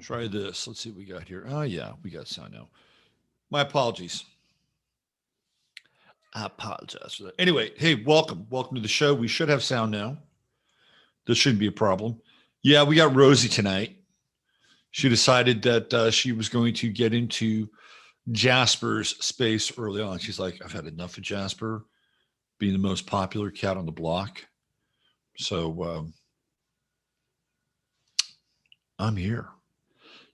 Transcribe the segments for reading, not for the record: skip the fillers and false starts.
Try this. Let's see what we got here. Oh, yeah, we got sound now. My apologies. I apologize for that. Anyway, hey, welcome. Welcome to the show. We should have sound now. This shouldn't be a problem. Yeah, we got Rosie tonight. She decided that she was going to get into Jasper's space early on. She's like, I've had enough of Jasper being the most popular cat on the block. So I'm here.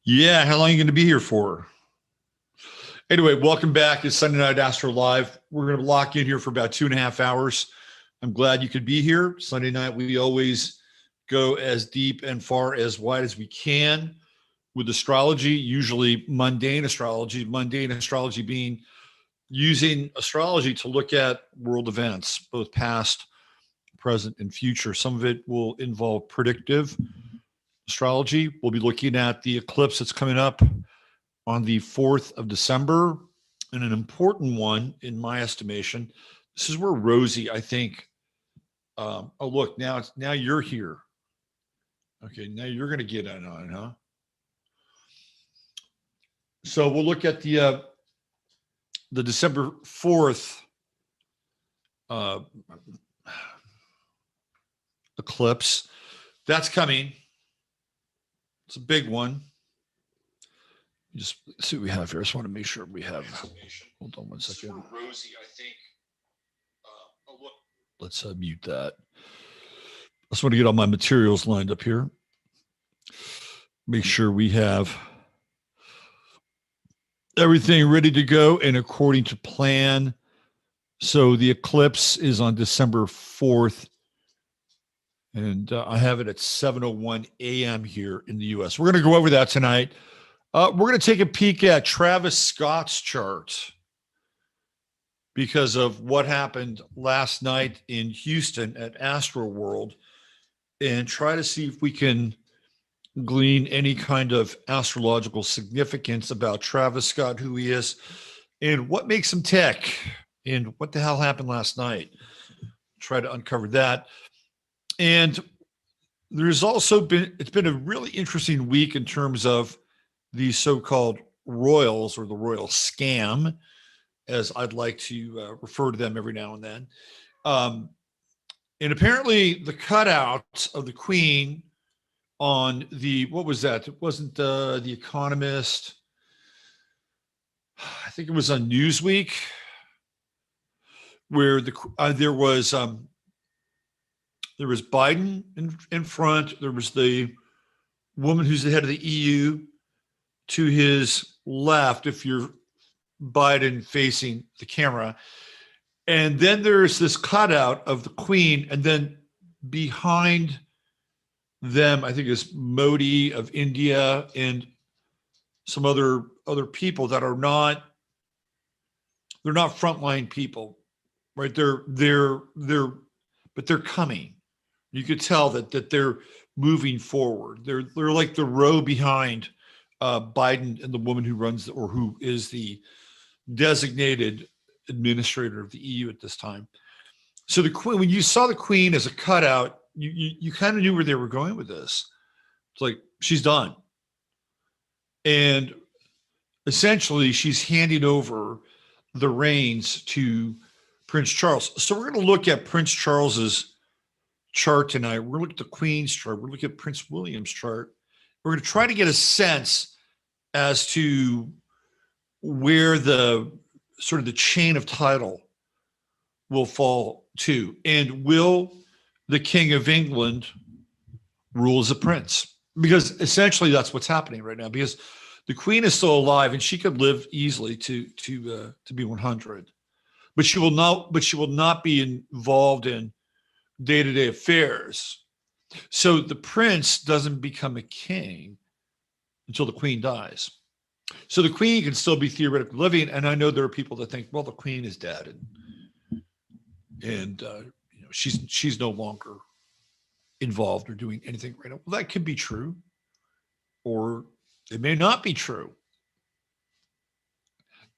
Yeah, how long are you going to be here for? Anyway, welcome back. It's Sunday Night AstroLive. We're going to lock in here for about 2.5 hours. I'm glad you could be here. Sunday night, we always go as deep and far as wide as we can with astrology, usually mundane astrology. Mundane astrology being using astrology to look at world events, both past, present, and future. Some of it will involve predictive astrology. We'll be looking at the eclipse that's coming up on the 4th of December, and an important one in my estimation. This is where Rosie, I think, oh, look, now you're here. Okay, now you're going to get in on it, huh? So we'll look at the December 4th eclipse. That's coming. It's a big one. Just see what we have here. I just want to make sure we have. Hold on one second. Rosie, I think. Oh, look. Let's mute that. I just want to get all my materials lined up here. Make sure we have everything ready to go and according to plan. So the eclipse is on December 4th. And I have it at 7:01 a.m. here in the U.S. We're going to go over that tonight. We're going to take a peek at Travis Scott's chart because of what happened last night in Houston at Astroworld and try to see if we can glean any kind of astrological significance about Travis Scott, who he is, and what makes him tick, and what the hell happened last night. Try to uncover that. And there's also it's been a really interesting week in terms of the so-called royals, or the royal scam, as I'd like to refer to them every now and then. And apparently the cutout of the Queen on the, what was that? It wasn't the Economist. I think it was on Newsweek, where there was Biden in front. There was the woman who's the head of the EU to his left, if you're Biden facing the camera. And then there's this cutout of the Queen, and then behind them, I think is Modi of India and some other people that are not, they're not frontline people, right? But they're coming. You could tell that they're moving forward. They're like the row behind Biden and the woman who runs, or who is the designated administrator of the EU at this time. So the Queen, when you saw the Queen as a cutout, you kind of knew where they were going with this. It's like, she's done. And essentially she's handing over the reins to Prince Charles. So we're going to look at Prince Charles's chart tonight. We're going to look at the Queen's chart. We're going to look at Prince William's chart. We're going to try to get a sense as to where the sort of the chain of title will fall to. And will the King of England rule as a prince? Because essentially that's what's happening right now, because the Queen is still alive and she could live easily to be 100. But she will not be involved in day-to-day affairs. So the prince doesn't become a king until the Queen dies. So the Queen can still be theoretically living, and I know there are people that think, well, the Queen is dead, and she's no longer involved or doing anything right now. Well, that could be true, or it may not be true.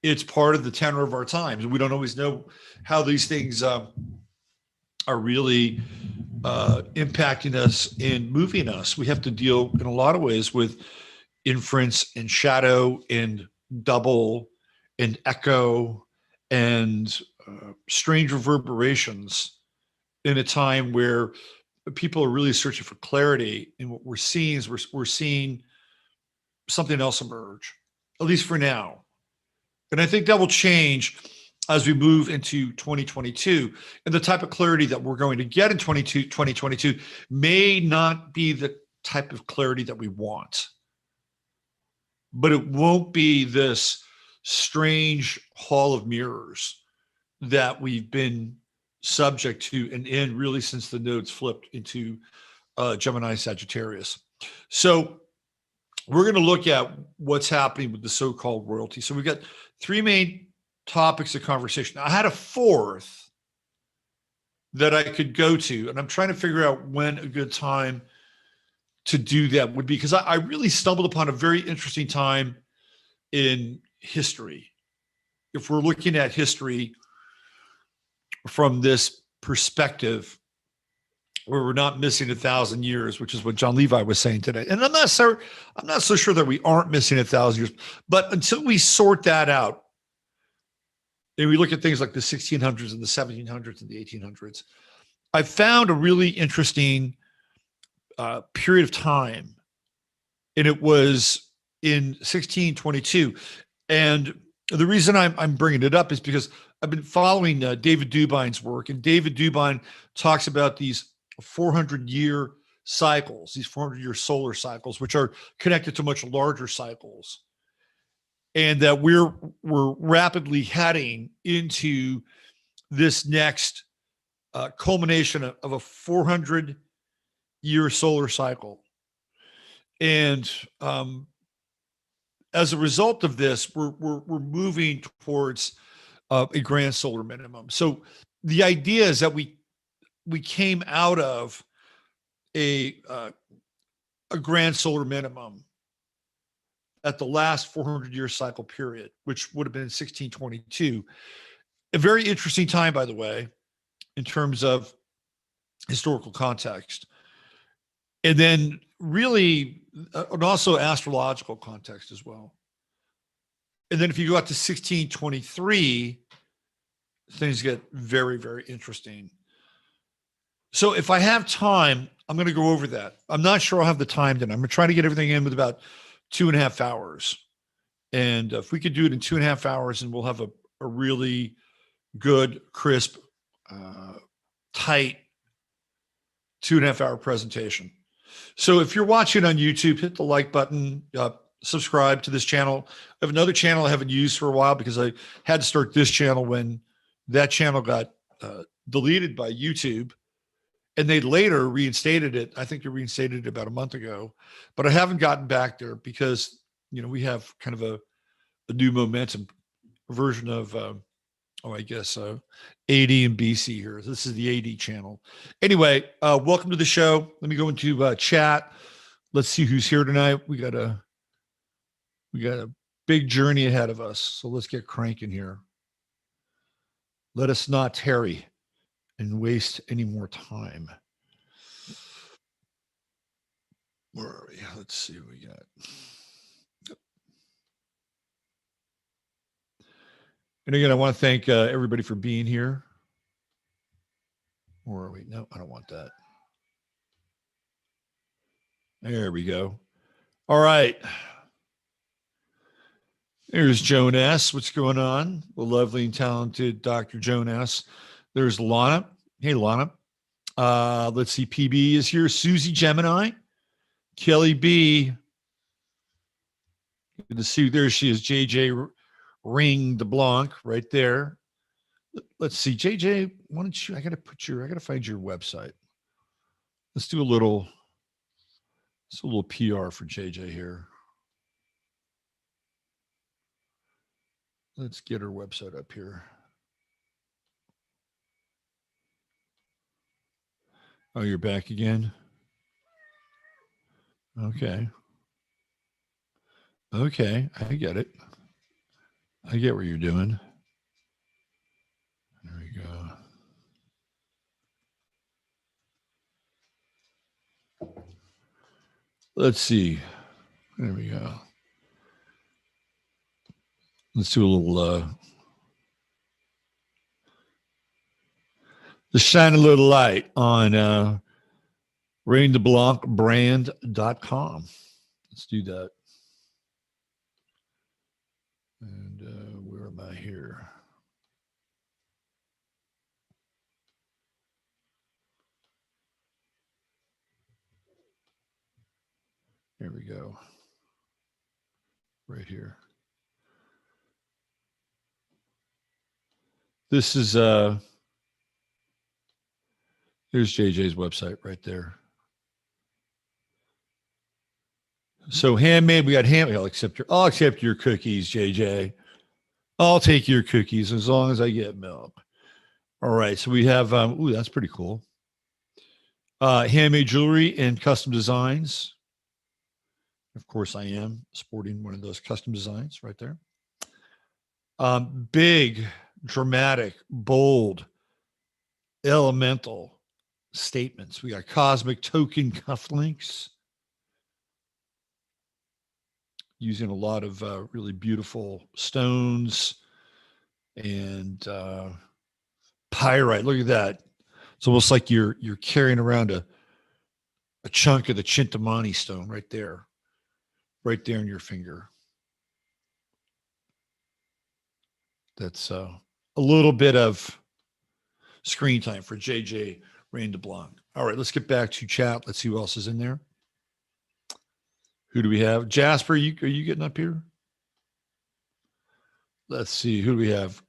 It's part of the tenor of our times. We don't always know how these things are really impacting us and moving us. We have to deal in a lot of ways with inference and shadow and double and echo and strange reverberations in a time where people are really searching for clarity. And what we're seeing is we're seeing something else emerge, at least for now. And I think that will change as we move into 2022. And the type of clarity that we're going to get in 2022 may not be the type of clarity that we want, but it won't be this strange hall of mirrors that we've been subject to and in really since the nodes flipped into Gemini Sagittarius. So we're going to look at what's happening with the so-called royalty. So we've got three main topics of conversation. I had a fourth that I could go to, and I'm trying to figure out when a good time to do that would be, because I really stumbled upon a very interesting time in history. If we're looking at history from this perspective, where we're not missing 1,000 years, which is what John Levi was saying today. And I'm not so sure that we aren't missing 1,000 years, but until we sort that out, and we look at things like the 1600s and the 1700s and the 1800s, I found a really interesting period of time, and it was in 1622. And the reason I'm bringing it up is because I've been following David Dubine's work, and David Dubine talks about these 400-year cycles, these 400-year solar cycles, which are connected to much larger cycles, and that we're rapidly heading into this next culmination of a 400-year solar cycle. And as a result of this, we're moving towards a grand solar minimum. So the idea is that we came out of a grand solar minimum at the last 400-year cycle period, which would have been 1622. A very interesting time, by the way, in terms of historical context. And then really, and also astrological context as well. And then if you go out to 1623, things get very, very interesting. So if I have time, I'm going to go over that. I'm not sure I'll have the time then. I'm going to try to get everything in with about 2.5 hours. And if we could do it in 2.5 hours, and we'll have a really good, crisp, tight 2.5 hour presentation. So if you're watching on YouTube, hit the like button, subscribe to this channel. I have another channel I haven't used for a while because I had to start this channel when that channel got deleted by YouTube. And they later reinstated it. I think they reinstated it about a month ago, but I haven't gotten back there because, we have kind of a new momentum version of, AD and BC here. This is the AD channel. Anyway, welcome to the show. Let me go into chat. Let's see who's here tonight. We got a big journey ahead of us. So let's get cranking here. Let us not tarry and waste any more time. Where are we? Let's see what we got. And again, I want to thank everybody for being here. Where are we? No, I don't want that. There we go. All right. There's Joan S. What's going on? The lovely and talented Dr. Joan S. There's Lana. Hey, Lana. Let's see. PB is here. Susie Gemini. Kelly B. Good to see you. There she is. JJ Ring de Blanc right there. Let's see. JJ, why don't you, I got to find your website. Let's do a little PR for JJ here. Let's get her website up here. Oh, you're back again? Okay. Okay, I get it. I get what you're doing. There we go. Let's see. There we go. Let's do a little, let's shine a little light on raindeblancbrand.com. Let's do that. And where am I here? Here we go. Right here. This is here's JJ's website right there. So handmade, we got handmade. I'll accept your cookies, JJ. I'll take your cookies as long as I get milk. All right. So we have that's pretty cool. Handmade jewelry and custom designs. Of course, I am sporting one of those custom designs right there. Big, dramatic, bold, elemental statements. We got cosmic token cufflinks using a lot of really beautiful stones and pyrite. Look at that. It's almost like you're carrying around a chunk of the Chintamani stone right there in your finger. That's a little bit of screen time for JJ Rain de Blanc. All right, let's get back to chat. Let's see who else is in there. Who do we have? Jasper, are you getting up here? Let's see. Who do we have?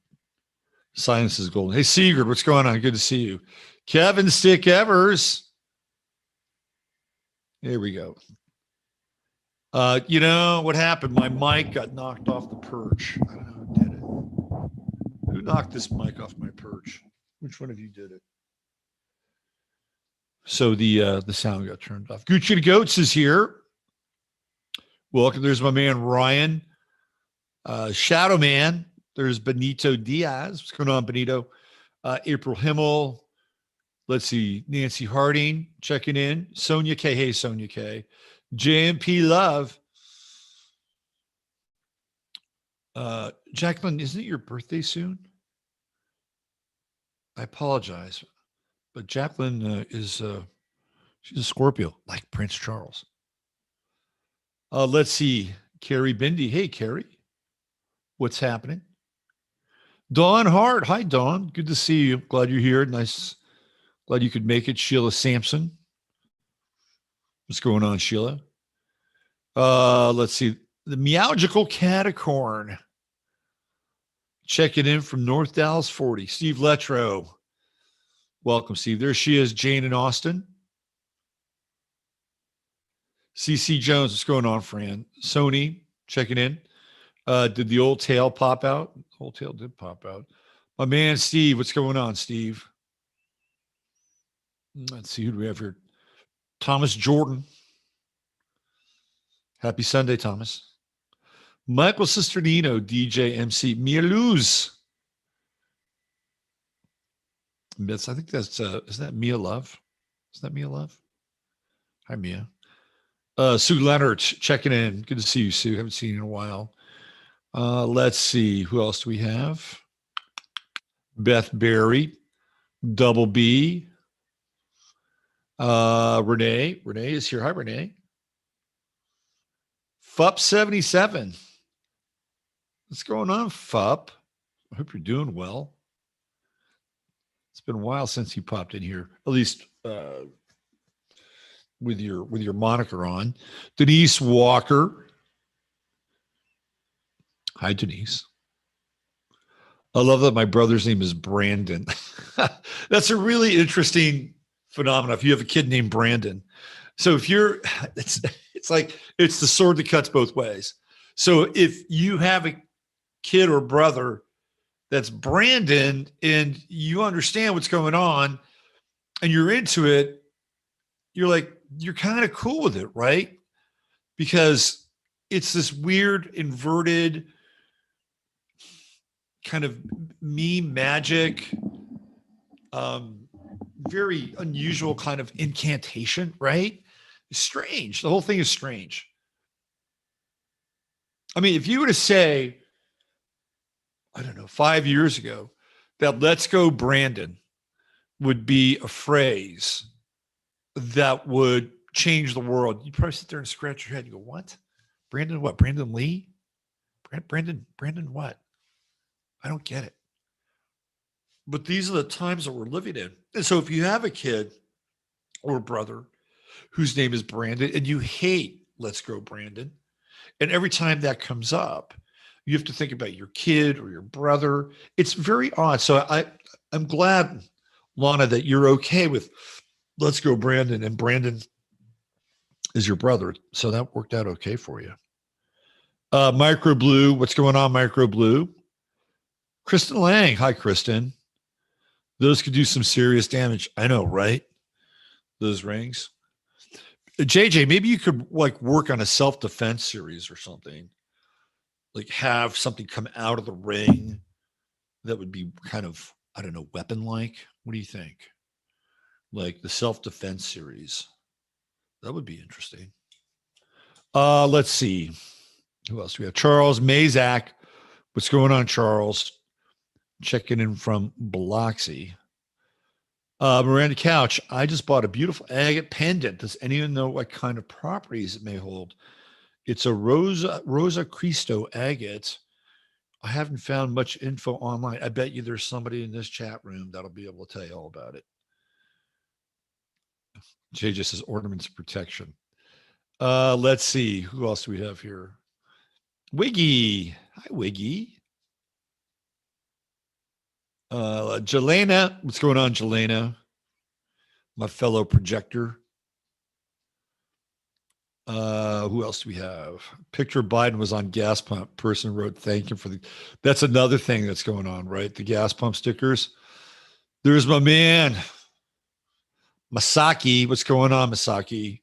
Science is golden. Hey, Sigurd, what's going on? Good to see you. Kevin Stick Evers. There we go. You know what happened? My mic got knocked off the perch. I don't know who did it. Who knocked this mic off my perch? Which one of you did it? So the sound got turned off. Gucci the Goats is here. Welcome. There's my man Ryan. Shadow Man. There's Benito Diaz. What's going on, Benito? April Himmel. Let's see. Nancy Harding checking in. Sonia K. Hey, Sonia K. JMP Love. Jacqueline, isn't it your birthday soon? I apologize, but Jacqueline is she's a Scorpio, like Prince Charles. Let's see. Carrie Bindi. Hey, Carrie. What's happening? Dawn Hart. Hi, Dawn. Good to see you. Glad you're here. Nice. Glad you could make it. Sheila Sampson. What's going on, Sheila? Let's see. The Meowgical Catacorn. Checking in from North Dallas 40. Steve Letro. Welcome, Steve. There she is, Jane in Austin. CC Jones. What's going on, Fran? Sony checking in. Did the old tail pop out? The old tail did pop out. My man, Steve. What's going on, Steve? Let's see. Who do we have here? Thomas Jordan. Happy Sunday, Thomas. Michael Sisternino, DJ MC. Mia Luz. I think that's, isn't that Mia Love? Is that Mia Love? Hi, Mia. Sue Leonard checking in. Good to see you, Sue. Haven't seen you in a while. Let's see. Who else do we have? Beth Berry. Double B. Renee. Renee is here. Hi, Renee. FUP77. What's going on, FUP? I hope you're doing well. It's been a while since you popped in here, at least with your moniker on. Denise Walker. Hi, Denise. I love that my brother's name is Brandon. That's a really interesting phenomenon. If you have a kid named Brandon. So if you're, it's like, it's the sword that cuts both ways. So if you have a kid or brother that's Brandon and you understand what's going on and you're into it, you're like, you're kind of cool with it, right? Because it's this weird inverted kind of meme magic, very unusual kind of incantation, right? It's strange. The whole thing is strange. I mean, if you were to say, I don't know, 5 years ago, that "Let's go, Brandon" would be a phrase that would change the world, you'd probably sit there and scratch your head and go, "What? Brandon what? Brandon Lee? Brandon what? I don't get it." But these are the times that we're living in. And so if you have a kid or a brother whose name is Brandon and you hate "Let's Go, Brandon," and every time that comes up, you have to think about your kid or your brother. It's very odd. So I'm glad, Lana, that you're okay with "Let's Go, Brandon," and Brandon is your brother. So that worked out okay for you. Micro Blue, what's going on, Micro Blue? Kristen Lang. Hi, Kristen. Those could do some serious damage. I know, right? Those rings. JJ, maybe you could like work on a self-defense series or something. Like have something come out of the ring that would be kind of, I don't know, weapon-like. What do you think? Like the self-defense series. That would be interesting. Let's see. Who else do we have? Charles Mazak. What's going on, Charles? Checking in from Biloxi. Miranda Couch. I just bought a beautiful agate pendant. Does anyone know what kind of properties it may hold? It's a Rosa Cristo agate. I haven't found much info online. I bet you there's somebody in this chat room that'll be able to tell you all about it. Jay just says ornaments of protection. Let's see. Who else do we have here? Wiggy. Hi, Wiggy. Jelena. What's going on, Jelena? My fellow projector. Who else do we have? Picture Biden was on gas pump. Person wrote, "Thank you for the." That's another thing that's going on, right? The gas pump stickers. There's my man, Masaki. What's going on, Masaki?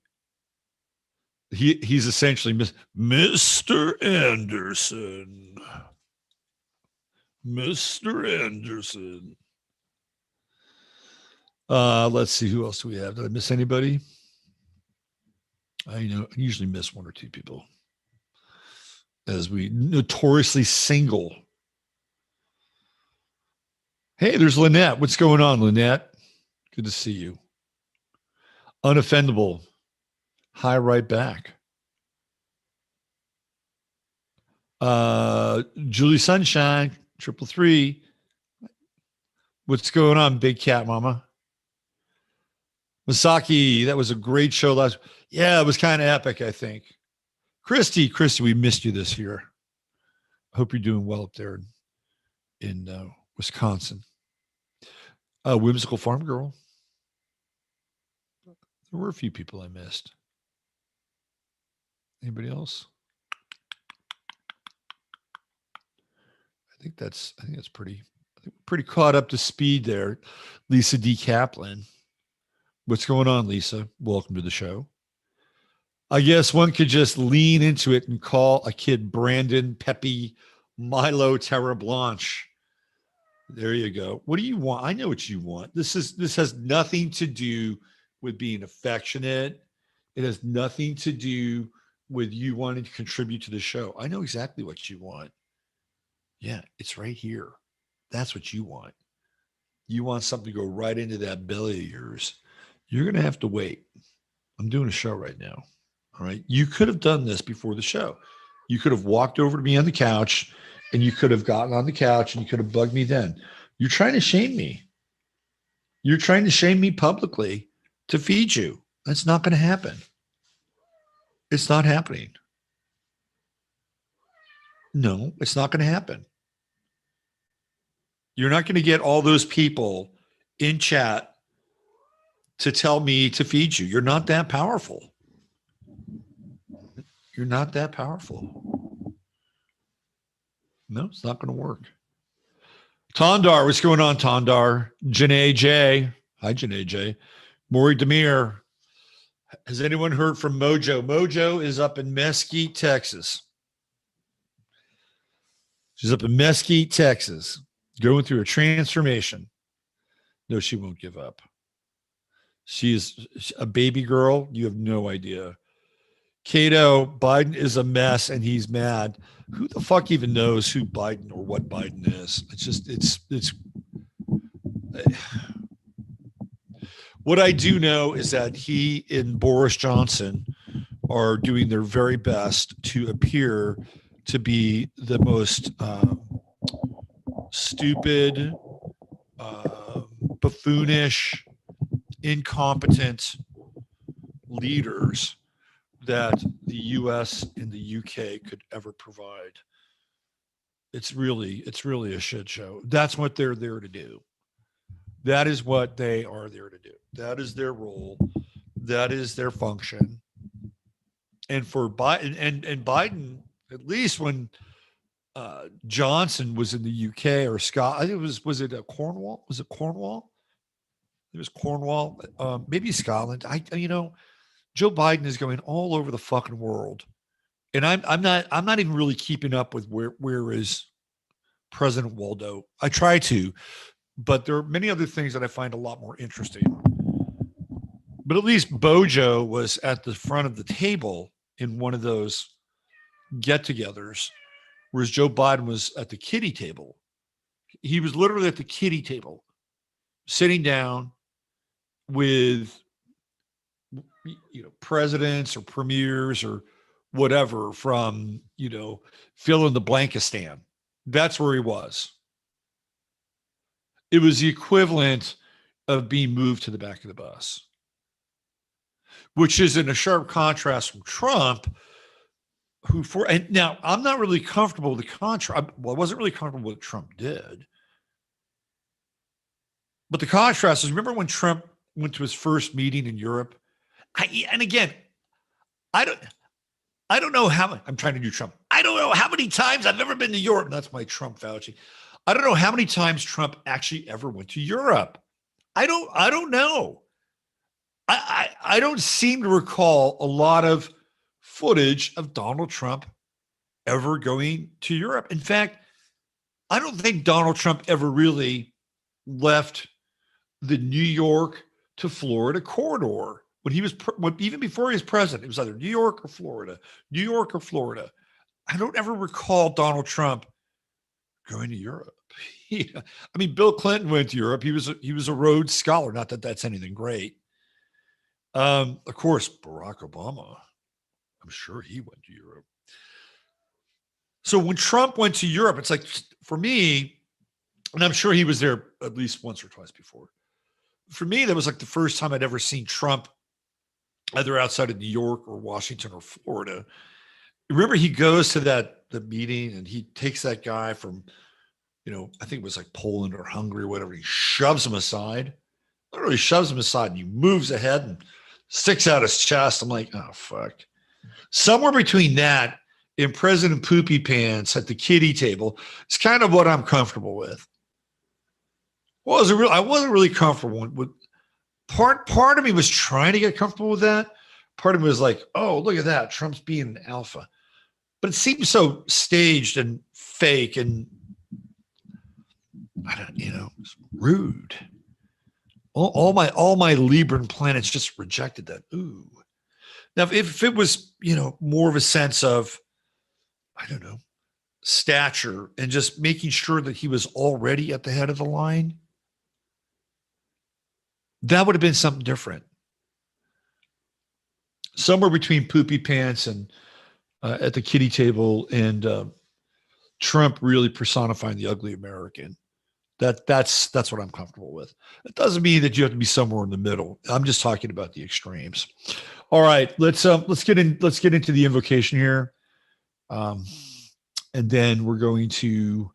He's essentially Mr. Anderson. Mr. Anderson. Let's see, who else do we have? Did I miss anybody? I usually miss one or two people, as we notoriously single. Hey, there's Lynette. What's going on, Lynette? Good to see you. Unoffendable. Hi, right back. Julie Sunshine, 333. What's going on, Big Cat Mama? Masaki, that was a great show last. Yeah, it was kind of epic, I think. Christy, we missed you this year. I hope you're doing well up there in Wisconsin. Whimsical Farm Girl. There were a few people I missed. Anybody else? I think that's pretty caught up to speed there. Lisa D. Kaplan. What's going on, Lisa? Welcome to the show. I guess one could just lean into it and call a kid Brandon, Peppy, Milo, Terra Blanche. There you go. What do you want? I know what you want. This has nothing to do with being affectionate. It has nothing to do with you wanting to contribute to the show. I know exactly what you want. Yeah, it's right here. That's what you want. You want something to go right into that belly of yours. You're going to have to wait. I'm doing a show right now. All right. You could have done this before the show. You could have walked over to me on the couch and you could have gotten on the couch and you could have bugged me then. You're trying to shame me. You're trying to shame me publicly to feed you. That's not going to happen. It's not happening. No, it's not going to happen. You're not going to get all those people in chat to tell me to feed you. You're not that powerful. You're not that powerful. No, it's not going to work. Tondar, what's going on, Tondar? Janae J. Hi, Janae J. Maury Demir. Has anyone heard from Mojo? Mojo is up in Mesquite, Texas. She's up in Mesquite, Texas, going through a transformation. No, she won't give up. She is a baby girl. You have no idea. Cato, Biden is a mess and he's mad. Who the fuck even knows who Biden or what Biden is? It's just, it's, what I do know is that he and Boris Johnson are doing their very best to appear to be the most stupid, buffoonish, incompetent leaders that the US and the UK could ever provide. It's really a shit show. That's what they're there to do. That is what they are there to do. That is their role. That is their function. And for Biden and Biden, at least when Johnson was in the UK or Scott, I think was it Cornwall? Was it Cornwall? It was Cornwall. Maybe Scotland. Joe Biden is going all over the fucking world, and I'm not even really keeping up with where is President Waldo. I try to, but there are many other things that I find a lot more interesting. But at least Bojo was at the front of the table in one of those get-togethers, whereas Joe Biden was at the kiddie table. He was literally at the kiddie table, sitting down with presidents or premiers or whatever from fill in the blankistan. That's where he was. It was the equivalent of being moved to the back of the bus, which is in a sharp contrast from Trump, and now I'm not really comfortable with the contrast. Well, I wasn't really comfortable with what Trump did. But the contrast is, remember when Trump went to his first meeting in Europe? And again, I don't know how I'm trying to do Trump. I don't know how many times I've ever been to Europe. That's my Trump vouching. I don't know how many times Trump actually ever went to Europe. I don't know. I don't seem to recall a lot of footage of Donald Trump ever going to Europe. In fact, I don't think Donald Trump ever really left the New York to Florida corridor when he was even before he was president. It was either New York or Florida, New York or Florida. I don't ever recall Donald Trump going to Europe. I mean, Bill Clinton went to Europe. He was a Rhodes Scholar. Not that that's anything great. Of course, Barack Obama, I'm sure he went to Europe. So when Trump went to Europe, it's like, for me, and I'm sure he was there at least once or twice before. For me, that was like the first time I'd ever seen Trump either outside of New York or Washington or Florida. Remember, he goes to the meeting and he takes that guy from, I think it was like Poland or Hungary or whatever. He shoves him aside, literally shoves him aside, and he moves ahead and sticks out his chest. I'm like, oh, fuck. Somewhere between that and President Poopy Pants at the kiddie table is kind of what I'm comfortable with. I wasn't really comfortable with part of me was trying to get comfortable with that. Part of me was like, oh, look at that. Trump's being an alpha. But it seems so staged and fake and rude. All my Libran planets just rejected that. Ooh. Now, if it was, more of a sense of, I don't know, stature and just making sure that he was already at the head of the line, that would have been something different. Somewhere between Poopy Pants and at the kiddie table and Trump really personifying the ugly American. That's what I'm comfortable with. It doesn't mean that you have to be somewhere in the middle. I'm just talking about the extremes. All right, let's get into the invocation here, and then we're going to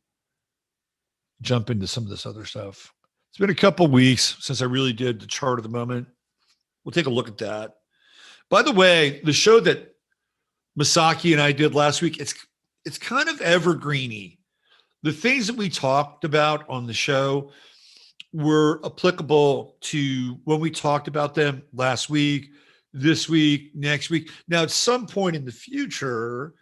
jump into some of this other stuff. It's been a couple weeks since I really did the chart of the moment. We'll take a look at that. By the way, the show that Masaki and I did last week, it's kind of evergreeny. The things that we talked about on the show were applicable to when we talked about them last week, this week, next week. Now, at some point in the future,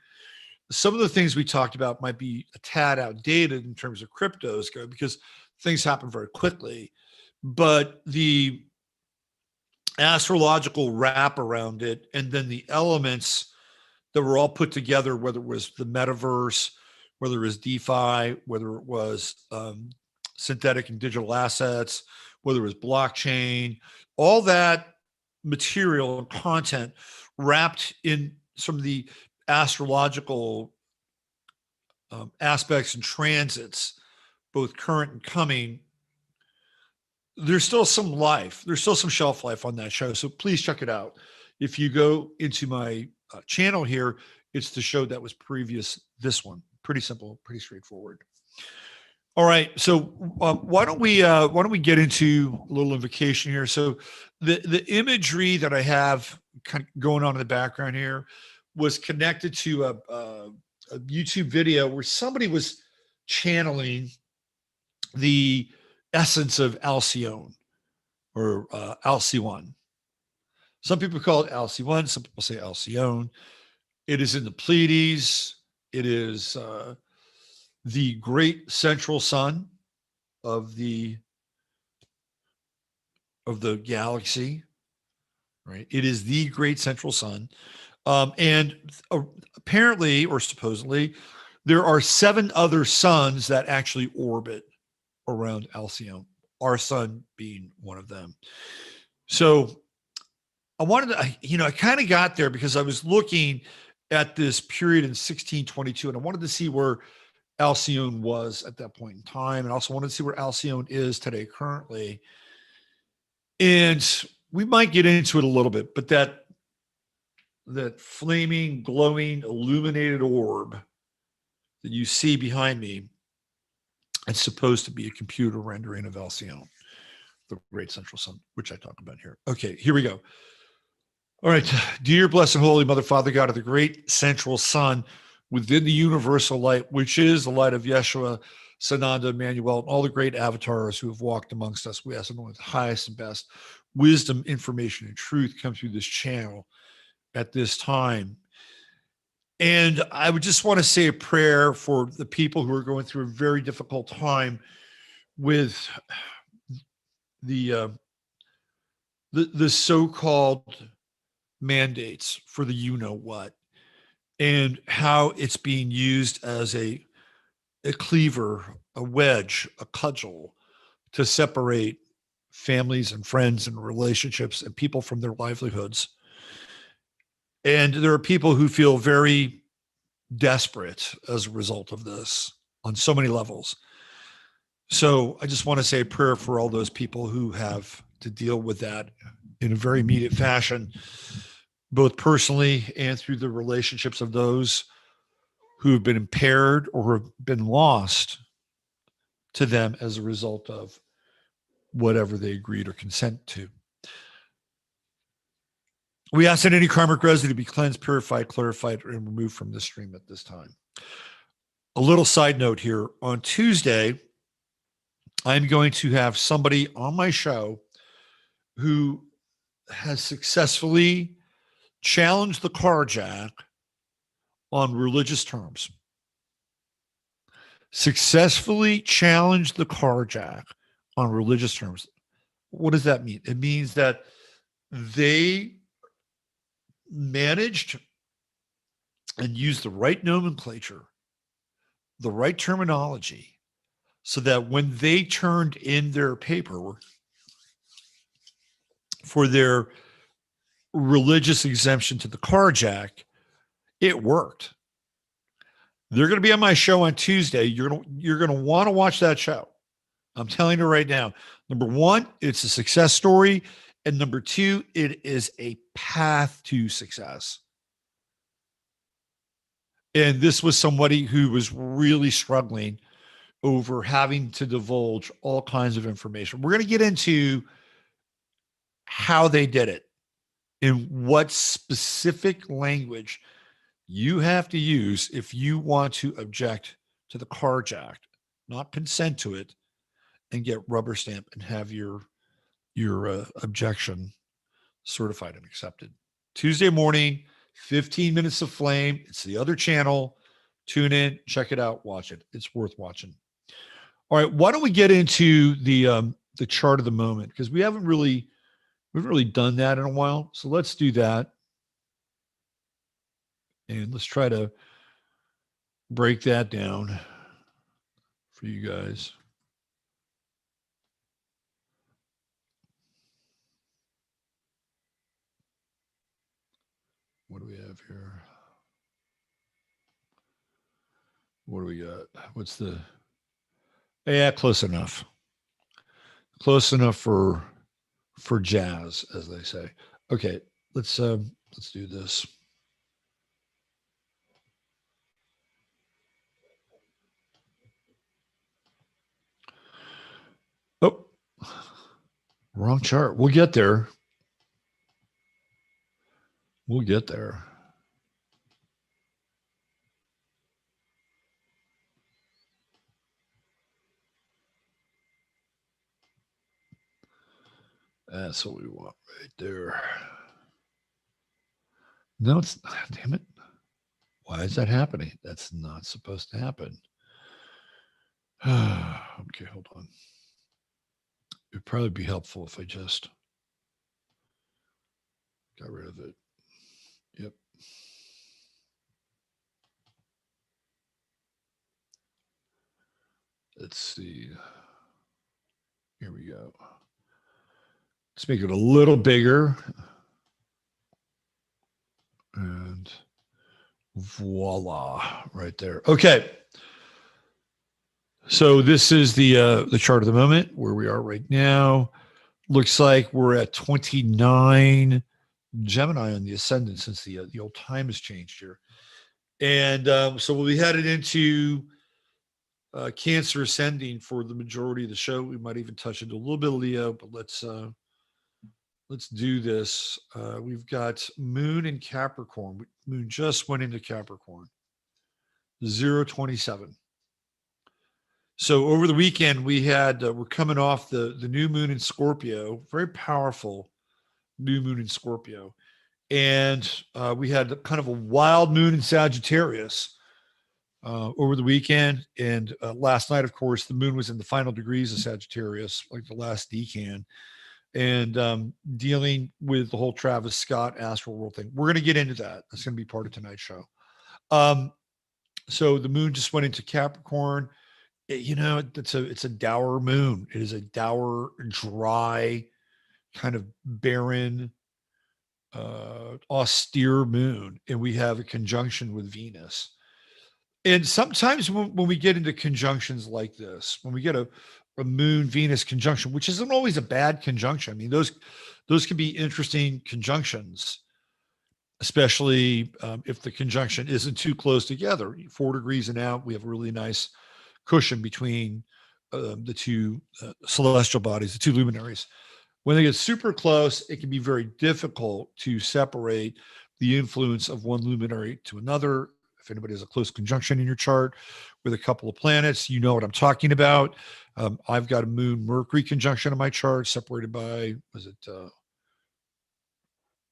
some of the things we talked about might be a tad outdated in terms of cryptos go because things happen very quickly. But the astrological wrap around it and then the elements that were all put together, whether it was the metaverse, whether it was DeFi, whether it was synthetic and digital assets, whether it was blockchain, all that material and content wrapped in some of the astrological aspects and transits, both current and coming. There's still some life. There's still some shelf life on that show. So please check it out. If you go into my channel here, it's the show that was previous this one. Pretty simple, pretty straightforward. All right. So why don't we get into a little invocation here? So the imagery that I have kind of going on in the background here was connected to a YouTube video where somebody was channeling the essence of Halcyon or Halcyon. Some people call it Halcyon. Some people say Halcyon. It is in the Pleiades. It is the great central sun of the galaxy, right? It is the great central sun. And apparently, or supposedly, there are 7 other suns that actually orbit around Halcyon, our sun being one of them. So I wanted to, I kind of got there because I was looking at this period in 1622, and I wanted to see where Halcyon was at that point in time, and also wanted to see where Halcyon is today currently. And we might get into it a little bit, but that flaming, glowing, illuminated orb that you see behind me, it's supposed to be a computer rendering of Halcyon, the great central sun, which I talk about here. Okay, here we go. All right, dear blessed and holy Mother, Father God of the great central sun within the universal light, which is the light of Yeshua, Sananda, Emmanuel, and all the great avatars who have walked amongst us. We ask them with the highest and best wisdom, information, and truth come through this channel at this time. And I would just want to say a prayer for the people who are going through a very difficult time with the so-called mandates for the you-know-what, and how it's being used as a cleaver, a wedge, a cudgel to separate families and friends and relationships and people from their livelihoods. And there are people who feel very desperate as a result of this on so many levels. So I just want to say a prayer for all those people who have to deal with that in a very immediate fashion, both personally and through the relationships of those who have been impaired or have been lost to them as a result of whatever they agreed or consent to. We ask that any karmic residue be cleansed, purified, clarified, and removed from this stream at this time. A little side note here. On Tuesday, I'm going to have somebody on my show who has successfully challenged the carjack on religious terms. Successfully challenged the carjack on religious terms. What does that mean? It means that they managed and used the right nomenclature, the right terminology, so that when they turned in their paperwork for their religious exemption to the carjack, it worked. They're going to be on my show on Tuesday. You're going to want to watch that show. I'm telling you right now. Number one, it's a success story. And number two, it is a path to success. And this was somebody who was really struggling over having to divulge all kinds of information. We're going to get into how they did it and what specific language you have to use if you want to object to the carjack, not consent to it, and get rubber stamped and have your objection certified and accepted. Tuesday morning, 15 minutes of flame. It's the other channel. Tune in, check it out, watch it. It's worth watching. All right, why don't we get into the chart of the moment, because we haven't really done that in a while. So let's do that. And let's try to break that down for you guys. What do we have here? What do we got? What's the... Yeah, close enough. Close enough for jazz, as they say. Okay, let's do this. Oh, wrong chart. We'll get there. We'll get there. That's what we want right there. No, it's... Damn it. Why is that happening? That's not supposed to happen. Okay, hold on. It'd probably be helpful if I just got rid of it. Yep. Let's see. Here we go. Let's make it a little bigger. And voila, right there. Okay. So this is the chart of the moment where we are right now. Looks like we're at 29 Gemini on the ascendant since the old time has changed here. And so we'll be headed into Cancer ascending for the majority of the show. We might even touch into a little bit of Leo, but let's do this. We've got Moon in Capricorn. Moon just went into Capricorn. 027. So over the weekend we had we're coming off the new moon in Scorpio, very powerful new moon in Scorpio, and we had kind of a wild moon in Sagittarius over the weekend. And last night, of course, the moon was in the final degrees of Sagittarius, like the last decan, and dealing with the whole Travis Scott Astral World thing. We're going to get into that. That's going to be part of tonight's show. So the moon just went into Capricorn. It's a dour moon. It is a dour, dry, kind of barren, austere moon, and we have a conjunction with Venus. And sometimes when we get into conjunctions like this, when we get a moon Venus conjunction, which isn't always a bad conjunction. I mean, those can be interesting conjunctions, especially if the conjunction isn't too close together. 4 degrees and out, we have a really nice cushion between the two celestial bodies, the two luminaries. When they get super close, it can be very difficult to separate the influence of one luminary to another. If anybody has a close conjunction in your chart with a couple of planets, you know what I'm talking about. I've got a moon Mercury conjunction in my chart, separated by, was it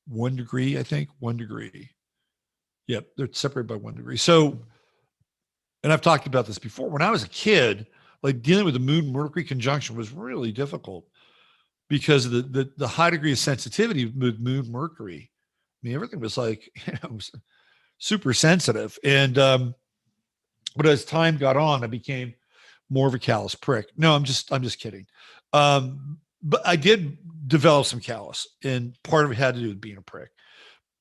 1 degree, I think? 1 degree. Yep, they're separated by 1 degree. So, and I've talked about this before. When I was a kid, like dealing with the moon Mercury conjunction was really difficult because of the high degree of sensitivity with moon Mercury. I mean, everything was like, was super sensitive. And but as time got on, I became more of a callous prick. No, I'm just kidding. But I did develop some callous, and part of it had to do with being a prick.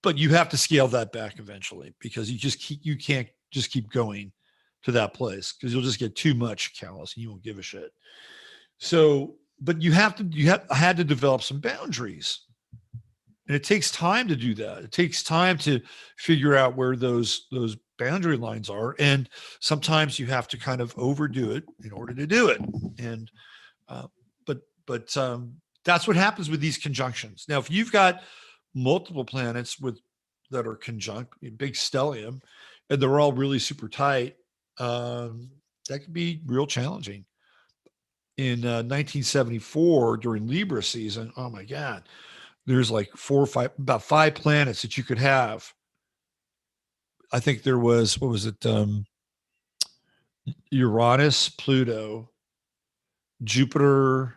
But you have to scale that back eventually, because you can't just keep going to that place, because you'll just get too much callous and you won't give a shit. So, but I had to develop some boundaries. And it takes time to do that. It takes time to figure out where those boundary lines are. And sometimes you have to kind of overdo it in order to do it. And but that's what happens with these conjunctions. Now, if you've got multiple planets that are conjunct, big stellium, and they're all really super tight, that can be real challenging. In 1974, during Libra season, oh my God, there's like about 5 planets that you could have. I think there was, what was it? Uranus, Pluto, Jupiter,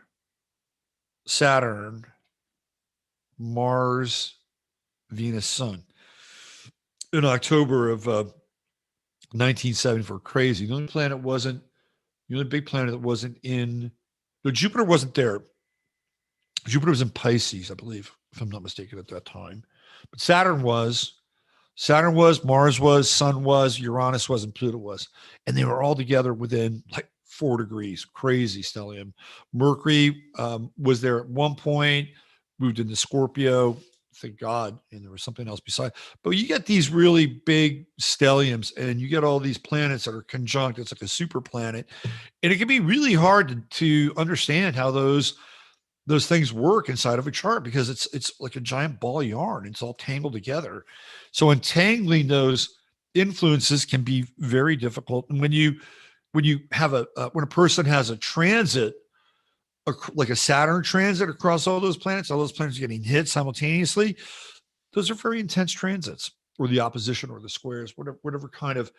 Saturn, Mars, Venus, Sun. in October of 1974. Crazy. The only planet wasn't, the only big planet that wasn't in, no, Jupiter wasn't there. Jupiter was in Pisces, I believe, if I'm not mistaken at that time. But Saturn was, Mars was, Sun was, Uranus was, and Pluto was. And they were all together within like 4 degrees. Crazy stellium. Mercury was there at one point, moved into Scorpio. Thank God. And there was something else beside. But you get these really big stelliums and you get all these planets that are conjunct. It's like a super planet. And it can be really hard to understand how those things work inside of a chart because it's like a giant ball of yarn. It's all tangled together. So untangling those influences can be very difficult. And when you have when a person has a transit, like a Saturn transit across all those planets are getting hit simultaneously, those are very intense transits, or the opposition or the squares, whatever kind of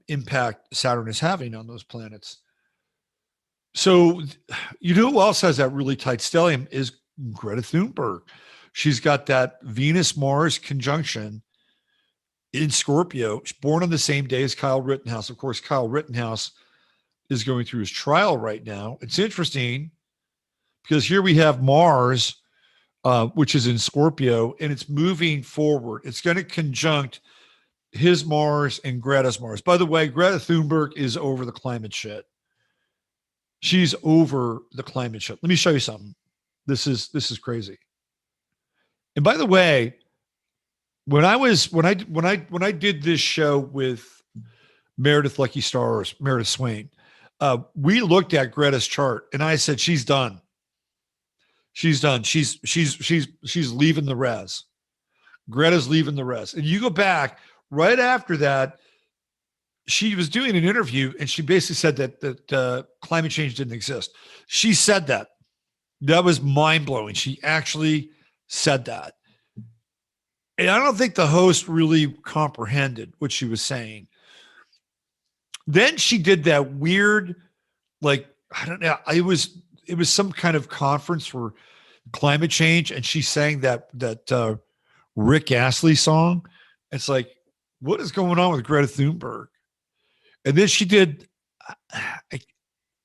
impact Saturn is having on those planets. So, you know who else has that really tight stellium is Greta Thunberg. She's got that Venus-Mars conjunction in Scorpio. She's born on the same day as Kyle Rittenhouse. Of course, Kyle Rittenhouse is going through his trial right now. It's interesting because here we have Mars, which is in Scorpio, and it's moving forward. It's going to conjunct his Mars and Greta's Mars. By the way, Greta Thunberg is over the climate shit. She's over the climate shit. Let me show you something. This is crazy. And by the way, when I did this show with Meredith Lucky Stars, Meredith Swain, we looked at Greta's chart and I said, she's done. She's done. She's leaving the res. Greta's leaving the res. And you go back right after that, she was doing an interview and she basically said that climate change didn't exist. She said that. That was mind blowing. She actually said that. And I don't think the host really comprehended what she was saying. Then she did that weird, like, I don't know. It was some kind of conference for climate change. And she sang that Rick Astley song. It's like, what is going on with Greta Thunberg? And then she did,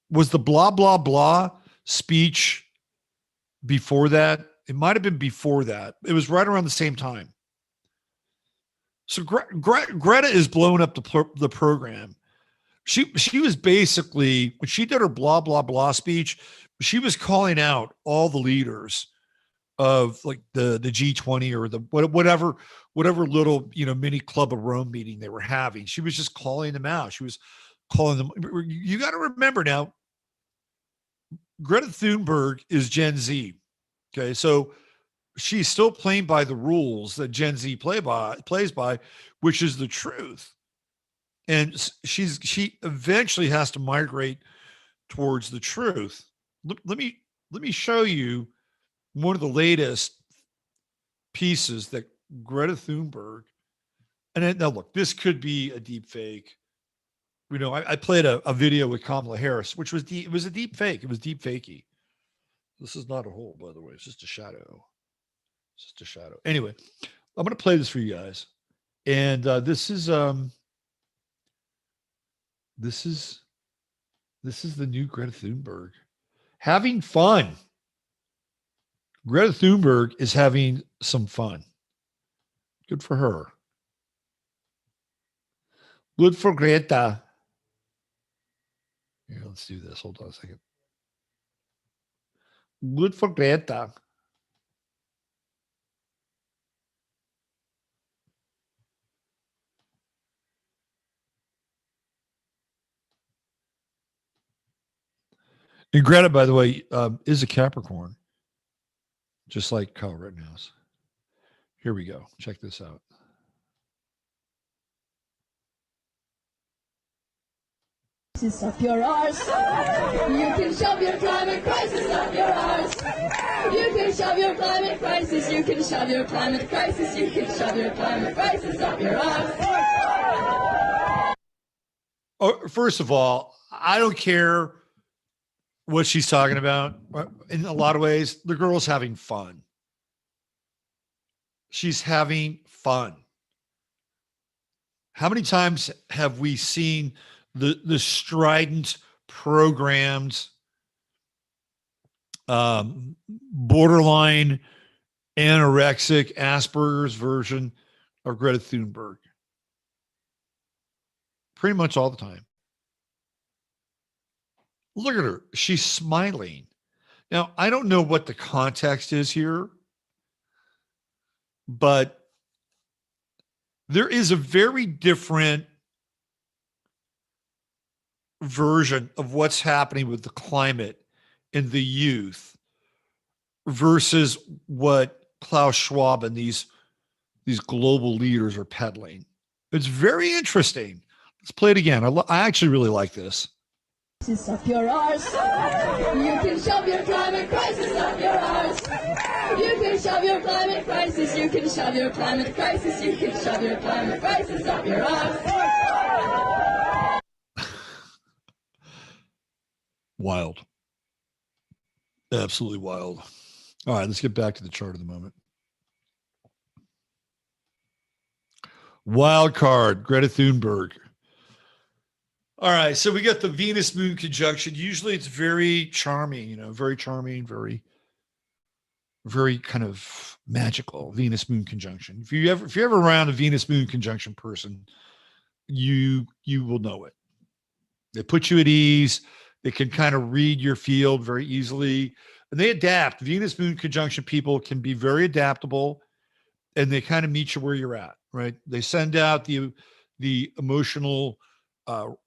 was the blah, blah, blah speech before that? It might have been before that. It was right around the same time. So Greta is blowing up the program. She was basically, when she did her blah, blah, blah speech, she was calling out all the leaders of like the G20 or the whatever little, mini Club of Rome meeting they were having. She was just calling them out. She was calling them. You got to remember now, Greta Thunberg is Gen Z. Okay. So she's still playing by the rules that Gen Z plays by, which is the truth. And she eventually has to migrate towards the truth. Let me show you one of the latest pieces that Greta Thunberg, and now look, this could be a deep fake. I played a video with Kamala Harris, which was it was a deep fake. It was deep fakey. This is not a hole, by the way. It's just a shadow. It's just a shadow. Anyway, I'm going to play this for you guys. And this is the new Greta Thunberg. Having fun. Greta Thunberg is having some fun. Good for her. Good for Greta. Here, let's do this. Hold on a second. Good for Greta. And Greta, by the way, is a Capricorn, just like Kyle Rittenhouse. Here we go. Check this out. Up your arse. You can shove your climate crisis up your arse. You can shove your climate crisis. You can shove your climate crisis. You can shove your climate crisis up your arse. Oh, first of all, I don't care what she's talking about. In a lot of ways, the girl's having fun. She's having fun. How many times have we seen the strident, programmed, borderline anorexic Asperger's version of Greta Thunberg? Pretty much all the time. Look at her. She's smiling. Now, I don't know what the context is here, but there is a very different version of what's happening with the climate and the youth versus what Klaus Schwab and these global leaders are peddling. It's very interesting. Let's play it again. I actually really like this. Up your arse. You can shove your climate crisis up your arse. You can shove your climate crisis. You can shove your climate crisis. You can shove your climate crisis up your arse. Wild. Absolutely wild. All right, let's get back to the chart of the moment. Wild card, Greta Thunberg. All right, so we got the Venus Moon conjunction. Usually it's very charming, very charming, very kind of magical Venus Moon conjunction. If you're ever around a Venus Moon conjunction person, you will know it. They put you at ease. They can kind of read your field very easily, and they adapt. Venus Moon conjunction people can be very adaptable, and they kind of meet you where you're at, right? They send out the emotional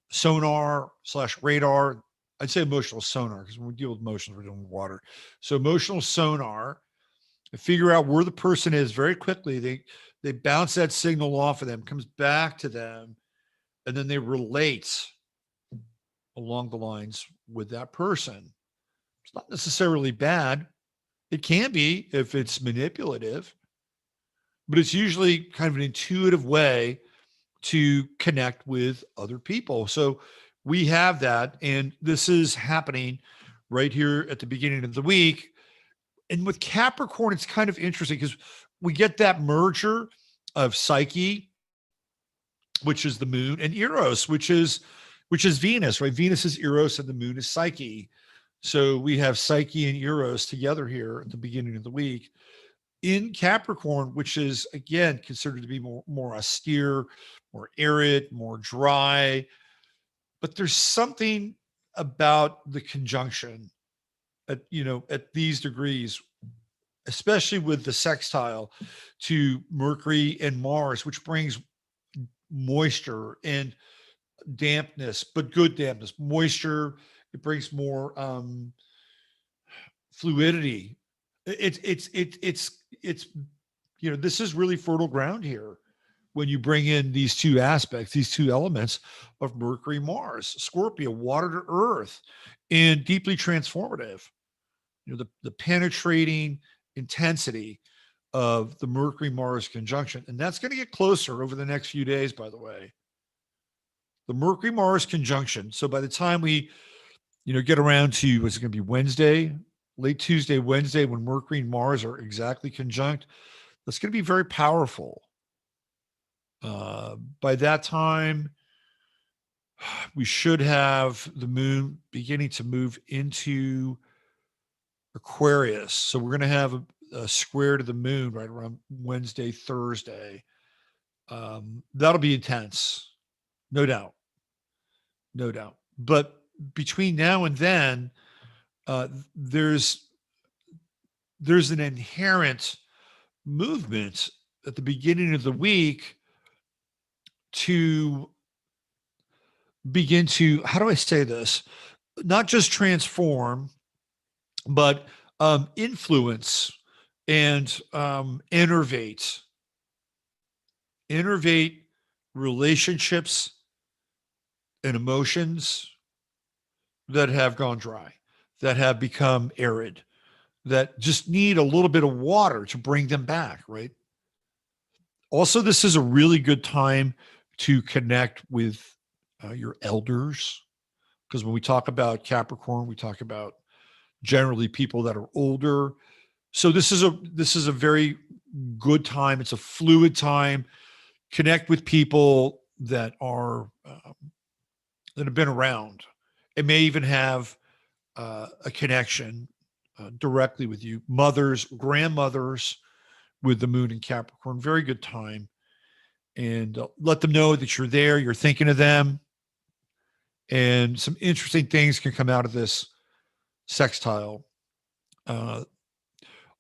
sonar / radar. I'd say emotional sonar because when we deal with emotions, we're dealing with water. So emotional sonar, they figure out where the person is very quickly. They bounce that signal off of them, comes back to them, and then they relate along the lines with that person. It's not necessarily bad. It can be if it's manipulative, but it's usually kind of an intuitive way to connect with other people. So we have that, and this is happening right here at the beginning of the week. And with Capricorn, it's kind of interesting because we get that merger of Psyche, which is the moon, and Eros, which is Venus, right? Venus is Eros and the moon is Psyche. So we have Psyche and Eros together here at the beginning of the week in Capricorn, which is again considered to be more austere, more arid, more dry. But there's something about the conjunction at these degrees, especially with the sextile to Mercury and Mars, which brings moisture and dampness, but good dampness, moisture. It brings more fluidity. It's this is really fertile ground here when you bring in these two aspects, these two elements of Mercury, Mars, Scorpio, water to earth, and deeply transformative. The penetrating intensity of the Mercury Mars conjunction, and that's going to get closer over the next few days, by the way. The Mercury Mars conjunction. So by the time we, get around to, what's it going to be, Wednesday, late Tuesday, Wednesday, when Mercury and Mars are exactly conjunct, that's going to be very powerful. By that time, we should have the moon beginning to move into Aquarius. So we're going to have a square to the moon right around Wednesday, Thursday. That'll be intense. No doubt. But between now and then, there's an inherent movement at the beginning of the week to begin to, how do I say this? Not just transform, but influence and innervate relationships and emotions that have gone dry, that have become arid, that just need a little bit of water to bring them back, right? Also, this is a really good time to connect with your elders, because when we talk about Capricorn, we talk about generally people that are older. So this is a very good time. It's a fluid time. Connect with people that are that have been around. It may even have a connection directly with you. Mothers, grandmothers with the moon in Capricorn, very good time. And let them know that you're there, you're thinking of them. And some interesting things can come out of this sextile. On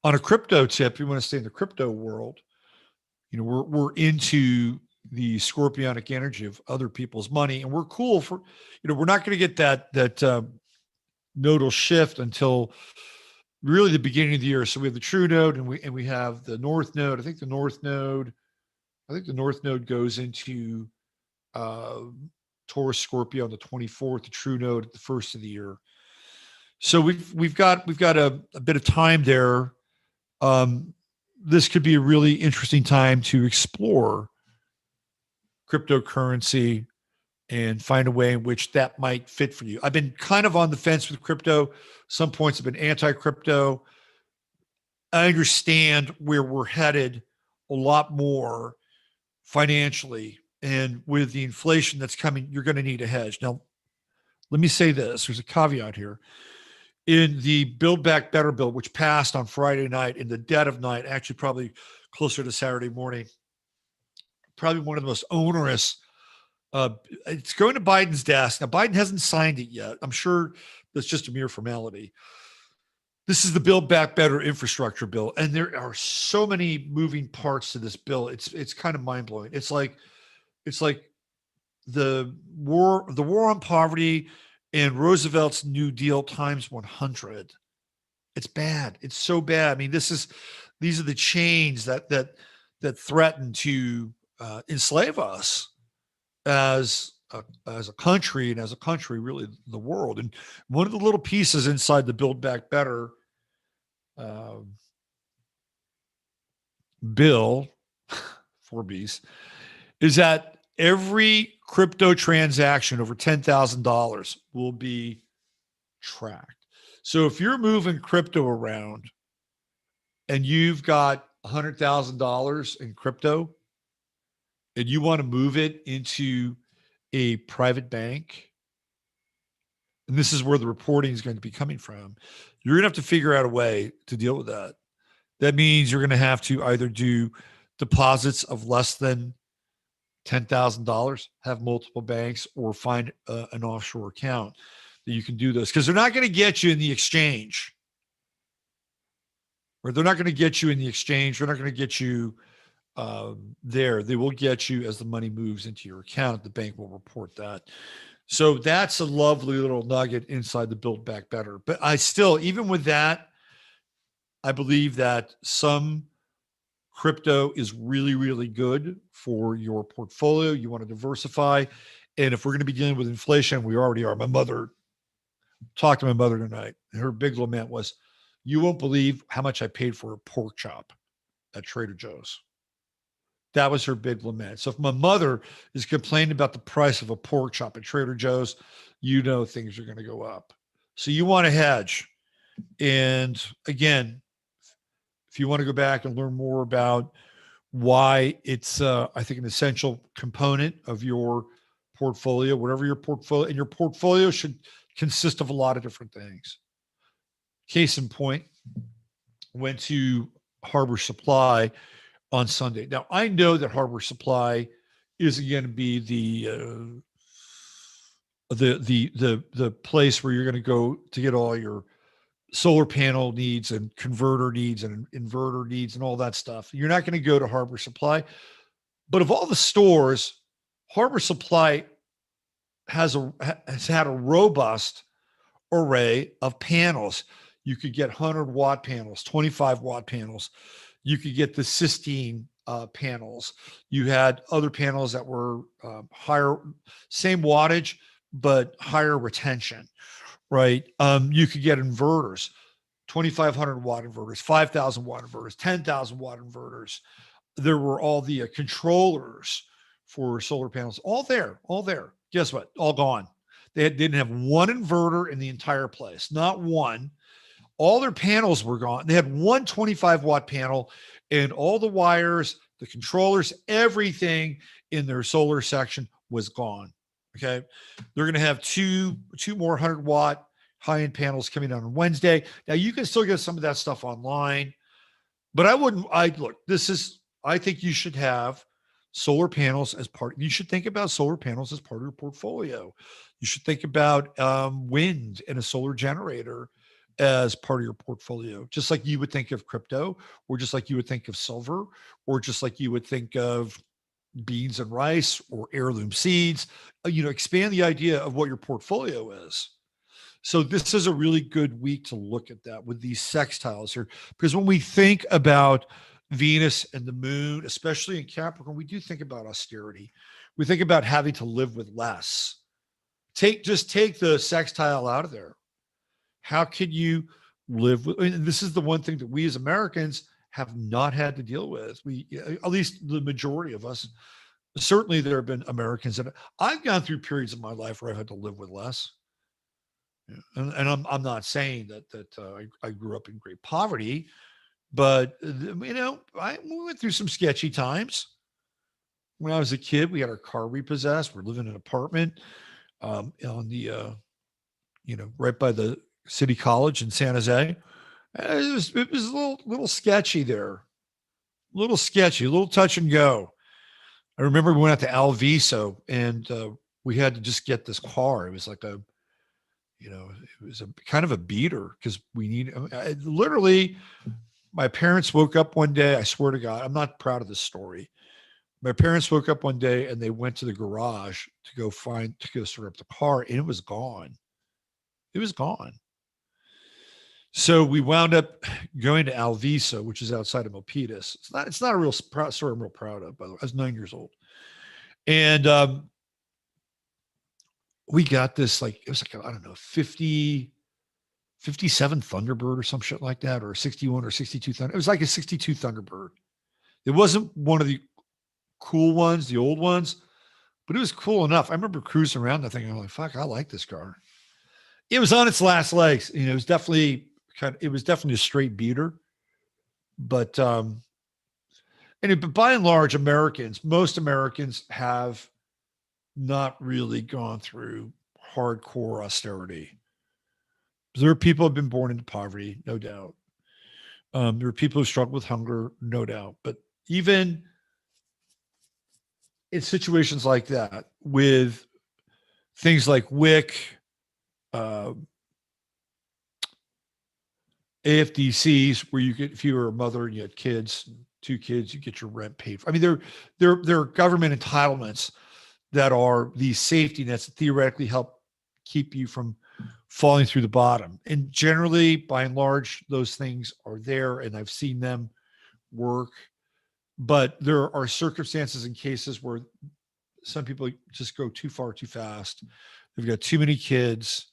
a crypto tip, you want to stay in the crypto world. You know, we're into the scorpionic energy of other people's money, and we're cool for, you know, we're not going to get that nodal shift until really the beginning of the year. So we have the true node, and we have the north node. I think the north node goes into Taurus Scorpio on the 24th, the true node at the first of the year. So we've got a bit of time there. This could be a really interesting time to explore cryptocurrency and find a way in which that might fit for you. I've been kind of on the fence with crypto. Some points have been anti-crypto. I understand where we're headed a lot more financially. And with the inflation that's coming, you're going to need a hedge. Now, let me say this. There's a caveat here. In the Build Back Better bill, which passed on Friday night in the dead of night, actually probably closer to Saturday morning, probably one of the most onerous. It's going to Biden's desk. Now, Biden hasn't signed it yet. I'm sure that's just a mere formality. This is the Build Back Better infrastructure bill, and there are so many moving parts to this bill. It's kind of mind blowing. It's like the war on poverty and Roosevelt's New Deal times 100. It's bad. It's so bad. I mean, these are the chains that threaten to enslave us as a country, and as a country, really the world. And one of the little pieces inside the Build Back Better bill, 4Bs, is that every crypto transaction over $10,000 will be tracked. So if you're moving crypto around and you've got $100,000 in crypto and you want to move it into a private bank, and this is where the reporting is going to be coming from, you're going to have to figure out a way to deal with that. That means you're going to have to either do deposits of less than $10,000, have multiple banks, or find an offshore account that you can do this, because they're not going to get you in the exchange. Or they're not going to get you in the exchange. They're not going to get you there. They will get you as the money moves into your account. The bank will report that. So that's a lovely little nugget inside the Build Back Better. But I still, even with that, I believe that some crypto is really, really good for your portfolio. You want to diversify. And if we're going to be dealing with inflation, we already are. Talked to my mother tonight. Her big lament was, you won't believe how much I paid for a pork chop at Trader Joe's. That was her big lament. So if my mother is complaining about the price of a pork chop at Trader Joe's, you know things are going to go up. So you want to hedge. And again, if you want to go back and learn more about why it's, I think, an essential component of your portfolio, whatever your portfolio, and your portfolio should consist of a lot of different things. Case in point, went to Harbor Supply on Sunday. Now, I know that Harbor Supply isn't going to be the place where you're going to go to get all your solar panel needs and converter needs and inverter needs and all that stuff. You're not going to go to Harbor Supply. But of all the stores, Harbor Supply has had a robust array of panels. You could get 100-watt panels, 25-watt panels. You could get the cysteine panels. You had other panels that were higher, same wattage, but higher retention, right? You could get inverters, 2,500-watt inverters, 5,000-watt inverters, 10,000-watt inverters. There were all the controllers for solar panels, all there. Guess what? All gone. They didn't have one inverter in the entire place, not one. All their panels were gone. They had one 25-watt panel, and all the wires the controllers, everything in their solar section was gone. Okay. They're going to have two more 100-watt high-end panels coming out on Wednesday. Now you can still get some of that stuff online, but I think you should have solar panels as you should think about solar panels as part of your portfolio. You should think about wind and a solar generator as part of your portfolio, just like you would think of crypto, or just like you would think of silver, or just like you would think of beans and rice or heirloom seeds. Expand the idea of what your portfolio is. So this is a really good week to look at that with these sextiles here, because when we think about Venus and the moon, especially in Capricorn, we do think about austerity. We think about having to live with less. Just take the sextile out of there. How can you live with, and this is the one thing that we as Americans have not had to deal with. At least the majority of us, certainly there have been Americans that I've gone through periods of my life where I've had to live with less. And I'm not saying that I grew up in great poverty, but we went through some sketchy times. When I was a kid, we had our car repossessed. We're living in an apartment on the right by the city college in San Jose. It was a little sketchy there, a little sketchy, a little touch and go. I remember we went out to Alviso and we had to just get this car. It was like it was a kind of a beater because literally my parents woke up one day. I swear to God, I'm not proud of this story. My parents woke up one day and they went to the garage to go sort up the car, and it was gone. It was gone. So we wound up going to Alviso, which is outside of Milpitas. It's not a real story I'm real proud of, by the way. I was 9 years old. And we got this, it was like, I don't know, 57 Thunderbird or some shit like that, or 61 or 62 Thunder. It was like a 62 Thunderbird. It wasn't one of the cool ones, the old ones, but it was cool enough. I remember cruising around that thing. I'm like, fuck, I like this car. It was on its last legs. It was definitely a straight beater, but but by and large, most Americans have not really gone through hardcore austerity. There are people who have been born into poverty, no doubt. There are people who struggle with hunger, no doubt. But even in situations like that, with things like WIC, AFDCs, where you get, if you were a mother and you had kids, 2 kids, you get your rent paid for. I mean, there are government entitlements that are these safety nets that theoretically help keep you from falling through the bottom. And generally, by and large, those things are there, and I've seen them work. But there are circumstances and cases where some people just go too far, too fast. They've got too many kids.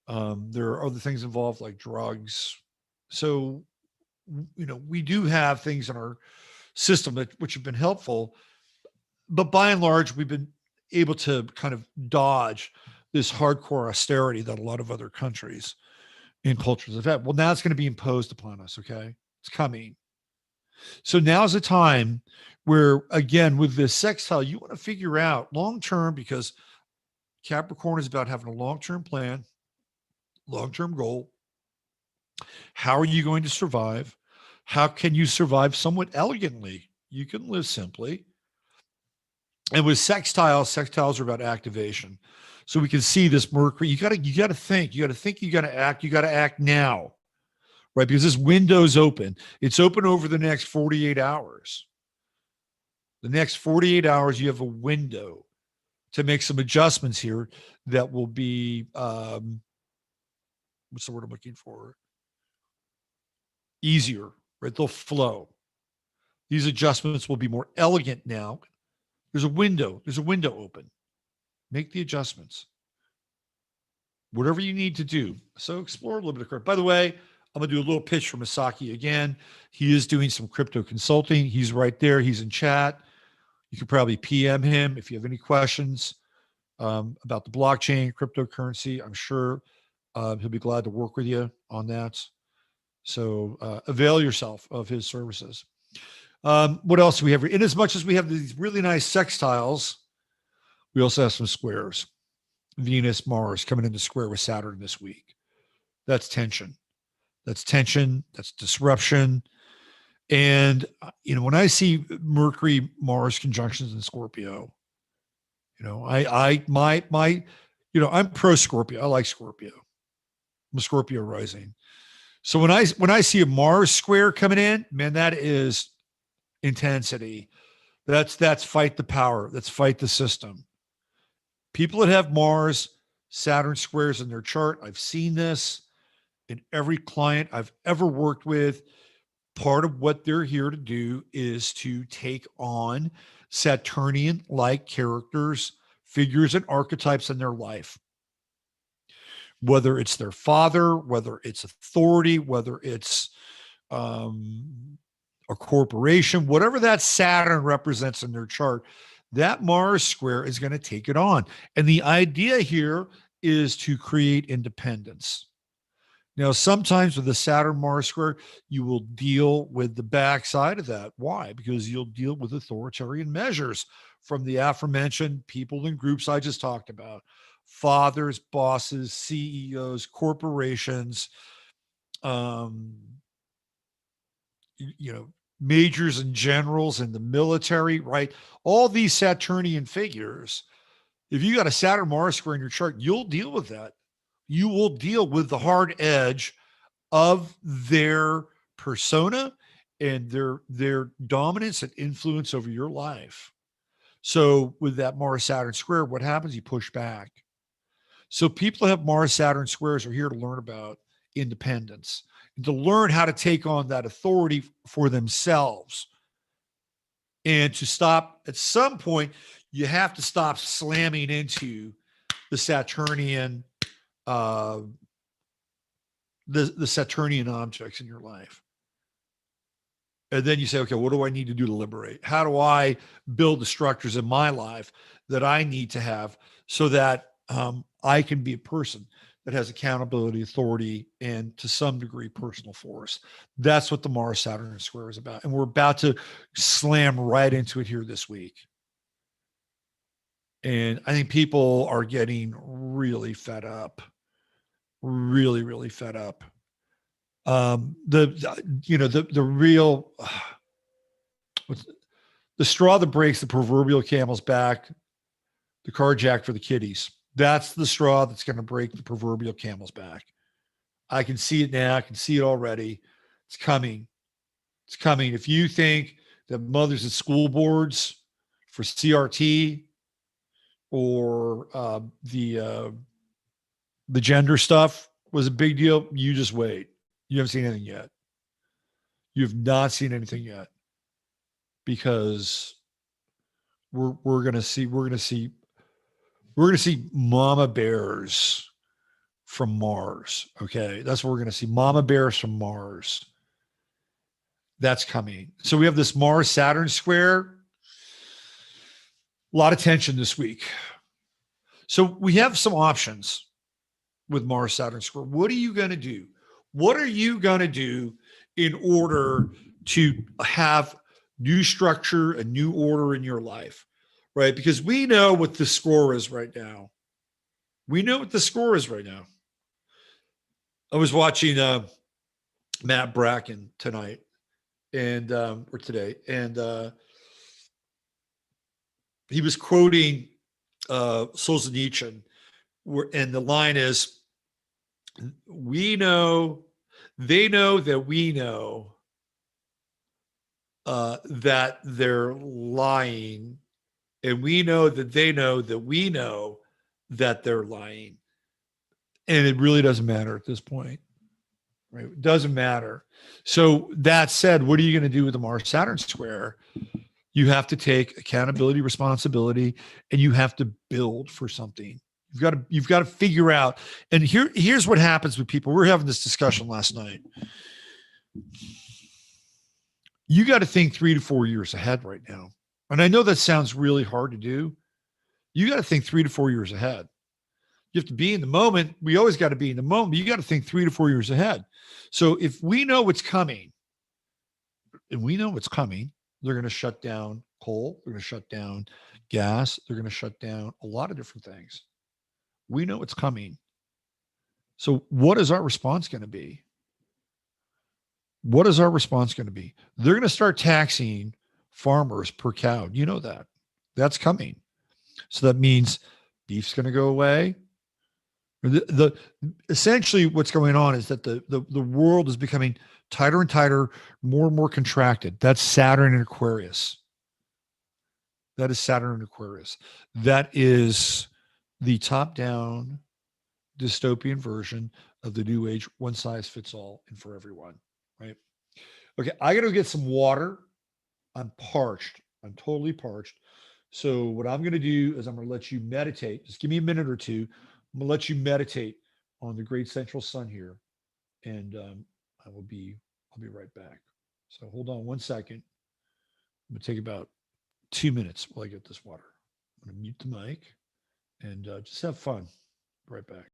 There are other things involved like drugs. So, we do have things in our system which have been helpful, but by and large, we've been able to kind of dodge this hardcore austerity that a lot of other countries and cultures have had. Well, now it's going to be imposed upon us. Okay. It's coming. So now's the time where, again, with this sextile, you want to figure out long-term, because Capricorn is about having a long-term plan, long-term goal. How are you going to survive? How can you survive somewhat elegantly? You can live simply. And with sextiles are about activation. So we can see this Mercury. You got to think, you got to act now, right? Because this window's open. It's open over the next 48 hours. The next 48 hours, you have a window to make some adjustments here that will be, what's the word I'm looking for? Easier, right? They'll flow. These adjustments will be more elegant now. There's a window open. Make the adjustments. Whatever you need to do. So explore a little bit of crypto. By the way, I'm going to do a little pitch for Misaki again. He is doing some crypto consulting. He's right there. He's in chat. You could probably PM him if you have any questions about the blockchain, cryptocurrency. I'm sure he'll be glad to work with you on that. So avail yourself of his services. What else do we have? In as much as we have these really nice sextiles, we also have some squares. Venus, Mars coming into square with Saturn this week. That's tension. That's tension. That's disruption. And, when I see Mercury, Mars conjunctions in Scorpio, I'm pro Scorpio. I like Scorpio. I'm a Scorpio rising. So when I see a Mars square coming in, man, that is intensity. That's fight the power. That's fight the system. People that have Mars, Saturn squares in their chart, I've seen this in every client I've ever worked with. Part of what they're here to do is to take on Saturnian-like characters, figures, and archetypes in their life. Whether it's their father, whether it's authority, whether it's a corporation, whatever that Saturn represents in their chart, that Mars square is going to take it on. And the idea here is to create independence. Now, sometimes with the Saturn Mars square, you will deal with the backside of that. Why? Because you'll deal with authoritarian measures from the aforementioned people and groups I just talked about. Fathers, bosses, CEOs, corporations, majors and generals in the military, right? All these Saturnian figures. If you got a Saturn Mars square in your chart, you'll deal with that. You will deal with the hard edge of their persona and their dominance and influence over your life. So with that Mars Saturn square, what happens? You push back. So people who have Mars Saturn squares are here to learn about independence and to learn how to take on that authority for themselves. And to stop, at some point, you have to stop slamming into the Saturnian the Saturnian objects in your life. And then you say, okay, what do I need to do to liberate? How do I build the structures in my life that I need to have so that I can be a person that has accountability, authority, and to some degree, personal force? That's what the Mars Saturn square is about. And we're about to slam right into it here this week. And I think people are getting really fed up. Really, really fed up. The real the straw that breaks the proverbial camel's back, the card jack for the kiddies. That's the straw that's going to break the proverbial camel's back. I can see it now. I can see it already. It's coming. It's coming. If you think that mothers at school boards for CRT or the gender stuff was a big deal, you just wait. You haven't seen anything yet. You have not seen anything yet, because we're going to see mama bears from Mars. Okay, that's what we're going to see. Mama bears from Mars. That's coming. So we have this Mars Saturn square. A lot of tension this week. So we have some options with Mars Saturn square. What are you going to do? What are you going to do in order to have new structure and new order in your life, right? Because we know what the score is right now. We know what the score is right now. I was watching Matt Bracken tonight or today, and he was quoting Solzhenitsyn, and the line is, they know that we know that they're lying, and we know that they know that we know that they're lying. And it really doesn't matter at this point, right? It doesn't matter. So that said, what are you going to do with the Mars Saturn square? You have to take accountability, responsibility, and you have to build for something. You've got to figure out. And here's what happens with people. We were having this discussion last night. You got to think 3 to 4 years ahead right now. And I know that sounds really hard to do. You got to think 3 to 4 years ahead. You have to be in the moment. We always got to be in the moment, but you got to think 3 to 4 years ahead. So if we know what's coming, and we know what's coming, They're going to shut down coal. They're going to shut down gas. They're going to shut down a lot of different things. We know it's coming. So what is our response going to be? What is our response going to be? They're going to start taxing farmers per cow. You know that. That's coming. So that means beef's going to go away. The essentially what's going on is that the world is becoming tighter and tighter, more and more contracted. That's Saturn and Aquarius. That is Saturn and Aquarius. That is the top-down dystopian version of the new age, one size fits all and for everyone, right? Okay, I got to get some water. I'm parched. I'm totally parched. So what I'm going to do is I'm going to let you meditate. Just give me a minute or two. I'm going to let you meditate on the great central sun here, and I'll be right back. So hold on one second. I'm going to take about 2 minutes while I get this water. I'm going to mute the mic and just have fun. Be right back.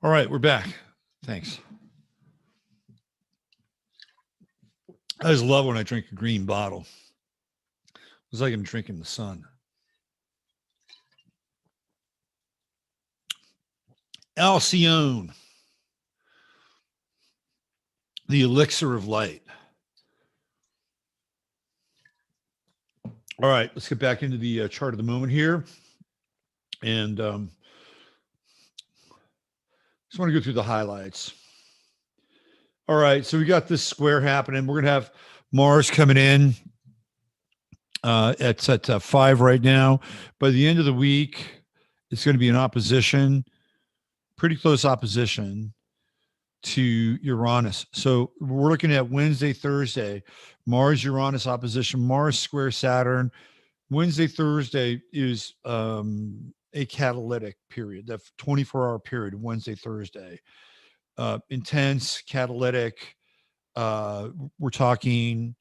All right, we're back. Thanks. I just love when I drink a green bottle. It's like I'm drinking the sun. Halcyon, the elixir of light. All right, let's get back into the chart of the moment here. And just want to go through the highlights. All right, so we got this square happening. We're going to have Mars coming in. It's at 5 right now. By the end of the week, it's going to be an opposition, pretty close opposition to Uranus. So we're looking at Wednesday, Thursday, Mars, Uranus opposition, Mars square Saturn. Wednesday, Thursday is a catalytic period, that 24-hour period, Wednesday, Thursday. intense, catalytic. We're talking,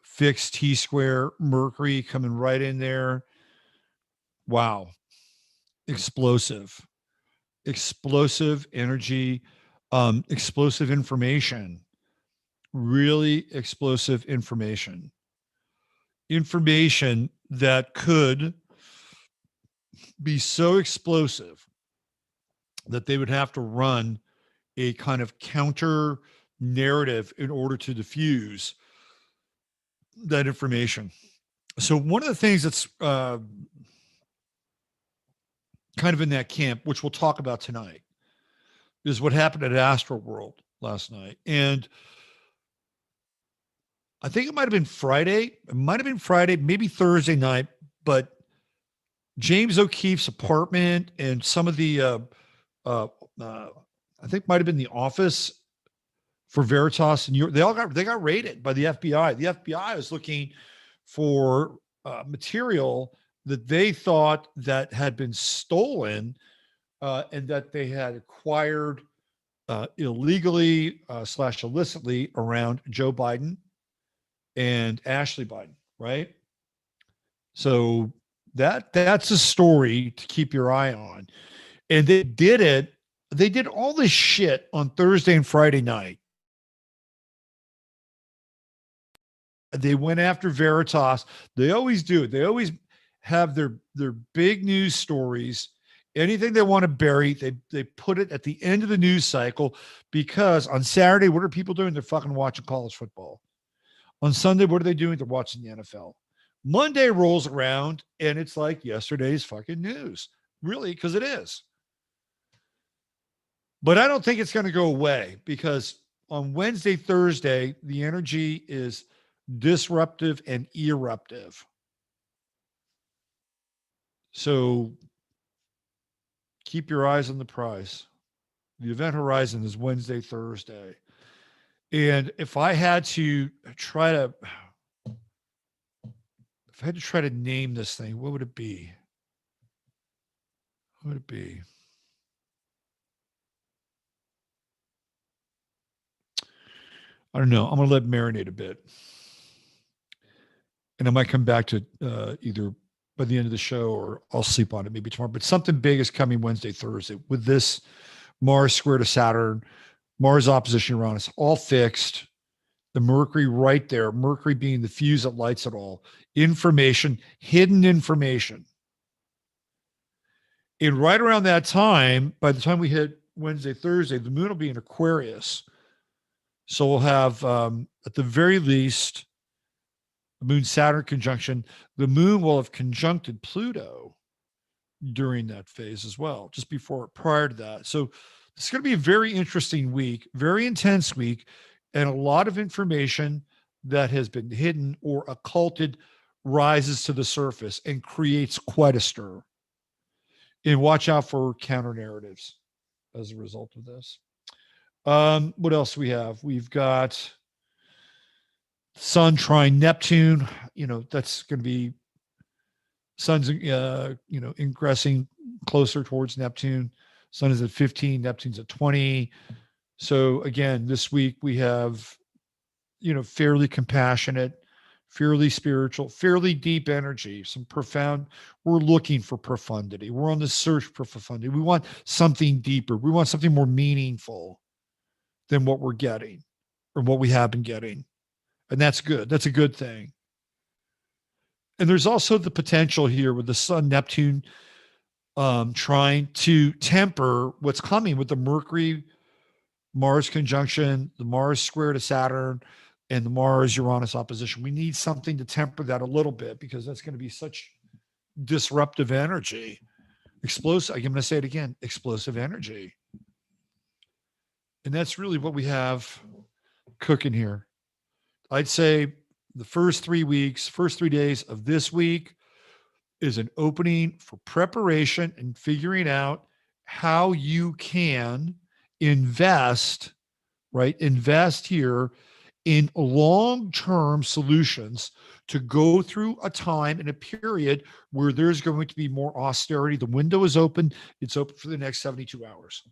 fixed T-square, Mercury coming right in there. Wow. Explosive energy, explosive information, really explosive information that could be so explosive that they would have to run a kind of counter narrative in order to diffuse that information. So one of the things that's kind of in that camp, which we'll talk about tonight, is what happened at Astroworld last night. And I think it might have been Friday. It might have been Friday, maybe Thursday night, but James O'Keefe's apartment and some of the, I think might have been the office for Veritas and they got raided by the FBI. The FBI was looking for material that they thought that had been stolen and that they had acquired illegally / illicitly around Joe Biden and Ashley Biden, right? So that's a story to keep your eye on. And they did all this shit on Thursday and Friday night. They went after Veritas. They always do. They always have their big news stories. Anything they want to bury, they put it at the end of the news cycle, because on Saturday, what are people doing? They're fucking watching college football. On Sunday, what are they doing? They're watching the NFL. Monday rolls around and it's like yesterday's fucking news. Really, because it is. But I don't think it's going to go away, because on Wednesday, Thursday, the energy is disruptive and eruptive. So keep your eyes on the prize. The event horizon is Wednesday, Thursday. And if I had to try to name this thing, what would it be? What would it be? I don't know. I'm going to let it marinate a bit. And I might come back to either by the end of the show, or I'll sleep on it maybe tomorrow. But something big is coming Wednesday, Thursday with this Mars square to Saturn, Mars opposition Uranus, all fixed. The Mercury right there, Mercury being the fuse that lights it all. Information, hidden information. And right around that time, by the time we hit Wednesday, Thursday, the moon will be in Aquarius. So we'll have, at the very least, the Moon-Saturn conjunction. The moon will have conjuncted Pluto during that phase as well, just prior to that. So it's going to be a very interesting week, very intense week, and a lot of information that has been hidden or occulted rises to the surface and creates quite a stir. And watch out for counter narratives as a result of this. What else do we have? We've got Sun trine Neptune. That's going to be Sun's, ingressing closer towards Neptune. Sun is at 15, Neptune's at 20. So again, this week we have, fairly compassionate, fairly spiritual, fairly deep energy, some profound. We're looking for profundity. We're on the search for profundity. We want something deeper. We want something more meaningful than what we're getting or what we have been getting. And that's good. That's a good thing. And there's also the potential here with the Sun Neptune trying to temper what's coming with the Mercury Mars conjunction, the Mars square to Saturn, and the Mars Uranus opposition. We need something to temper that a little bit, because that's going to be such disruptive energy. Explosive. I'm going to say it again, explosive energy. And that's really what we have cooking here. I'd say the first 3 days of this week is an opening for preparation and figuring out how you can invest here in long-term solutions to go through a time and a period where there's going to be more austerity. The window is open. It's open for the next 72 hours.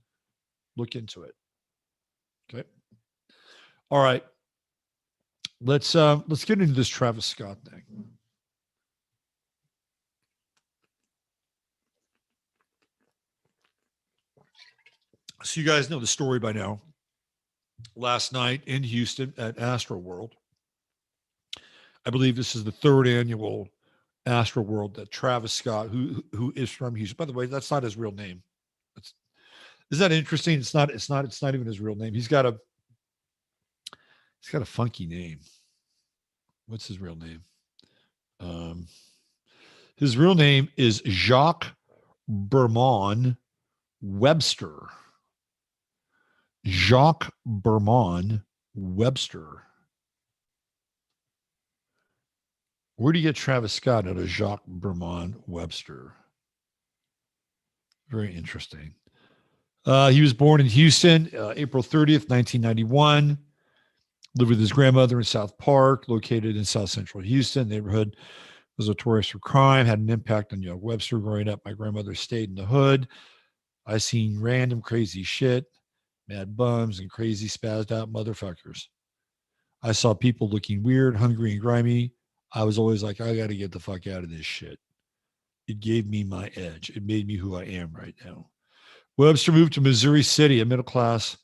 Look into it. Okay. All right. Let's get into this Travis Scott thing. So you guys know the story by now. Last night in Houston at Astroworld, I believe this is the third annual Astroworld that Travis Scott, who is from Houston. By the way, that's not his real name. Is that interesting? It's not even his real name. He's got a funky name. What's his real name? His real name is Jacques Bermond Webster. Jacques Bermond Webster. Where do you get Travis Scott out of Jacques Bermond Webster? Very interesting. He was born in Houston, April 30th, 1991. Lived with his grandmother in South Park, located in South Central Houston. The neighborhood was notorious for crime, had an impact on young Webster growing up. My grandmother stayed in the hood. I seen random crazy shit, mad bums, and crazy spazzed out motherfuckers. I saw people looking weird, hungry, and grimy. I was always like, I got to get the fuck out of this shit. It gave me my edge. It made me who I am right now. Webster moved to Missouri City, a middle-class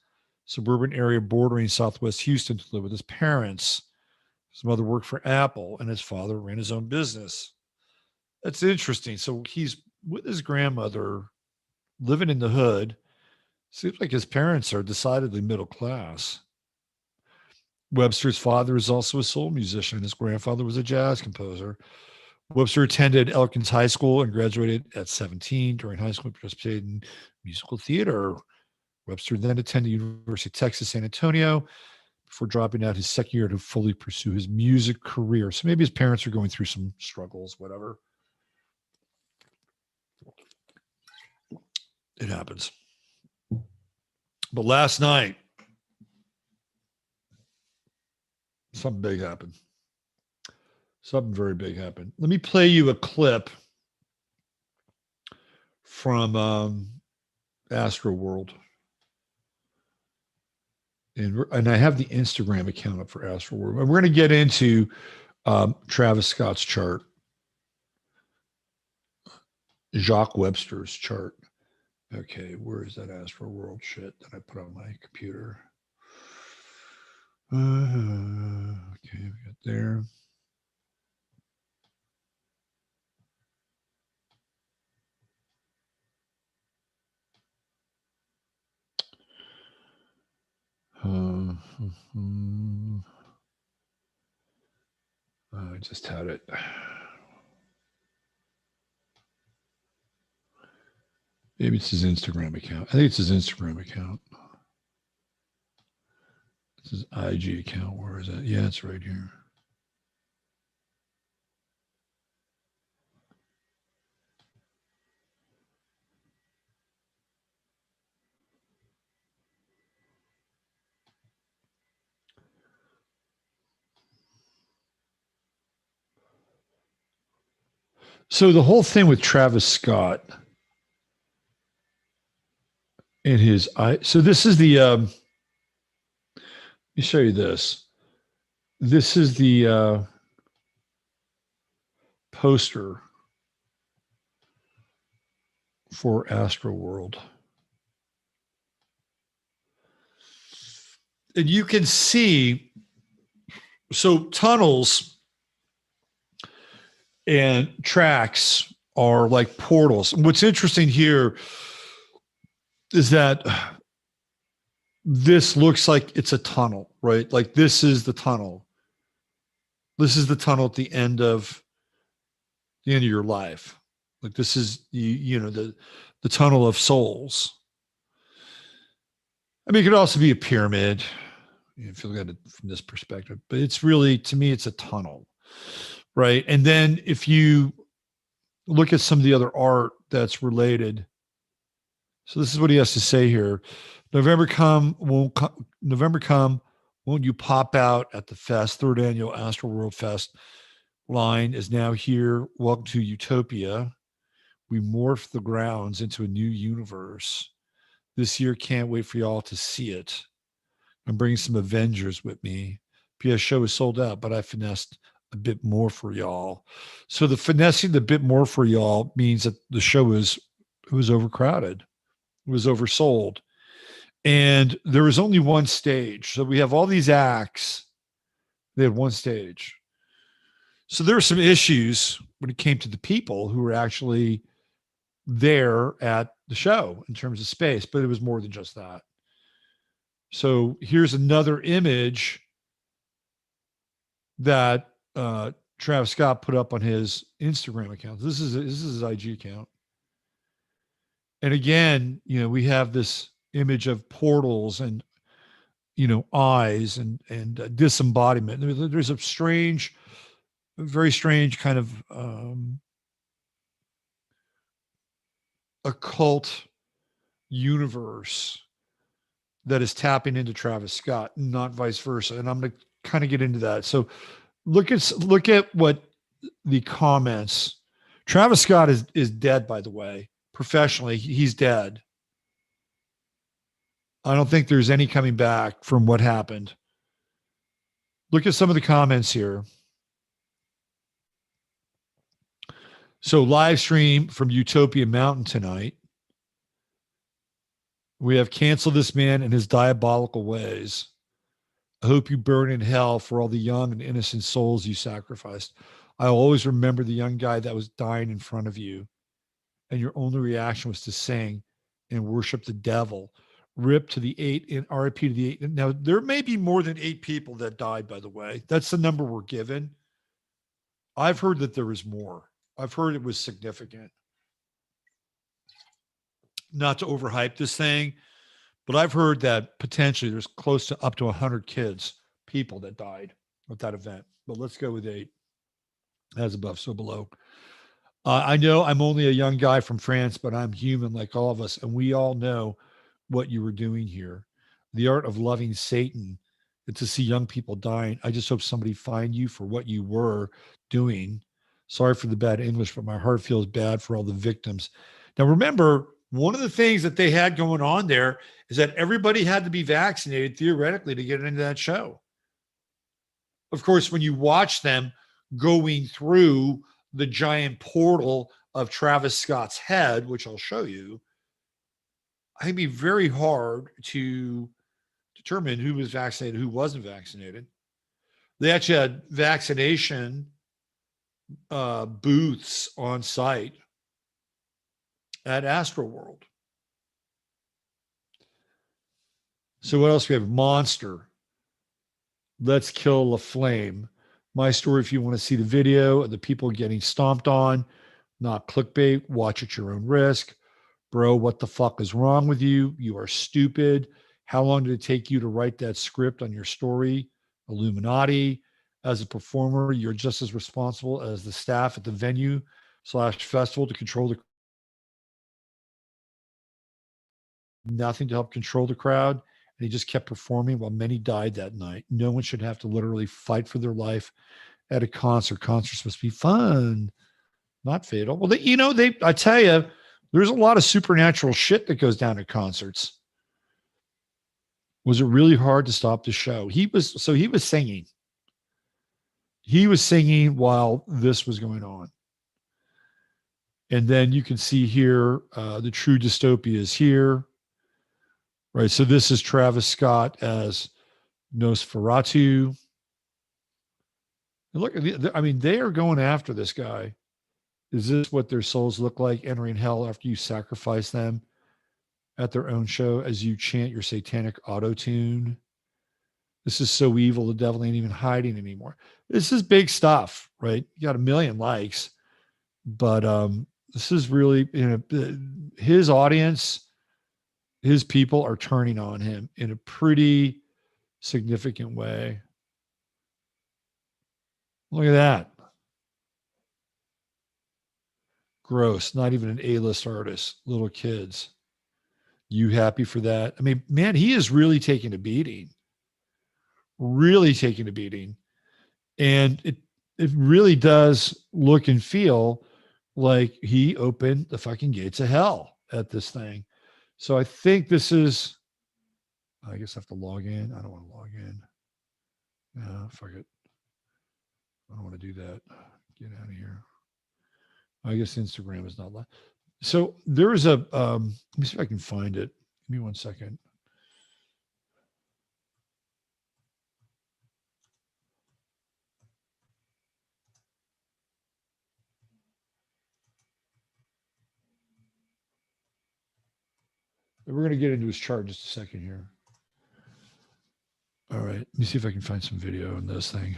suburban area bordering southwest Houston, to live with his parents. His mother worked for Apple, and his father ran his own business. That's interesting. So he's with his grandmother, living in the hood. Seems like his parents are decidedly middle class. Webster's father is also a soul musician. His grandfather was a jazz composer. Webster attended Elkins High School and graduated at 17. During high school, he participated in musical theater. Webster then attended the University of Texas, San Antonio, before dropping out his second year to fully pursue his music career. So maybe his parents are going through some struggles, whatever. It happens. But last night, something big happened. Something very big happened. Let me play you a clip from Astroworld. And I have the Instagram account up for Astroworld. And we're going to get into Travis Scott's chart, Jacques Webster's chart. Okay, where is that Astroworld shit that I put on my computer? Okay, we got there. I just had it. Maybe it's his Instagram account. I think it's his Instagram account. It's his IG account. Where is it? Yeah, it's right here. So the whole thing with Travis Scott and his so this is the let me show you this. This is the poster for Astroworld. And you can see, so tunnels and tracks are like portals. And what's interesting here is that this looks like it's a tunnel, right? Like this is the tunnel. This is the tunnel at the end of your life. Like this is the tunnel of souls. I mean, it could also be a pyramid, if you look at it from this perspective, but it's really, to me, it's a tunnel, right? And then if you look at some of the other art that's related, so this is what he has to say here. November come, won't you pop out at the fest? Third annual Astroworld Fest line is now here. Welcome to Utopia. We morph the grounds into a new universe. This year, can't wait for y'all to see it. I'm bringing some Avengers with me. PS show is sold out, but I finessed a bit more for y'all. So the finessing the bit more for y'all means that the show was overcrowded. It was oversold. And there was only one stage. So we have all these acts. They had one stage. So there were some issues when it came to the people who were actually there at the show in terms of space, but it was more than just that. So here's another image that Travis Scott put up on his Instagram account. This is his IG account. And again, we have this image of portals and eyes and disembodiment. There's a very strange kind of occult universe that is tapping into Travis Scott, not vice versa. And I'm going to kind of get into that. So look at what the comments. Travis Scott is dead, by the way. Professionally, he's dead. I don't think there's any coming back from what happened. Look at some of the comments here. So live stream from Utopia Mountain tonight. We have canceled this man and his diabolical ways. I hope you burn in hell for all the young and innocent souls you sacrificed. I always remember the young guy that was dying in front of you, and your only reaction was to sing and worship the devil. RIP to the 8 and RIP to the 8. Now, there may be more than 8 people that died, by the way. That's the number we're given. I've heard that there was more. I've heard it was significant. Not to overhype this thing, but I've heard that potentially there's close to up to 100 people that died at that event. But let's go with 8. As above, so below. I know I'm only a young guy from France, but I'm human like all of us. And we all know what you were doing here. The art of loving Satan and to see young people dying. I just hope somebody find you for what you were doing. Sorry for the bad English, but my heart feels bad for all the victims. Now, remember, one of the things that they had going on there is that everybody had to be vaccinated theoretically to get into that show. Of course, when you watch them going through the giant portal of Travis Scott's head, which I'll show you, I think it'd be very hard to determine who was vaccinated, who wasn't vaccinated. They actually had vaccination booths on site at Astroworld. So what else we have? Monster. Let's kill La Flame. My story, if you want to see the video of the people getting stomped on, not clickbait, watch at your own risk. Bro, what the fuck is wrong with you? You are stupid. How long did it take you to write that script on your story? Illuminati. As a performer, you're just as responsible as the staff at the venue/festival to control the nothing to help control the crowd. And he just kept performing while many died that night. No one should have to literally fight for their life at a concert. Concerts must be fun, not fatal. Well, I tell you, there's a lot of supernatural shit that goes down at concerts. Was it really hard to stop the show? He was singing. He was singing while this was going on. And then you can see here, the true dystopia is here. Right. So this is Travis Scott as Nosferatu. And look, they are going after this guy. Is this what their souls look like entering hell after you sacrifice them at their own show as you chant your satanic auto-tune? This is so evil, the devil ain't even hiding anymore. This is big stuff, right? You got 1 million likes, but this is really, his audience, his people are turning on him in a pretty significant way. Look at that. Gross. Not even an A-list artist. Little kids. You happy for that? I mean, man, he is really taking a beating. Really taking a beating. And it really does look and feel like he opened the fucking gates of hell at this thing. So I think this is I guess I have to log in. I don't want to log in. No, fuck it. I don't want to do that. Get out of here. I guess Instagram is not live. So there is a, let me see if I can find it. Give me 1 second. We're going to get into his chart in just a second here. All right. Let me see if I can find some video on this thing.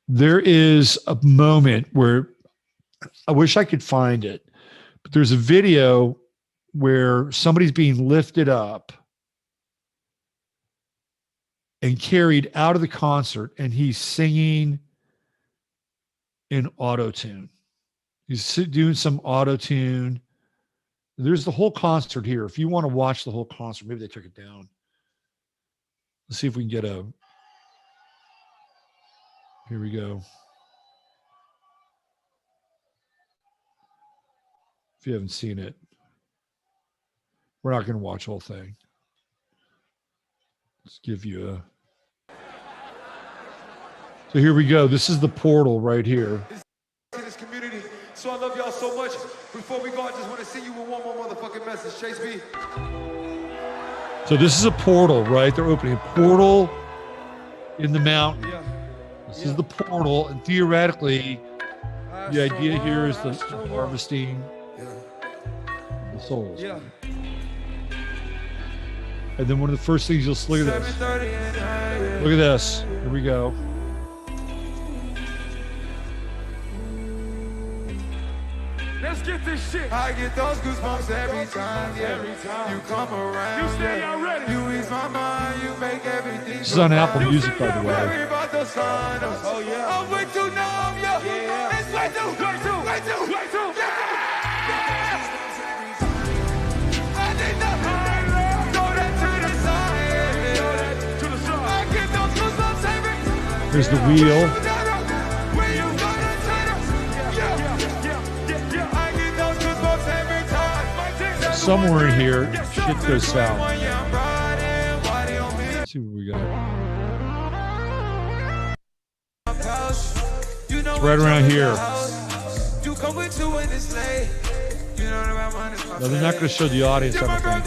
There is a moment where I wish I could find it, but there's a video where somebody's being lifted up and carried out of the concert, and he's singing in auto-tune. He's doing some auto-tune. There's the whole concert here. If you want to watch the whole concert, maybe they took it down. Let's see if we can get a, here we go. If you haven't seen it, we're not going to watch the whole thing. Let's give you a, so here we go. This is the portal right here. This community. So I love y'all so much. Before we go, I just want to see you with one more motherfucking message. Chase B. So this is a portal, right? They're opening a portal in the mountain. This is the portal, and theoretically, the idea here is the harvesting the souls. Yeah. And then one of the first things you'll see, look at this. Look at this. Here we go. Let's get this shit. I get those goosebumps every time, you come around. You stay out ready. You ease my mind, you make everything. This is on Apple Music, by the way. Oh yeah. I'm way too numb, yeah. It's way too. Yeah. I need the throw that to the side. I get those goosebumps every time. There's the wheel. Somewhere in here, shit goes south. Let's see what we got. It's right around here. Now, they're not going to show the audience, I don't think.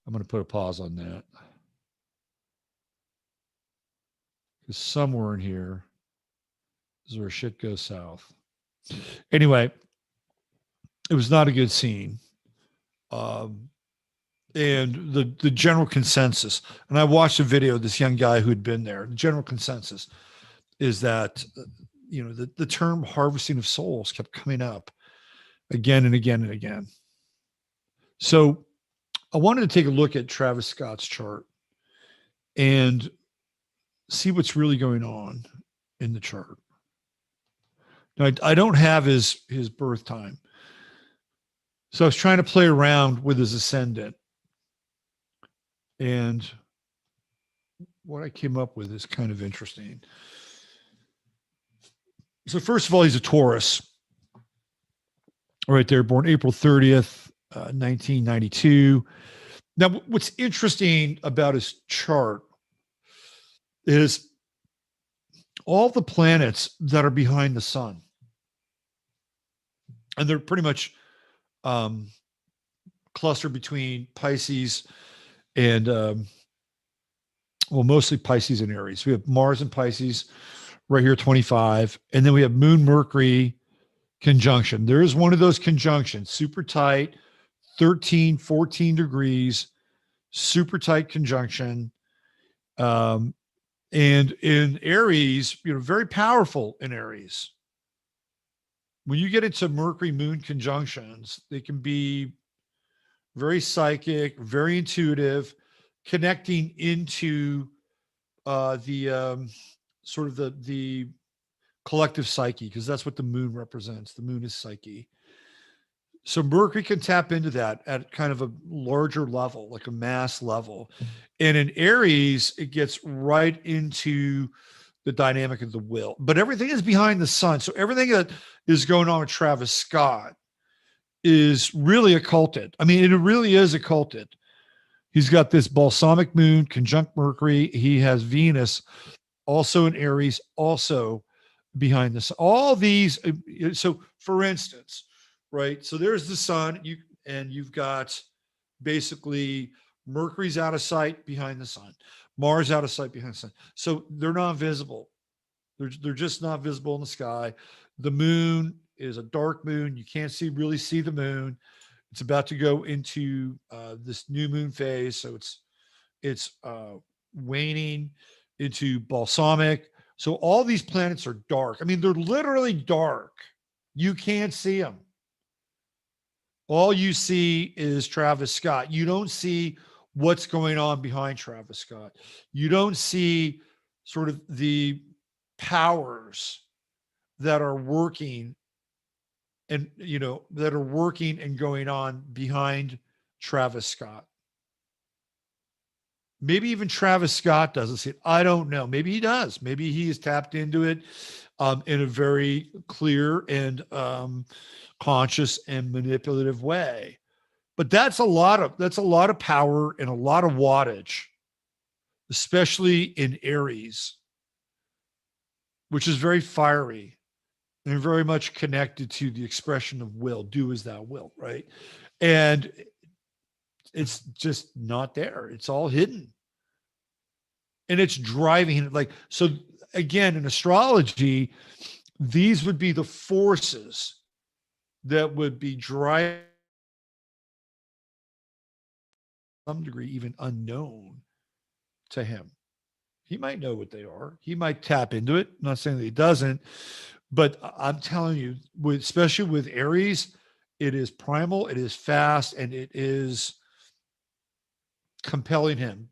I'm going to put a pause on that. Because somewhere in here is where shit goes south. Anyway, it was not a good scene. And the general consensus, and I watched a video of this young guy who had been there. The general consensus is that, the term harvesting of souls kept coming up again and again and again. So I wanted to take a look at Travis Scott's chart and see what's really going on in the chart. Now, I don't have his birth time. So I was trying to play around with his ascendant. And what I came up with is kind of interesting. So first of all, he's a Taurus. Right there, born April 30th, 1992. Now, what's interesting about his chart is all the planets that are behind the sun. And they're pretty much clustered between Pisces and, mostly Pisces and Aries. We have Mars and Pisces right here, 25. And then we have Moon, Mercury conjunction. There is one of those conjunctions, super tight, 13, 14 degrees, super tight conjunction. And in Aries, very powerful in Aries. When you get into Mercury Moon conjunctions, they can be very psychic, very intuitive, connecting into the sort of the collective psyche, because that's what the moon represents. The moon is psyche. So Mercury can tap into that at kind of a larger level, like a mass level. And in Aries, it gets right into the dynamic of the will. But everything is behind the sun. So everything that is going on with Travis Scott is really occulted. I mean, it really is occulted. He's got this balsamic moon conjunct Mercury. He has Venus also in Aries, also behind this. All these. So for instance, right? So there's the sun, you've got basically Mercury's out of sight behind the sun, Mars out of sight behind the sun. So they're not visible. They're just not visible in the sky. The moon is a dark moon. You can't really see the moon. It's about to go into this new moon phase. So it's waning into balsamic. So all these planets are dark. I mean, they're literally dark. You can't see them. All you see is Travis Scott. You don't see what's going on behind Travis Scott. You don't see sort of the powers that are working and, that are working and going on behind Travis Scott. Maybe even Travis Scott doesn't see it. I don't know. Maybe he does. Maybe he is tapped into it in a very clear and conscious and manipulative way. But that's a lot of power and a lot of wattage, especially in Aries, which is very fiery and very much connected to the expression of will. Do as thou wilt, right? And it's just not there. It's all hidden. And it's driving so again, in astrology, these would be the forces that would be driving to some degree even unknown to him. He might know what they are. He might tap into it. I'm not saying that he doesn't, but I'm telling you, especially with Aries, it is primal, it is fast, and it is compelling him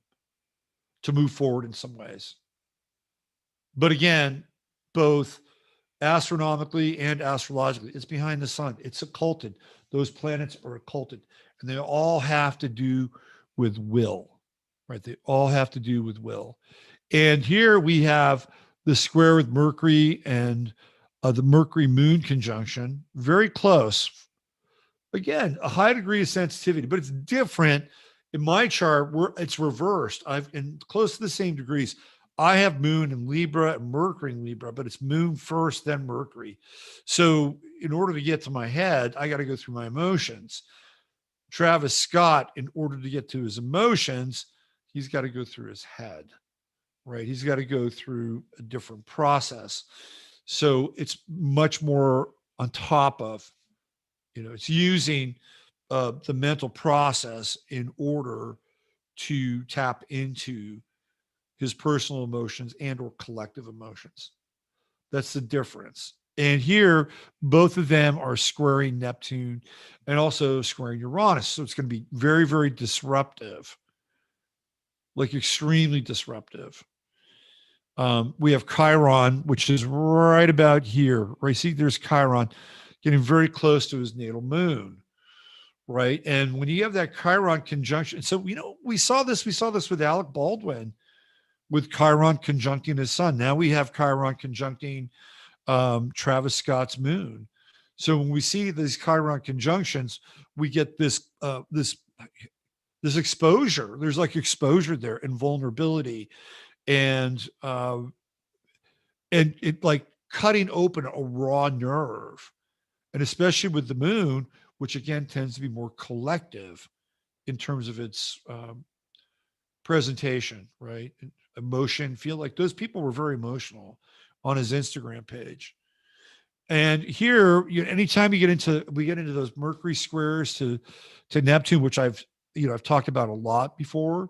to move forward in some ways. But again, both astronomically and astrologically, it's behind the sun. It's occulted. Those planets are occulted, and they all have to do with will, right? They all have to do with will. And here we have the square with Mercury and the Mercury moon conjunction, very close. Again, a high degree of sensitivity, but it's different. In my chart, it's reversed. In close to the same degrees. I have moon in Libra and Mercury in Libra, but it's moon first, then Mercury. So in order to get to my head, I got to go through my emotions. Travis Scott, in order to get to his emotions, he's got to go through his head, right? He's got to go through a different process. So it's much more on top of, it's using the mental process in order to tap into his personal emotions and or collective emotions. That's the difference. And here, both of them are squaring Neptune and also squaring Uranus. So it's going to be very, very disruptive, like extremely disruptive. We have Chiron, which is right about here, right? See, there's Chiron getting very close to his natal moon, right? And when you have that Chiron conjunction, so, we saw this with Alec Baldwin, with Chiron conjuncting his sun. Now we have Chiron conjuncting Travis Scott's moon. So when we see these Chiron conjunctions, we get this exposure. There's like exposure there and vulnerability, and it like cutting open a raw nerve, and especially with the moon, which again tends to be more collective in terms of its presentation, right? Emotion, feel like those people were very emotional on his Instagram page. And here, anytime we get into those Mercury squares to Neptune, which I've talked about a lot before.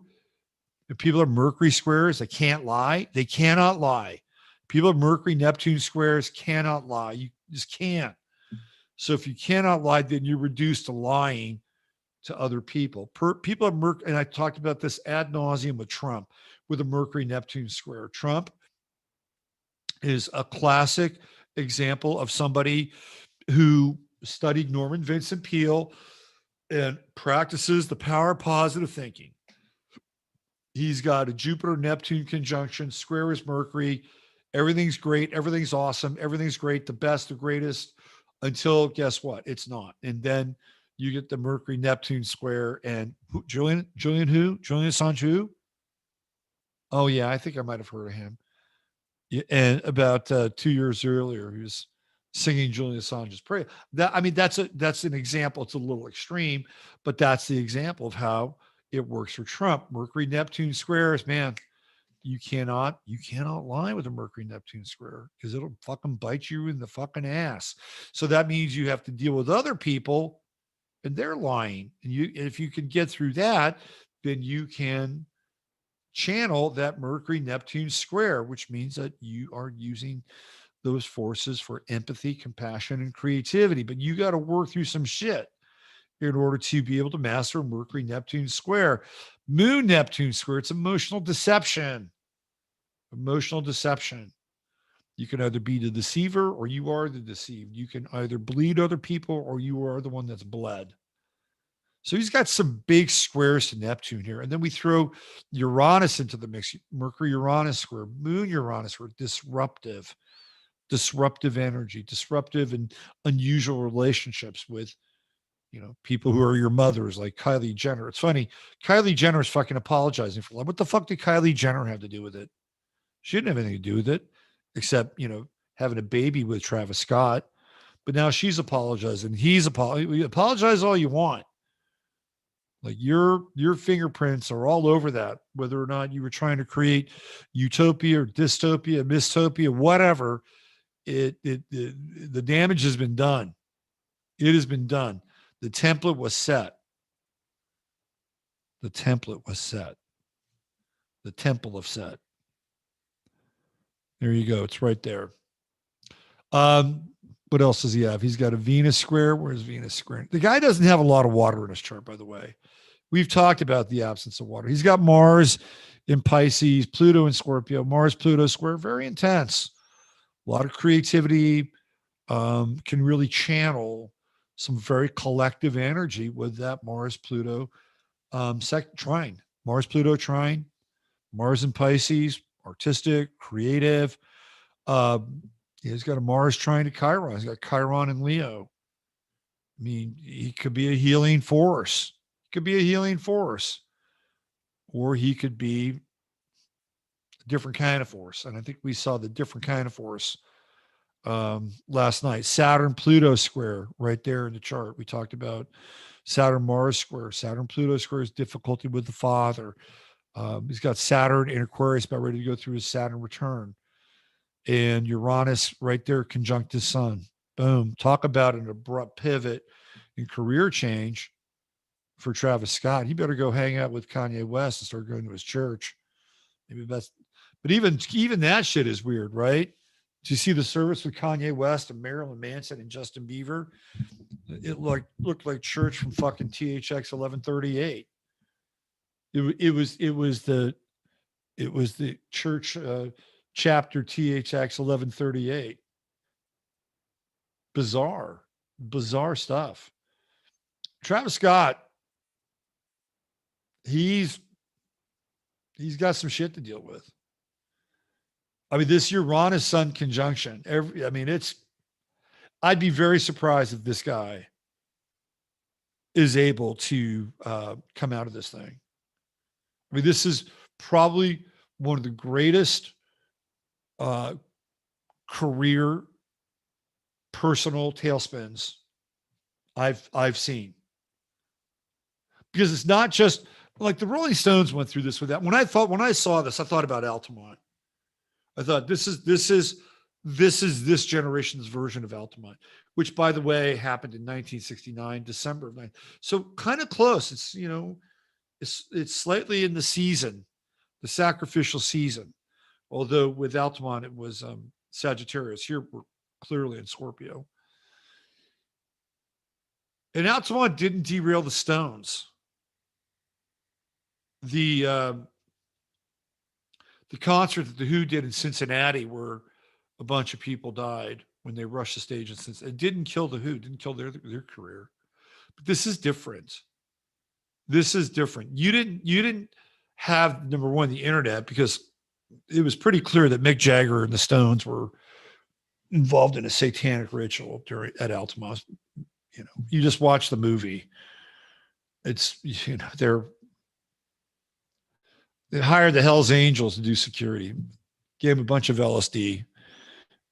If people are Mercury squares, they can't lie. They cannot lie. People are Mercury Neptune squares cannot lie. You just can't. So if you cannot lie, then you're reduced to lying to other people. People have and I talked about this ad nauseum with Trump, with a Mercury Neptune square. Trump is a classic example of somebody who studied Norman Vincent Peale and practices the power of positive thinking. He's got a Jupiter Neptune conjunction, square is Mercury. Everything's great. Everything's awesome. Everything's great. The best, the greatest, until guess what? It's not. And then you get the Mercury Neptune square and Julian Assange who? Oh yeah, I think I might have heard of him. Yeah, and about 2 years earlier, he was singing Julian Assange's prayer. That's an example. It's a little extreme, but that's the example of how it works for Trump. Mercury Neptune squares, man. You cannot lie with a Mercury Neptune square because it'll fucking bite you in the fucking ass. So that means you have to deal with other people and they're lying. And if you can get through that, then you can channel that Mercury Neptune square, which means that you are using those forces for empathy, compassion, and creativity. But you got to work through some shit in order to be able to master Mercury Neptune square. Moon Neptune square, it's emotional deception. Emotional deception. You can either be the deceiver or you are the deceived. You can either bleed other people or you are the one that's bled. So he's got some big squares to Neptune here. And then we throw Uranus into the mix. Mercury Uranus square, Moon Uranus square, disruptive energy, disruptive and unusual relationships with, people who are your mothers, like Kylie Jenner. It's funny. Kylie Jenner is fucking apologizing for what the fuck did Kylie Jenner have to do with it? She didn't have anything to do with it, except, having a baby with Travis Scott. But now she's apologizing. He's apologizing. Apologize all you want. Like your fingerprints are all over that, whether or not you were trying to create utopia or dystopia, mystopia, whatever. The damage has been done. It has been done. The template was set. The template was set. The temple of set. There you go. It's right there. What else does he have? He's got a Venus square. Where's Venus square? The guy doesn't have a lot of water in his chart, by the way. We've talked about the absence of water. He's got Mars in Pisces, Pluto in Scorpio, Mars, Pluto square, very intense. A lot of creativity, can really channel some very collective energy with that Mars, Pluto trine. Mars, Pluto trine, Mars in Pisces, artistic, creative. He's got a Mars trine to Chiron. He's got Chiron in Leo. I mean, he could be a healing force. Or he could be a different kind of force. And I think we saw the different kind of force last night. Saturn Pluto square right there in the chart. We talked about Saturn Mars square. Saturn Pluto square is difficulty with the father. He's got Saturn in Aquarius about ready to go through his Saturn return. And Uranus right there conjunct his sun. Boom. Talk about an abrupt pivot in career change for Travis Scott. He better go hang out with Kanye West and start going to his church. Maybe that's, but even that shit is weird, right? Do you see the service with Kanye West and Marilyn Manson and Justin Bieber? It looked like church from fucking THX 1138. It was the church chapter THX 1138. Bizarre stuff. Travis Scott, he's got some shit to deal with. I mean, this Uranus Sun conjunction, I'd be very surprised if this guy is able to come out of this thing. I mean, this is probably one of the greatest career personal tailspins I've seen. Because it's not just like the Rolling Stones went through this with that. When I saw this, I thought about Altamont. I thought this is this generation's version of Altamont, which, by the way, happened in 1969, December of 9. So kind of close. It's it's slightly in the season, the sacrificial season. Although with Altamont it was Sagittarius. Here we're clearly in Scorpio. And Altamont didn't derail the Stones. The concert that the Who did in Cincinnati, where a bunch of people died when they rushed the stage, and since it didn't kill the Who, didn't kill their career. But this is different. This is different. You didn't have, number one, the internet, because it was pretty clear that Mick Jagger and the Stones were involved in a satanic ritual at Altamont. You know, you just watch the movie. It's, you know, they hired the Hells Angels to do security, gave them a bunch of LSD,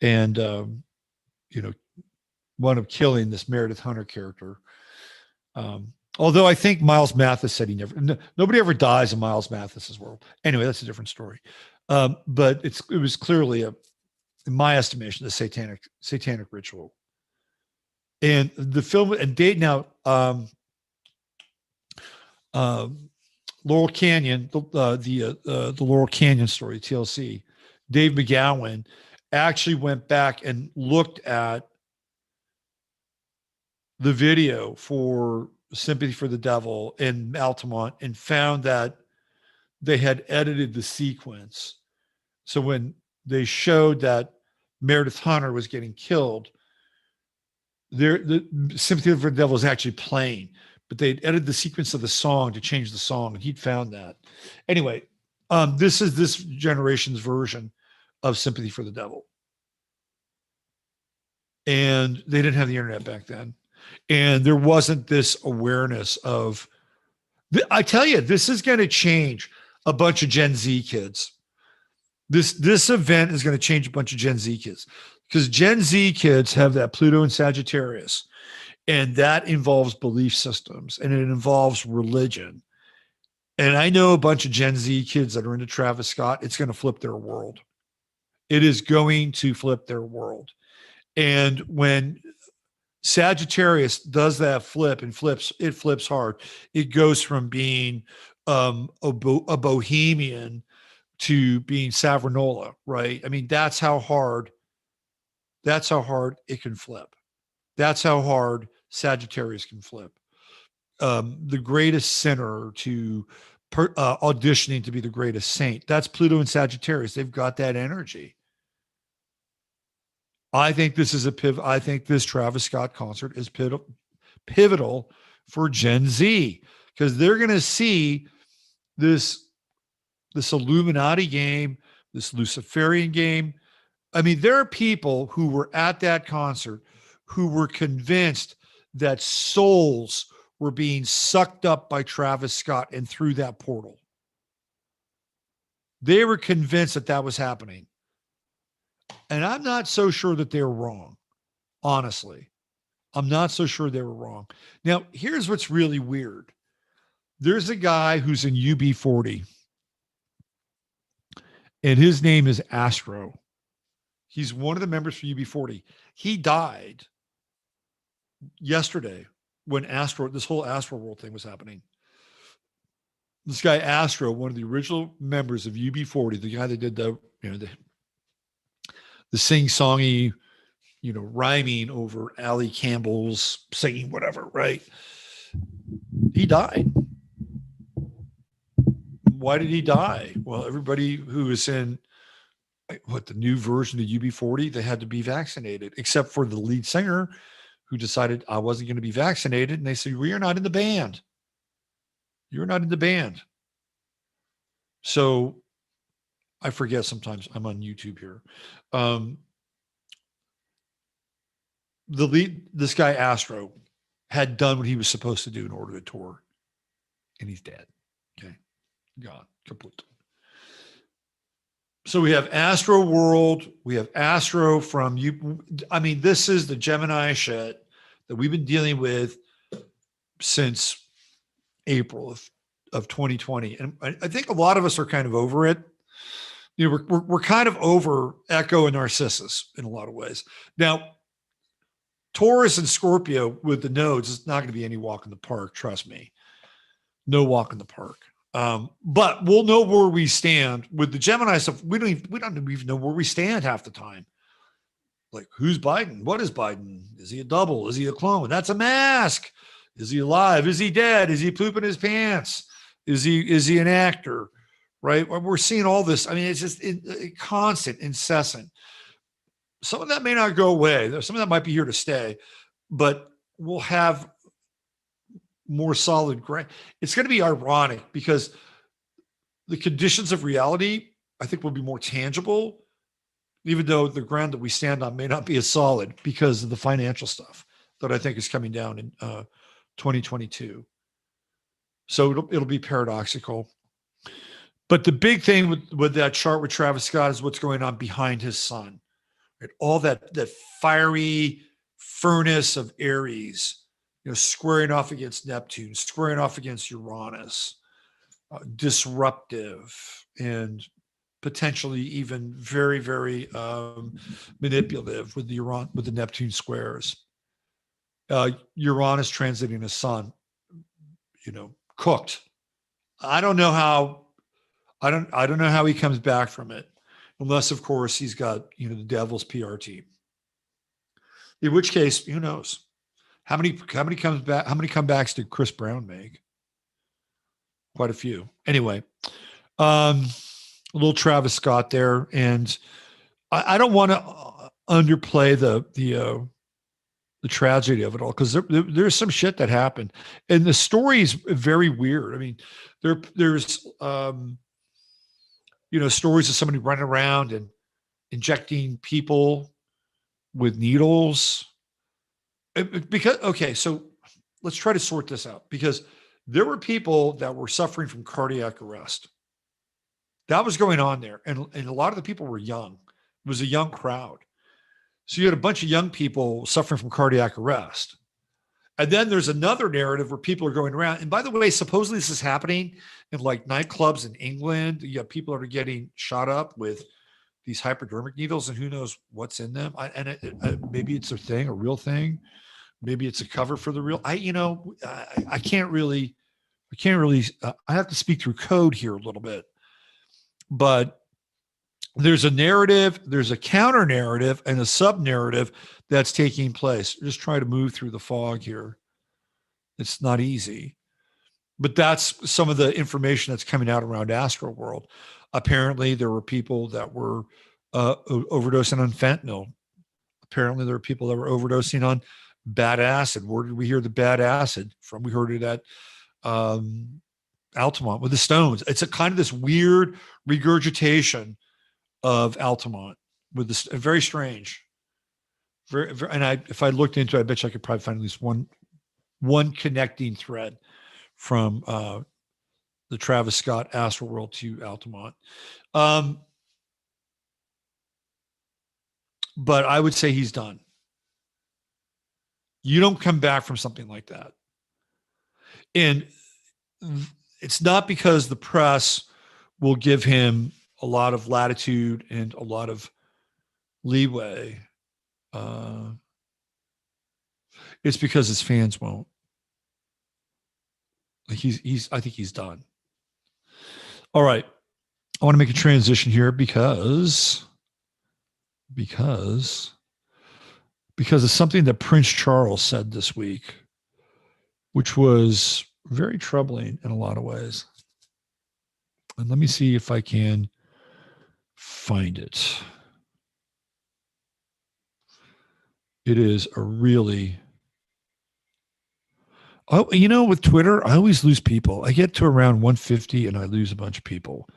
and you know, wound up killing this Meredith Hunter character. Although I think Miles Mathis said nobody ever dies in Miles Mathis's world. Anyway, that's a different story. But it was clearly in my estimation, a satanic ritual. And the film and date now, Laurel Canyon, the Laurel Canyon story, TLC, Dave McGowan actually went back and looked at the video for Sympathy for the Devil in Altamont and found that they had edited the sequence. So when they showed that Meredith Hunter was getting killed, the Sympathy for the Devil was actually playing, but they'd edited the sequence of the song to change the song, and he'd found that. Anyway, this is this generation's version of Sympathy for the Devil. And they didn't have the internet back then. And there wasn't this awareness of, I tell you, this is going to change a bunch of Gen Z kids. This event is going to change a bunch of Gen Z kids, because Gen Z kids have that Pluto and Sagittarius, and that involves belief systems, and it involves religion. And I know a bunch of Gen Z kids that are into Travis Scott. It's going to flip their world. It is going to flip their world. And when Sagittarius does that flip and it flips hard. It goes from being a bohemian to being Savonarola, right? I mean, that's how hard it can flip. That's how hard Sagittarius can flip. The greatest sinner to auditioning to be the greatest saint. That's Pluto and Sagittarius. They've got that energy. I think this is a pivot. I think this Travis Scott concert is pivotal for Gen Z, because they're going to see this Illuminati game, this Luciferian game. I mean, there are people who were at that concert who were convinced that souls were being sucked up by Travis Scott and through that portal. They were convinced that that was happening. And I'm not so sure that they're wrong. Honestly, I'm not so sure they were wrong. Now, here's what's really weird. There's a guy who's in UB40, and his name is Astro. He's one of the members for UB40. He died yesterday when this whole Astro World thing was happening. This guy, Astro, one of the original members of UB40, the guy that did the sing-songy, rhyming over Allie Campbell's singing, whatever, right? He died. Why did he die? Well, everybody who is in the new version of UB40, they had to be vaccinated, except for the lead singer who decided I wasn't going to be vaccinated. And they said, well, you're not in the band. You're not in the band. So I forget sometimes I'm on YouTube here. This guy, Astro, had done what he was supposed to do in order to tour, and he's dead. Okay. Gone. Kaput. So we have Astro World. We have Astro from you. I mean, this is the Gemini shit that we've been dealing with since April of 2020. And I think a lot of us are kind of over it. We're kind of over Echo and Narcissus in a lot of ways. Now, Taurus and Scorpio with the nodes is not going to be any walk in the park. Trust me. No walk in the park. But we'll know where we stand with the Gemini stuff. We don't even know where we stand half the time. Like, who's Biden? What is Biden? Is he a double? Is he a clone? That's a mask. Is he alive? Is he dead? Is he pooping his pants? Is he an actor? Right? We're seeing all this. I mean, it's just constant, incessant. Some of that may not go away. Some of that might be here to stay, but we'll have more solid ground. It's going to be ironic because the conditions of reality, I think, will be more tangible, even though the ground that we stand on may not be as solid because of the financial stuff that I think is coming down in 2022. So it'll be paradoxical. But the big thing with that chart with Travis Scott is what's going on behind his sun. Right? All that fiery furnace of Aries, squaring off against Neptune, squaring off against Uranus, disruptive and potentially even very, very manipulative with the Neptune squares. Uranus transiting the sun, cooked. I don't know how he comes back from it, unless of course he's got the devil's PR team. In which case, who knows? How many comebacks did Chris Brown make? Quite a few. Anyway, a little Travis Scott there, and I don't want to underplay the tragedy of it all, because there's some shit that happened, and the story is very weird. I mean, there's stories of somebody running around and injecting people with needles. So let's try to sort this out, because there were people that were suffering from cardiac arrest. That was going on there, and a lot of the people were young. It was a young crowd. So you had a bunch of young people suffering from cardiac arrest. And then there's another narrative where people are going around. And by the way, supposedly this is happening in like nightclubs in England. You have people that are getting shot up with these hypodermic needles, and who knows what's in them. Maybe it's a thing, a real thing. Maybe it's a cover for the real. I can't really. I have to speak through code here a little bit. But there's a narrative, there's a counter narrative, and a sub narrative that's taking place. Just try to move through the fog here. It's not easy, but that's some of the information that's coming out around Astro World. Apparently, there were people that were overdosing on fentanyl. Apparently, there were people that were overdosing on bad acid. Where did we hear the bad acid from? We heard it at Altamont with the Stones. It's a kind of this weird regurgitation of Altamont with this, very strange. Very, very, and if I looked into it, I bet you I could probably find at least one connecting thread from the Travis Scott Astroworld to Altamont. But I would say he's done. You don't come back from something like that. And it's not because the press will give him a lot of latitude and a lot of leeway. It's because his fans won't. Like I think he's done. All right. I want to make a transition here because of something that Prince Charles said this week, which was very troubling in a lot of ways. And let me see if I can find it. It is a really... Oh, with Twitter, I always lose people. I get to around 150 and I lose a bunch of people.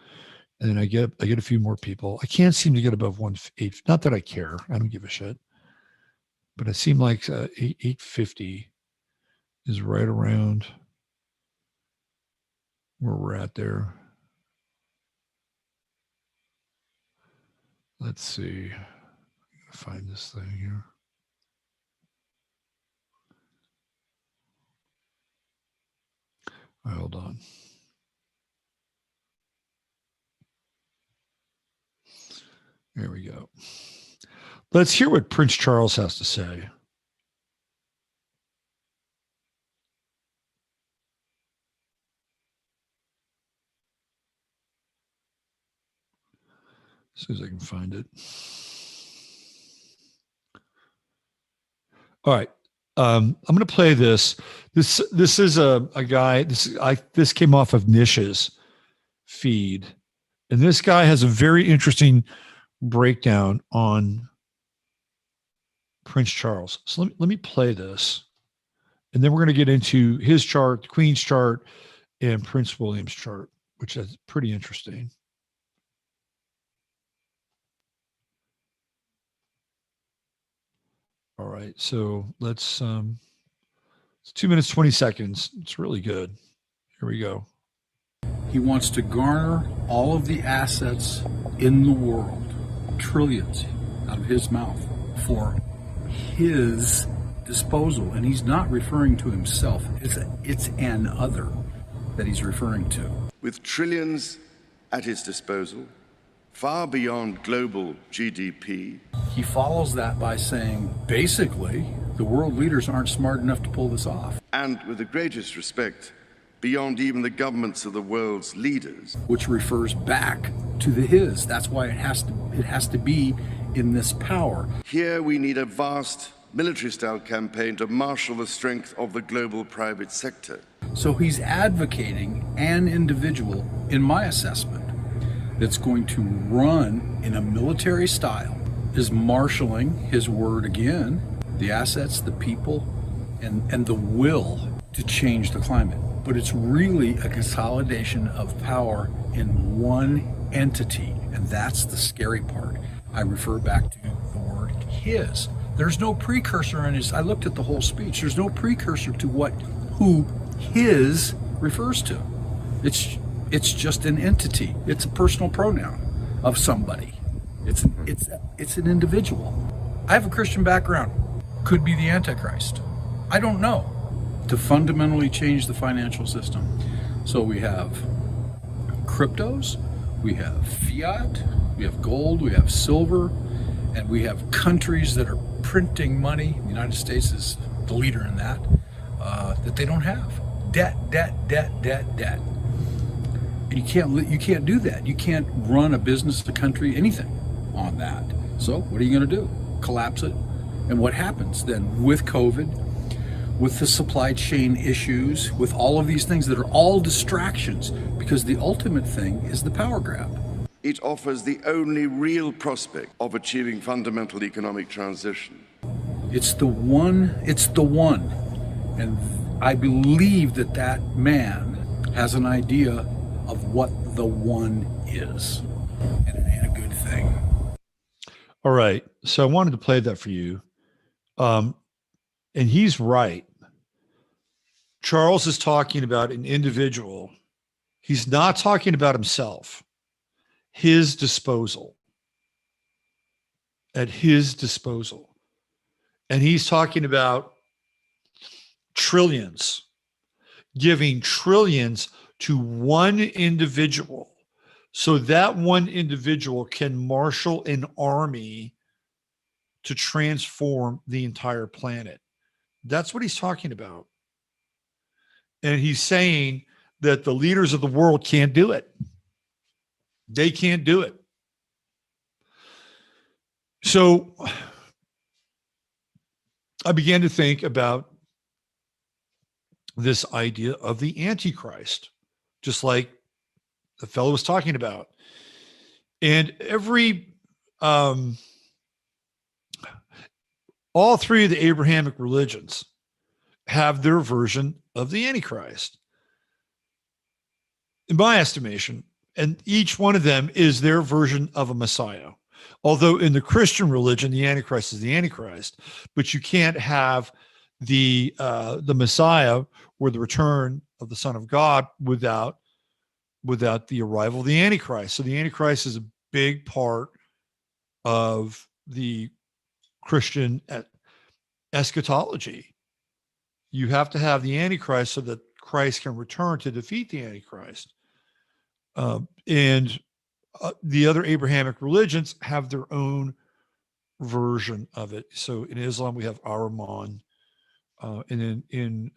And then I get a few more people. I can't seem to get above 180. Not that I care. I don't give a shit. But it seemed like 850 is right around where we're at there. Let's see. I'm going to find this thing here. Hold on. There we go. Let's hear what Prince Charles has to say. As soon as I can find it. All right. I'm going to play this. This is a guy. This came off of Nish's feed, and this guy has a very interesting breakdown on Prince Charles. So let me play this, and then we're going to get into his chart, the Queen's chart, and Prince William's chart, which is pretty interesting. All right, so let's it's 2 minutes 20 seconds. It's really good. Here we go. He wants to garner all of the assets in the world, trillions out of his mouth, for his disposal. And he's not referring to himself. It's an other that he's referring to. With trillions at his disposal, far beyond global GDP. He follows that by saying, basically, the world leaders aren't smart enough to pull this off. And with the greatest respect, beyond even the governments of the world's leaders. Which refers back to the his. That's why it has to be in this power. Here we need a vast military-style campaign to marshal the strength of the global private sector. So he's advocating an individual, in my assessment, that's going to run in a military style, is marshaling his word again, the assets, the people, and the will to change the climate. But it's really a consolidation of power in one entity, and that's the scary part. I refer back to the word his. There's no precursor in his, I looked at the whole speech, there's no precursor to who his refers to. It's just an entity. It's a personal pronoun of somebody. It's an individual. I have a Christian background. Could be the Antichrist. I don't know. To fundamentally change the financial system. So we have cryptos, we have fiat, we have gold, we have silver, and we have countries that are printing money. The United States is the leader in that they don't have. Debt. And you can't do that. You can't run a business, a country, anything on that. So what are you going to do? Collapse it? And what happens then with COVID, with the supply chain issues, with all of these things that are all distractions, because the ultimate thing is the power grab. It offers the only real prospect of achieving fundamental economic transition. It's the one. And I believe that man has an idea of what the one is. And it ain't a good thing. All right. So I wanted to play that for you. And he's right. Charles is talking about an individual. He's not talking about himself. His disposal. At his disposal. And he's talking about trillions. Giving trillions to one individual. So that one individual can marshal an army to transform the entire planet. That's what he's talking about. And he's saying that the leaders of the world can't do it. They can't do it. So I began to think about this idea of the Antichrist, just like the fellow was talking about. And all three of the Abrahamic religions have their version of the Antichrist, in my estimation. And each one of them is their version of a Messiah. Although in the Christian religion, the Antichrist is the Antichrist, but you can't have the Messiah or the return of the Son of God without the arrival of the Antichrist. So the Antichrist is a big part of the Christian eschatology. You have to have the Antichrist so that Christ can return to defeat the Antichrist. And the other Abrahamic religions have their own version of it. So in Islam, we have Ar-Rahman. And in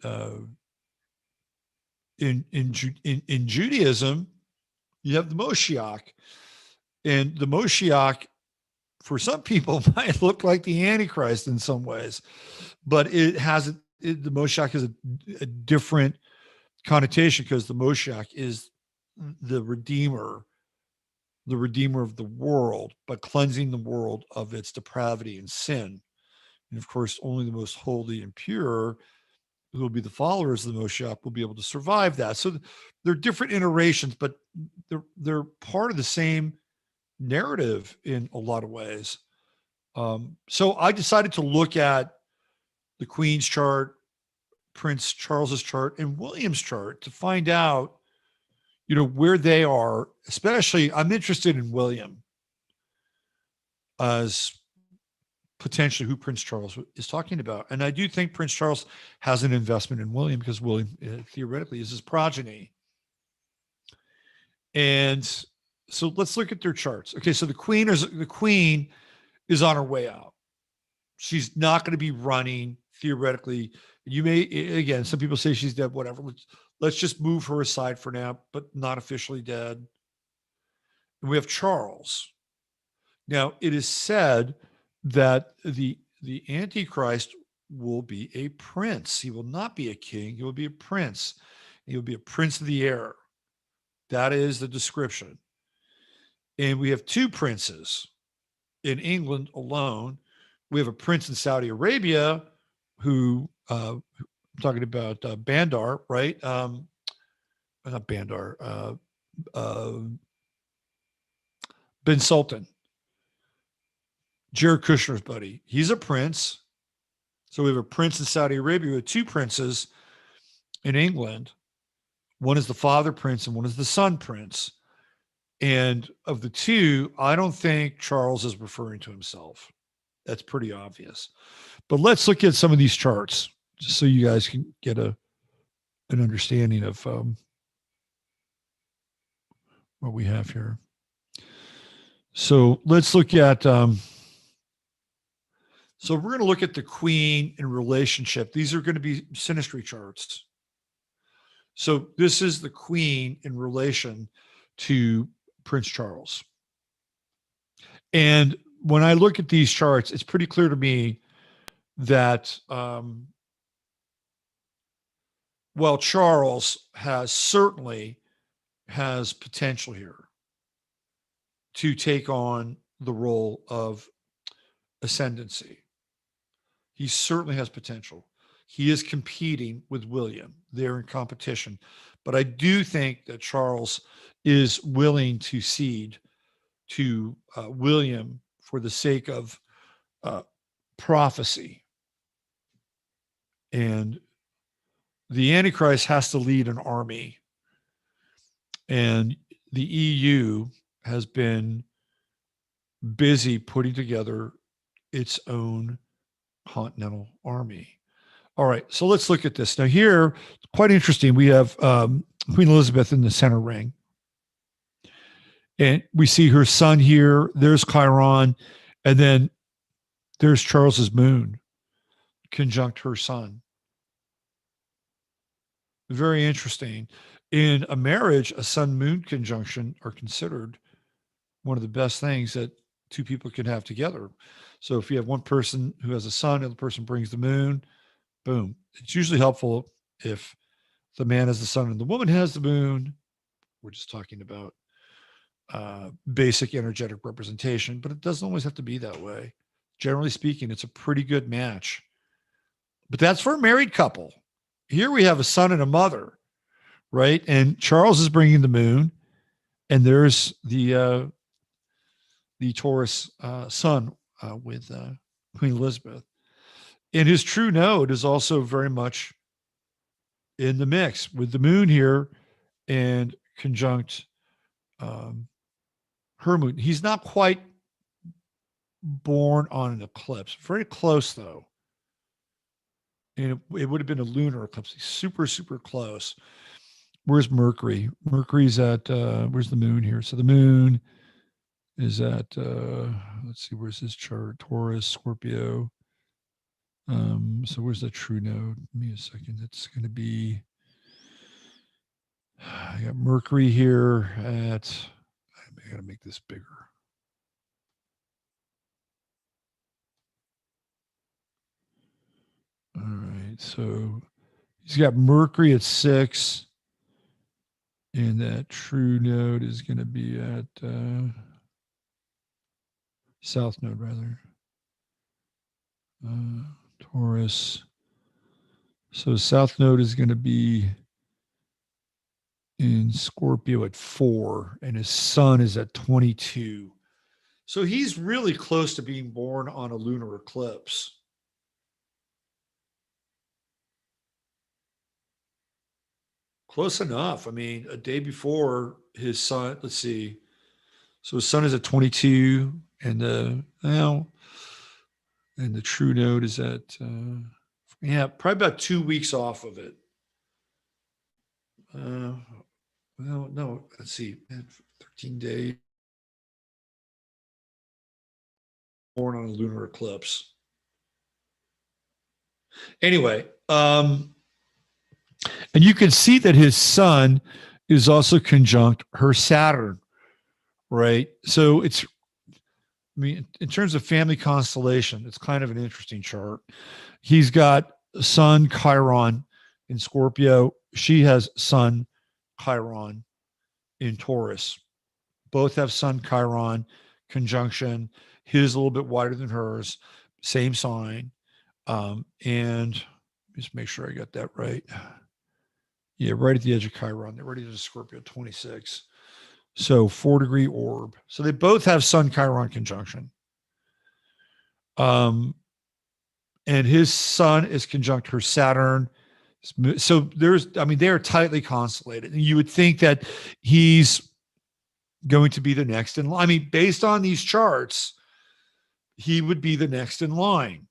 Judaism, you have the Moshiach. And the Moshiach for some people might look like the Antichrist in some ways, but it has the Moshiach has a different connotation because the Moshiach is the redeemer of the world, but cleansing the world of its depravity and sin. And of course, only the most holy and pure, who will be the followers of the Moshiach, will be able to survive that. So they're different iterations, but they're part of the same narrative in a lot of ways. So I decided to look at the Queen's chart, Prince Charles's chart, and William's chart to find out, where they are. Especially, I'm interested in William as potentially who Prince Charles is talking about. And I do think Prince Charles has an investment in William because William theoretically is his progeny. And so let's look at their charts. Okay, so the queen is on her way out. She's not going to be running theoretically. You may, again, some people say she's dead, whatever. Let's just move her aside for now, but not officially dead. And we have Charles. Now, it is said that the Antichrist will be a prince. He will not be a king. He will be a prince. He will be a prince of the air. That is the description. And we have two princes in England alone. We have a prince in Saudi Arabia who, I'm talking about Bandar, right? Not Bandar, bin Sultan, Jared Kushner's buddy. He's a prince. So we have a prince in Saudi Arabia. We have two princes in England. One is the father prince and one is the son prince. And of the two, I don't think Charles is referring to himself. That's pretty obvious. But let's look at some of these charts just so you guys can get an understanding of what we have here. So let's look at, so we're going to look at the queen in relationship. These are going to be synastry charts. So this is the queen in relation to Prince Charles. And when I look at these charts, it's pretty clear to me that, well, Charles certainly has potential here to take on the role of ascendancy. He certainly has potential. He is competing with William. They're in competition. But I do think that Charles is willing to cede to William for the sake of prophecy. And the Antichrist has to lead an army. And the EU has been busy putting together its own continental army. All right, so let's look at this. Now here, quite interesting, we have Queen Elizabeth in the center ring. And we see her son here. There's Chiron. And then there's Charles's moon conjunct her son. Very interesting. In a marriage, a sun-moon conjunction are considered one of the best things that two people can have together. So if you have one person who has a sun, the other person brings the moon, boom. It's usually helpful if the man has the sun and the woman has the moon. We're just talking about basic energetic representation, but it doesn't always have to be that way. Generally speaking, it's a pretty good match. But that's for a married couple. Here we have a son and a mother, right? And Charles is bringing the moon, and there's the Taurus sun with Queen Elizabeth. And his true node is also very much in the mix with the moon here and conjunct her moon. He's not quite born on an eclipse. Very close, though. And it would have been a lunar eclipse. He's super, super close. Where's Mercury? Mercury's at, where's the moon here? So the moon is at, let's see, where's his chart? Taurus, Scorpio. So where's the true node? Give me a second. It's going to be, I got Mercury here at, I got to make this bigger. right. So he's got Mercury at 6. And that true node is going to be at south node, rather. Taurus. So south node is going to be in Scorpio at 4, and his sun is at 22. So he's really close to being born on a lunar eclipse. Close enough. I mean, a day before his sun, let's see. So his sun is at 22, and the true node is at probably about 2 weeks off of it. No, let's see, 13 days. Born on a lunar eclipse. Anyway, and you can see that his sun is also conjunct her Saturn, right? So it's, I mean, in terms of family constellation, it's kind of an interesting chart. He's got Sun Chiron in Scorpio. She has Sun Chiron in Taurus. Both have Sun Chiron conjunction. His a little bit wider than hers, same sign. And just make sure I got that right. Yeah, right at the edge of Chiron. They're ready to Scorpio 26. So 4-degree orb. So they both have Sun Chiron conjunction. And his sun is conjunct her Saturn. So they are tightly constellated. And you would think that he's going to be the next in line. I mean, based on these charts, he would be the next in line.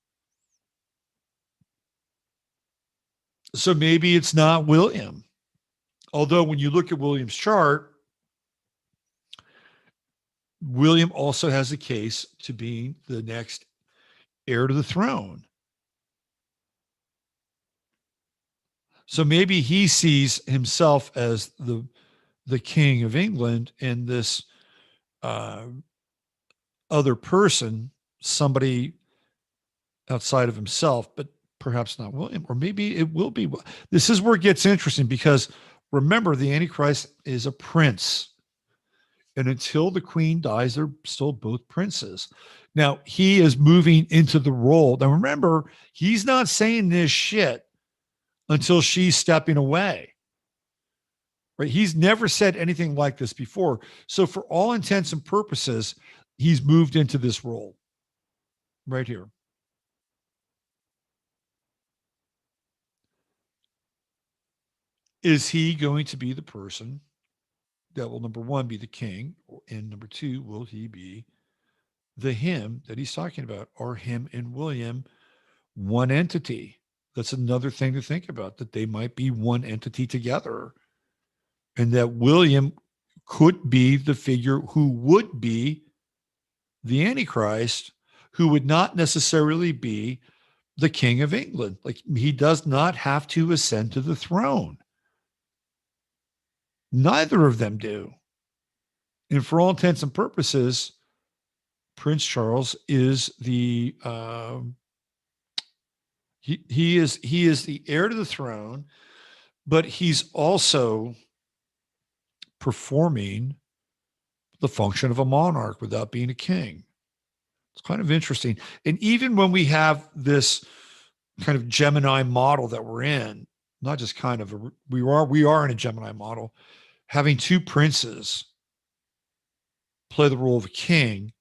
So maybe it's not William. Although when you look at William's chart, William also has a case to being the next heir to the throne. So maybe he sees himself as the king of England, and this other person, somebody outside of himself, but perhaps not William, or maybe it will be. This is where it gets interesting, because remember, the Antichrist is a prince. And until the queen dies, they're still both princes. Now, he is moving into the role. Now, remember, he's not saying this shit until she's stepping away. Right? He's never said anything like this before. So for all intents and purposes, he's moved into this role right here. Is he going to be the person that will, number one, be the king? And number two, will he be the him that he's talking about? Are him and William one entity? That's another thing to think about, that they might be one entity together. And that William could be the figure who would be the Antichrist, who would not necessarily be the king of England. Like, he does not have to ascend to the throne. Neither of them do. And for all intents and purposes, Prince Charles is the he is the heir to the throne, but he's also performing the function of a monarch without being a king. It's kind of interesting. And even when we have this kind of Gemini model that we're in, not just kind of we are in a Gemini model, having two princes play the role of a king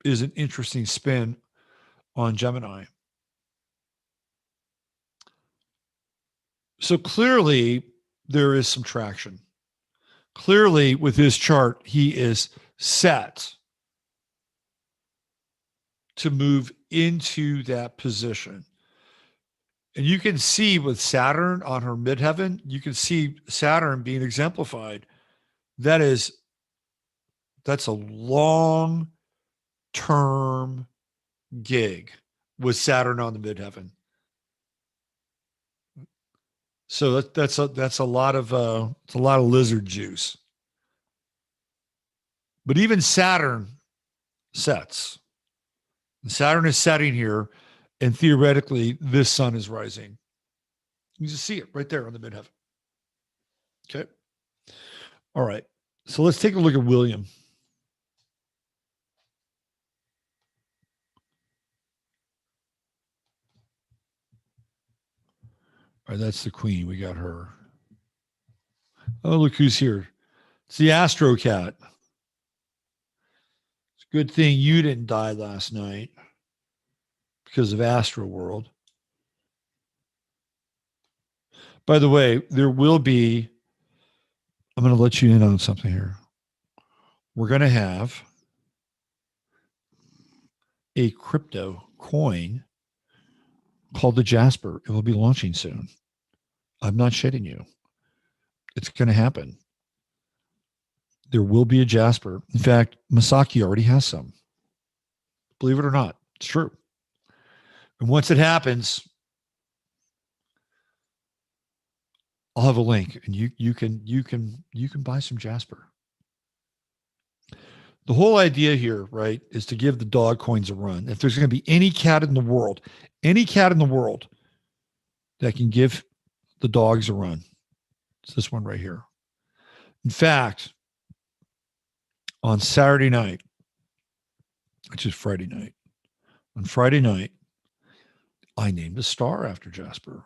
is an interesting spin on Gemini. So clearly there is some traction. Clearly with his chart, he is set to move into that position. And you can see with Saturn on her midheaven, you can see Saturn being exemplified. That's a long-term gig with Saturn on the midheaven. So that's a lot of lizard juice. But even Saturn sets. Saturn is setting here, And theoretically, this sun is rising. You just see it right there on the midheaven. Okay. All right. So let's take a look at William. All right, that's the queen. We got her. Oh, look who's here. It's the Astro Cat. It's a good thing you didn't die last night because of Astro World. By the way, there will be, I'm going to let you in on something here. We're going to have a crypto coin called the Jasper. It will be launching soon. I'm not shitting you. It's going to happen. There will be a Jasper. In fact, Masaki already has some. Believe it or not, it's true. And once it happens, I'll have a link, and you can buy some Jasper. The whole idea here, right, is to give the dog coins a run. If there's going to be any cat in the world that can give the dogs a run, it's this one right here. In fact, on Saturday night, which is Friday night, on Friday night, I named a star after Jasper.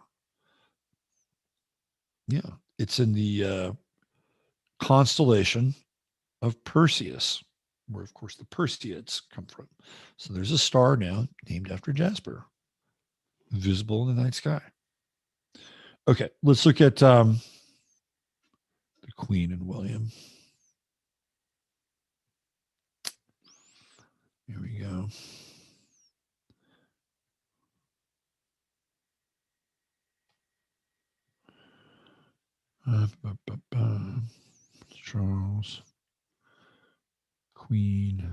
Yeah, it's in the constellation of Perseus, where, of course, the Perseids come from. So there's a star now named after Jasper, visible in the night sky. Okay, let's look at the Queen and William. Here we go. Charles, Queen.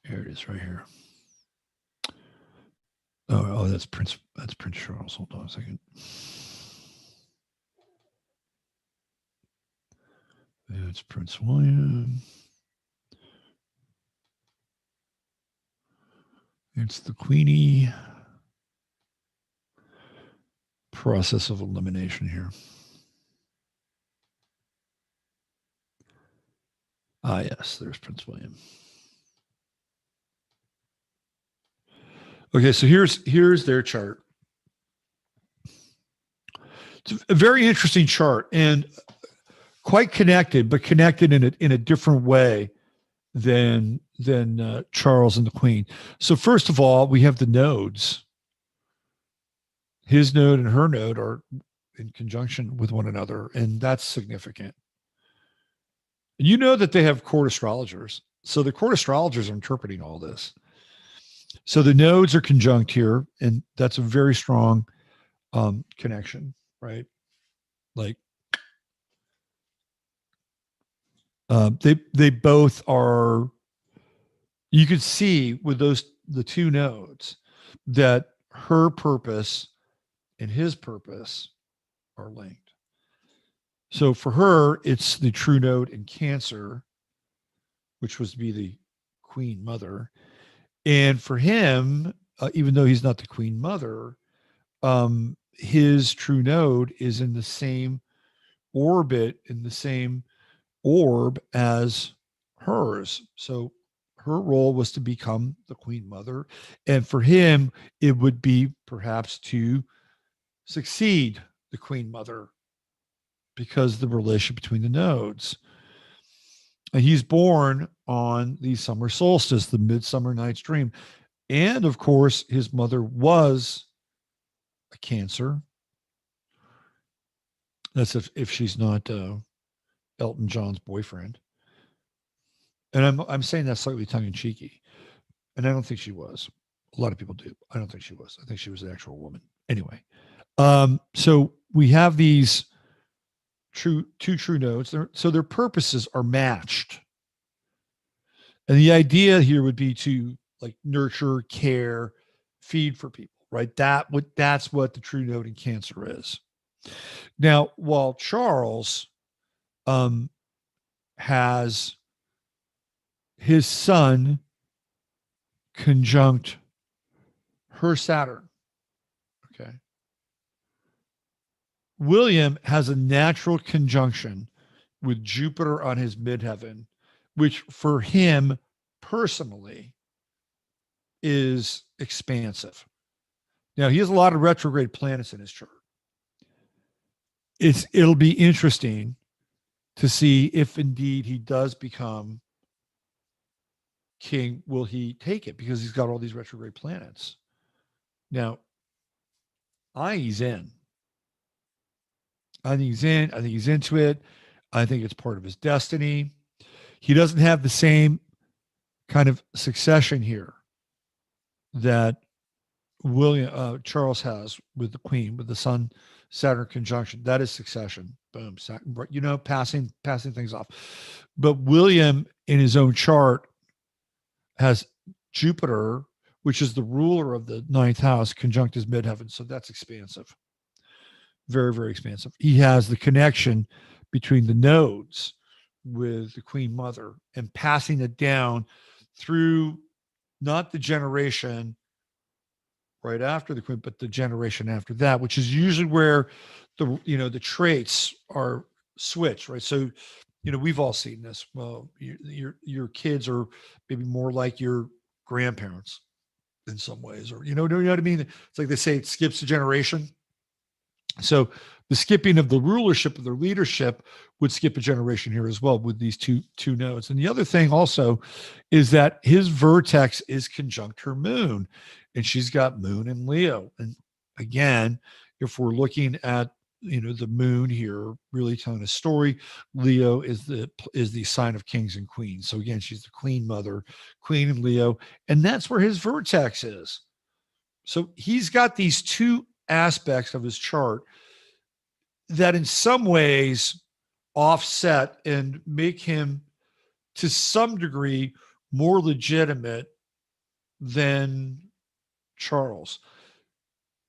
There it is, right here. Oh, that's Prince. That's Prince Charles. Hold on a second. It's Prince William. It's the Queenie. Process of elimination here. Ah, yes, there's Prince William. Okay, so here's their chart. It's a very interesting chart and quite connected, but connected in a different way than Charles and the Queen. So first of all, we have the nodes. His node and her node are in conjunction with one another, and that's significant. You know that they have court astrologers. So the court astrologers are interpreting all this. So the nodes are conjunct here, and that's a very strong connection, right? Like they both are. You could see with the two nodes that her purpose and his purpose are linked. So for her, it's the true node in Cancer, which was to be the Queen Mother. And for him, even though he's not the Queen Mother, his true node is in the same orbit, in the same orb as hers. So her role was to become the Queen Mother. And for him, it would be perhaps to succeed the Queen Mother because of the relationship between the nodes. And he's born on the summer solstice, the Midsummer Night's Dream. And of course, his mother was a Cancer. That's if she's not Elton John's boyfriend. And I'm saying that slightly tongue-in-cheeky. And I don't think she was. A lot of people do. I don't think she was. I think she was an actual woman. Anyway, so we have these two true nodes. So their purposes are matched. And the idea here would be to like nurture, care, feed for people, right? That's what the true node in Cancer is. Now, while Charles has his sun conjunct her Saturn. Okay. William has a natural conjunction with Jupiter on his midheaven, which for him personally is expansive. Now, he has a lot of retrograde planets in his chart. It'll be interesting to see if indeed he does become king. Will he take it? Because he's got all these retrograde planets. Now, he's in. I think he's in. I think he's into it. I think it's part of his destiny. He doesn't have the same kind of succession here that Charles has with the Queen, with the Sun Saturn conjunction. That is succession. Boom. Passing things off. But William, in his own chart, has Jupiter, which is the ruler of the ninth house, conjunct his midheaven. So that's expansive. Very, very expansive. He has the connection between the nodes with the Queen Mother and passing it down through not the generation right after the Queen, but the generation after that, which is usually where the traits are switched, right? So, we've all seen this. Well, your kids are maybe more like your grandparents in some ways, or you know what I mean? It's like they say it skips a generation. So the skipping of the rulership of their leadership would skip a generation here as well with these two nodes. And the other thing also is that his vertex is conjunct her moon, and she's got moon in Leo. And again, if we're looking at the moon here really telling a story, Leo is the sign of kings and queens. So again, she's the queen mother, queen in Leo, and that's where his vertex is. So he's got these two aspects of his chart that in some ways offset and make him to some degree more legitimate than Charles.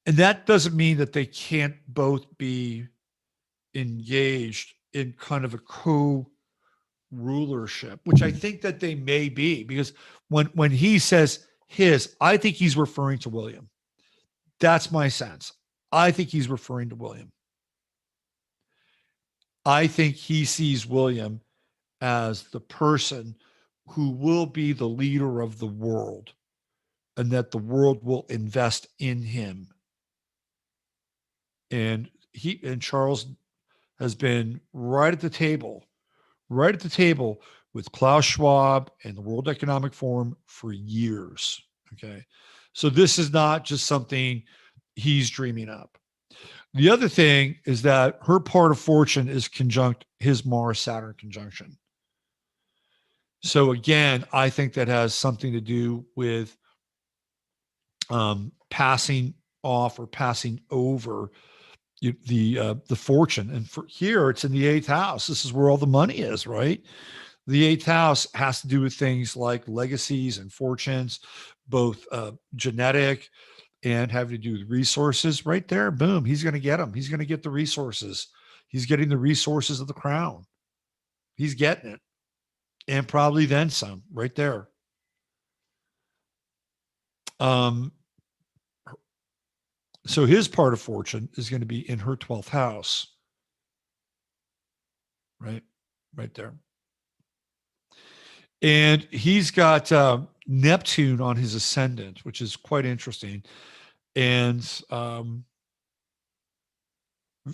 And that doesn't mean that they can't both be engaged in kind of a co-rulership, which I think that they may be, because when he says I think he's referring to William. That's my sense. I think he's referring to William. I think he sees William as the person who will be the leader of the world, and that the world will invest in him. And Charles has been right at the table with Klaus Schwab and the World Economic Forum for years. Okay. So this is not just something he's dreaming up. The other thing is that her part of fortune is conjunct his Mars-Saturn conjunction. So again, I think that has something to do with passing off or passing over the fortune. And for here, it's in the 8th house. This is where all the money is, right? The 8th house has to do with things like legacies and fortunes, both genetic and having to do with resources. Right there, boom, he's going to get them. He's going to get the resources. He's getting the resources of the crown. He's getting it. And probably then some right there. So his part of fortune is going to be in her 12th house. Right there. And he's got Neptune on his ascendant, which is quite interesting. And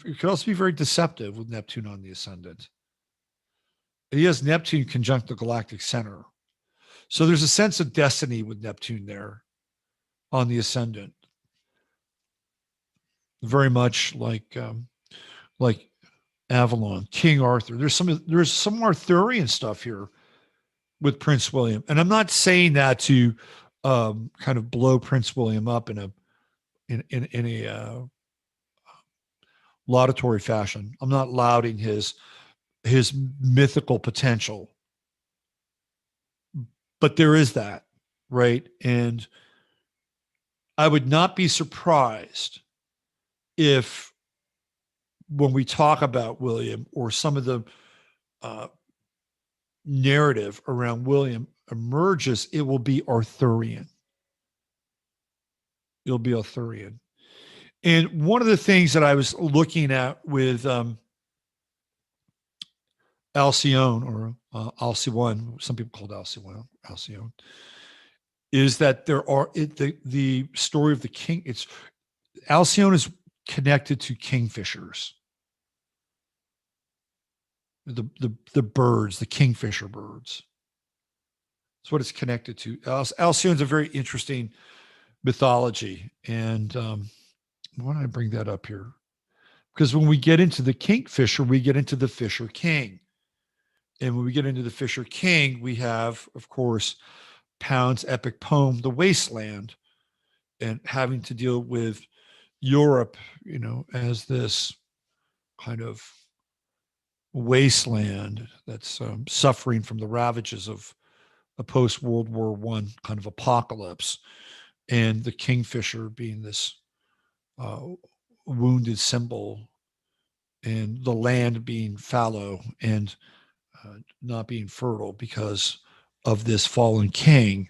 it could also be very deceptive with Neptune on the ascendant. He has Neptune conjunct the galactic center. So there's a sense of destiny with Neptune there on the ascendant. Very much like Avalon, King Arthur. There's some Arthurian stuff here with Prince William. And I'm not saying that to kind of blow Prince William up in a laudatory fashion. I'm not lauding his mythical potential. But there is that, right? And I would not be surprised if when we talk about William or some of the narrative around William emerges, it will be Arthurian. It'll be Arthurian. And one of the things that I was looking at with Alcyone, or Alcyone, some people call it Alcyone, is that there are the story of the king. It's Alcyone is connected to kingfishers, the birds, the kingfisher birds. That's what it's connected to. Alcyone is a very interesting mythology, and why don't I bring that up here? Because when we get into the kingfisher, we get into the fisher king. And when we get into the Fisher King, we have, of course, Pound's epic poem, The Wasteland, and having to deal with Europe, as this kind of wasteland that's suffering from the ravages of a post-World War I kind of apocalypse, and the kingfisher being this wounded symbol, and the land being fallow and not being fertile because of this fallen king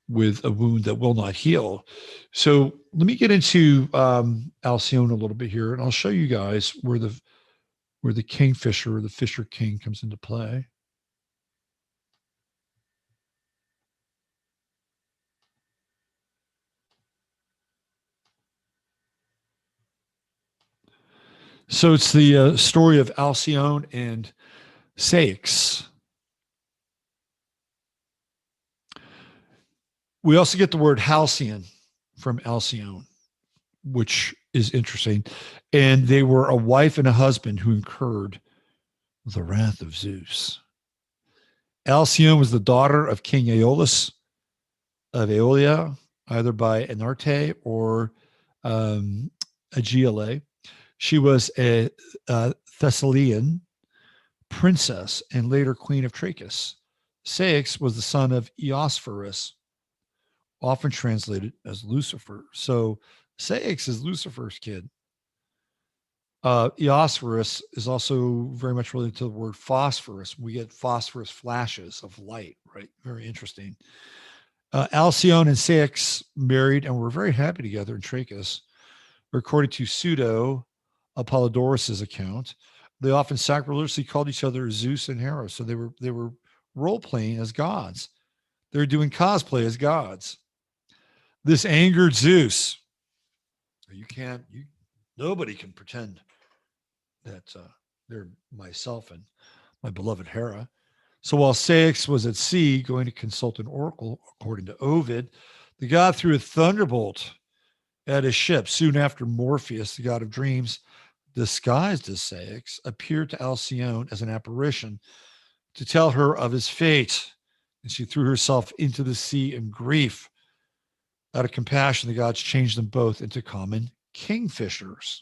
with a wound that will not heal. So let me get into Alcyone a little bit here, and I'll show you guys where the kingfisher, or the fisher king, comes into play. So it's the story of Alcyone and Ceyx. We also get the word Halcyon from Alcyone, which is interesting. And they were a wife and a husband who incurred the wrath of Zeus. Alcyone was the daughter of King Aeolus of Aeolia, either by Anarte or Aegiale. She was a Thessalian princess and later queen of Trachis. Ceyx was the son of Eosphorus, often translated as Lucifer. So Ceyx is Lucifer's kid. Eosphorus is also very much related to the word phosphorus. We get phosphorus flashes of light, right? Very interesting. Alcyone and Ceyx married and were very happy together in Trachis. According to Pseudo Apollodorus's account, they often sacrilegiously called each other Zeus and Hera. So they were role playing as gods. They were doing cosplay as gods. This angered Zeus. Nobody can pretend that they're myself and my beloved Hera. So while Ceyx was at sea going to consult an oracle, according to Ovid, the god threw a thunderbolt at his ship. Soon after, Morpheus, the god of dreams, disguised as Ceyx, appeared to Alcyone as an apparition to tell her of his fate. And she threw herself into the sea in grief. Out of compassion, the gods changed them both into common kingfishers.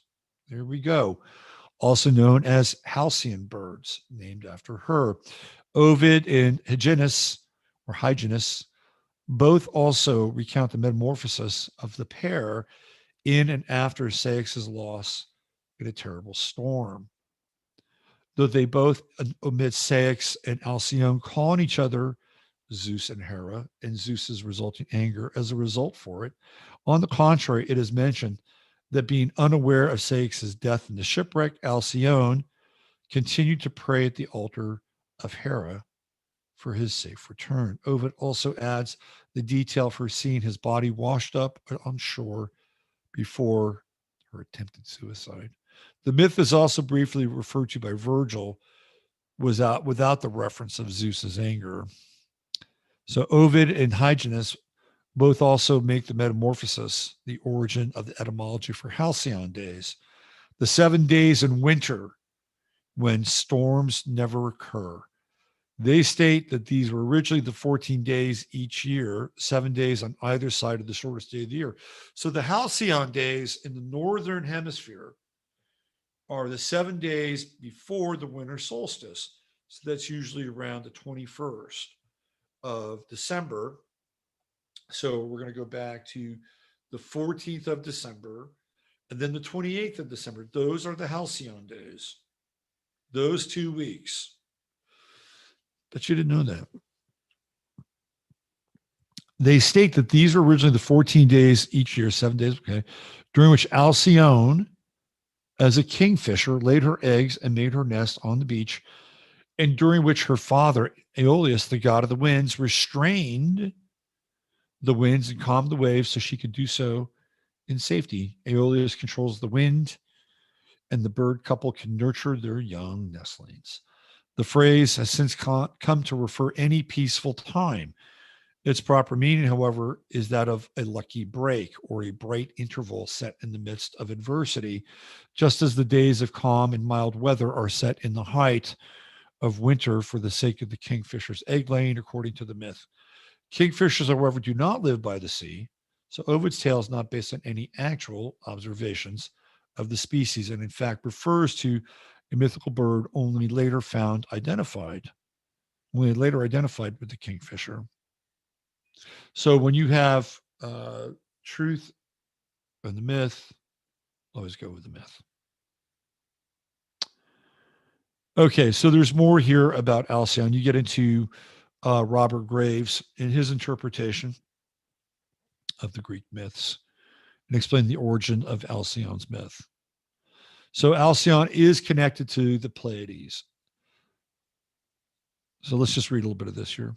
There we go. Also known as Halcyon birds, named after her. Ovid and Hyginus, both also recount the metamorphosis of the pair in and after Ceyx's loss in a terrible storm. Though they both omit Ceyx and Alcyone calling each other Zeus and Hera, and Zeus's resulting anger as a result for it. On the contrary, it is mentioned that being unaware of Ceyx's death in the shipwreck, Alcyone continued to pray at the altar of Hera for his safe return. Ovid also adds the detail of her seeing his body washed up on shore before her attempted suicide. The myth is also briefly referred to by Virgil without the reference of Zeus's anger. So Ovid and Hyginus both also make the metamorphosis the origin of the etymology for Halcyon Days, the 7 days in winter when storms never occur. They state that these were originally the 14 days each year, 7 days on either side of the shortest day of the year. So the Halcyon Days in the northern hemisphere are the 7 days before the winter solstice. So that's usually around the 21st of December. So we're going to go back to the 14th of December and then the 28th of December. Those are the Halcyon Days, those 2 weeks. But you didn't know that. They state that these were originally the 14 days each year, 7 days, okay, during which Alcyone, as a kingfisher, laid her eggs and made her nest on the beach, and during which her father, Aeolus, the god of the winds, restrained the winds and calmed the waves so she could do so in safety. Aeolus controls the wind, and the bird couple can nurture their young nestlings. The phrase has since come to refer any peaceful time. Its proper meaning, however, is that of a lucky break or a bright interval set in the midst of adversity, just as the days of calm and mild weather are set in the height of winter for the sake of the kingfisher's egg laying, according to the myth. Kingfishers, however, do not live by the sea, so Ovid's tale is not based on any actual observations of the species, and in fact refers to a mythical bird only later identified with the kingfisher. So when you have truth and the myth, always go with the myth. Okay, so there's more here about Alcyone. You get into Robert Graves in his interpretation of the Greek myths and explain the origin of Alcyone's myth. So Halcyon is connected to the Pleiades. So let's just read a little bit of this here.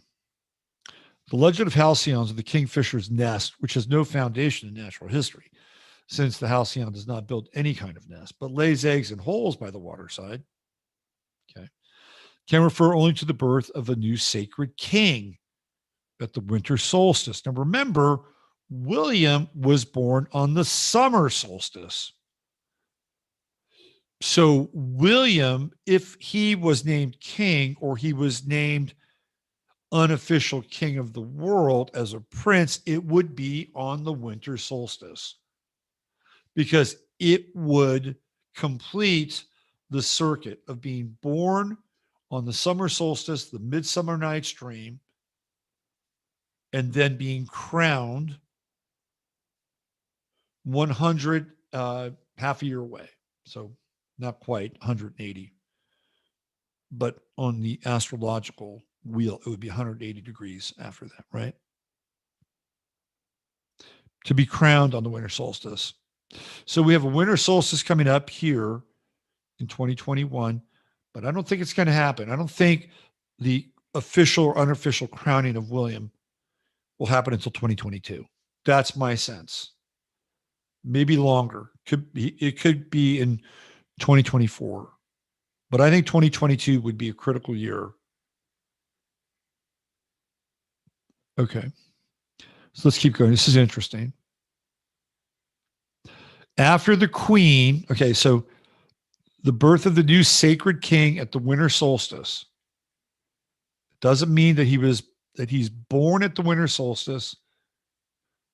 The legend of Halcyons, or the kingfisher's nest, which has no foundation in natural history, since the Halcyon does not build any kind of nest, but lays eggs in holes by the waterside, okay, can refer only to the birth of a new sacred king at the winter solstice. Now remember, William was born on the summer solstice. So William, if he was named king, or he was named unofficial king of the world as a prince, it would be on the winter solstice, because it would complete the circuit of being born on the summer solstice, the midsummer night's dream, and then being crowned 100, half a year away. So not quite 180, but on the astrological wheel, it would be 180 degrees after that, right? To be crowned on the winter solstice. So we have a winter solstice coming up here in 2021, but I don't think it's going to happen. I don't think the official or unofficial crowning of William will happen until 2022. That's my sense. Maybe longer. It could be in 2024. But I think 2022 would be a critical year. Okay. So let's keep going. This is interesting. After the queen, okay, so the birth of the new sacred king at the winter solstice doesn't mean that he's born at the winter solstice.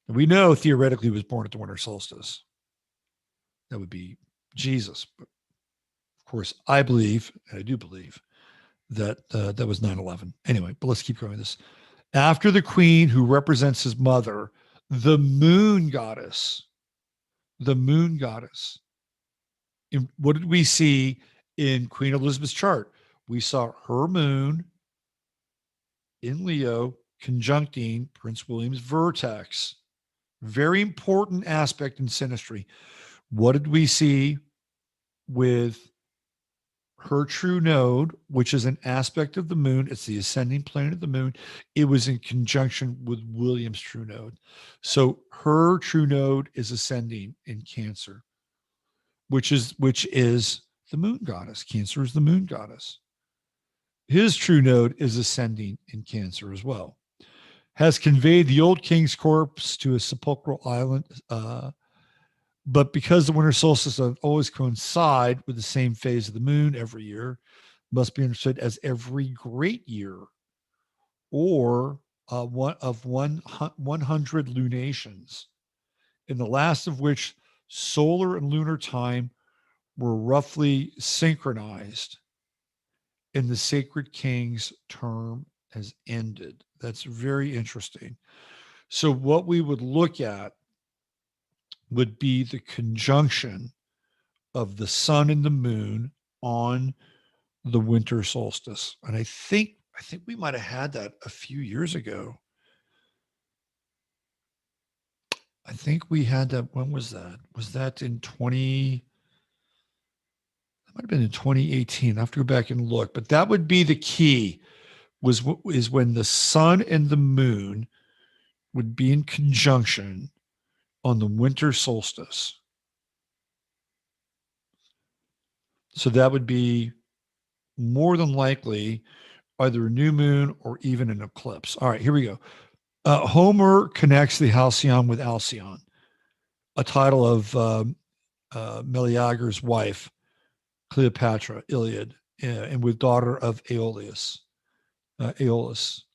We know theoretically he was born at the winter solstice. That would be Jesus. But of course, I believe, and I do believe, that that was 9/11. Anyway, but let's keep going with this. After the queen, who represents his mother, the moon goddess, what did we see in Queen Elizabeth's chart? We saw her moon in Leo conjuncting Prince William's vertex. Very important aspect in synastry. What did we see with her true node, which is an aspect of the moon? It's the ascending plane of the moon. It was in conjunction with William's true node. So her true node is ascending in Cancer, which is the moon goddess. Cancer is the moon goddess. His true node is ascending in Cancer as well. Has conveyed the old king's corpse to a sepulchral island, but because the winter solstice doesn't always coincide with the same phase of the moon every year, must be understood as every great year, or one of 100 lunations, in the last of which solar and lunar time were roughly synchronized, and the sacred king's term has ended. That's very interesting. So what we would look at would be the conjunction of the sun and the moon on the winter solstice. And I think we might have had that a few years ago. I think we had that. When was that? Was that in 20? That might have been in 2018. I have to go back and look, but that would be the key. Is when the sun and the moon would be in conjunction on the winter solstice. So that would be more than likely either a new moon or even an eclipse. All right, here we go. Homer connects the Halcyon with Alcyone, a title of Meleager's wife, Cleopatra, Iliad, and with daughter of Aeolus,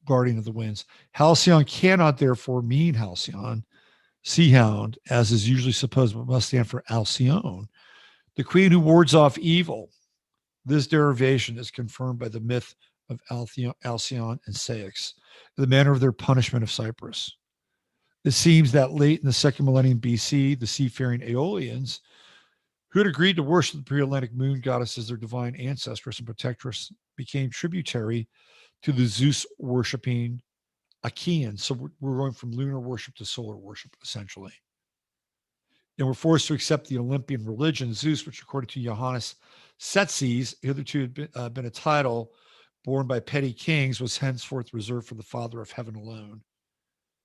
guardian of the winds. Halcyon cannot therefore mean Halcyon, sea hound, as is usually supposed, but must stand for Alcyone, the queen who wards off evil. This derivation is confirmed by the myth of Alcyone and Ceyx, the manner of their punishment of Cyprus. It seems that late in the second millennium BC, the seafaring Aeolians, who had agreed to worship the pre-Atlantic moon goddess as their divine ancestress and protectress, became tributary to the Zeus-worshipping Achaeans. So we're going from lunar worship to solar worship, essentially. And were forced to accept the Olympian religion. Zeus, which according to Johannes Tzetzes, hitherto had been a title borne by petty kings, was henceforth reserved for the Father of Heaven alone.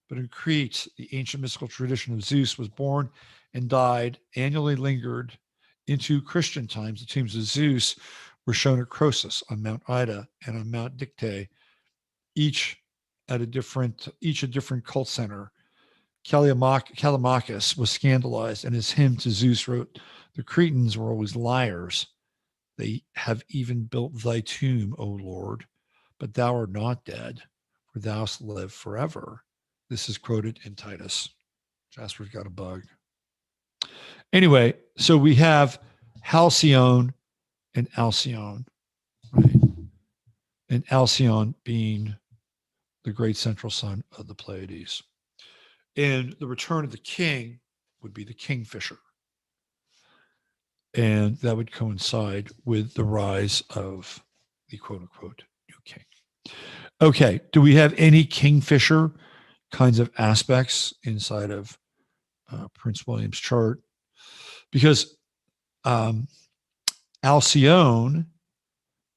But in Crete, the ancient mystical tradition of Zeus was born and died, annually lingered into Christian times. The tombs of Zeus were shown at Croesus on Mount Ida and on Mount Dicte, each a different cult center. Callimachus was scandalized, and his hymn to Zeus wrote, "The Cretans were always liars. They have even built thy tomb, O Lord, but thou art not dead, for thou hast lived forever." This is quoted in Titus. Jasper's got a bug. Anyway, so we have Halcyon and Alcyone, right? And Alcyone being the great central sun of the Pleiades. And the return of the king would be the kingfisher. And that would coincide with the rise of the quote unquote new king. Okay. Do we have any kingfisher kinds of aspects inside of Prince William's chart? Because Alcyone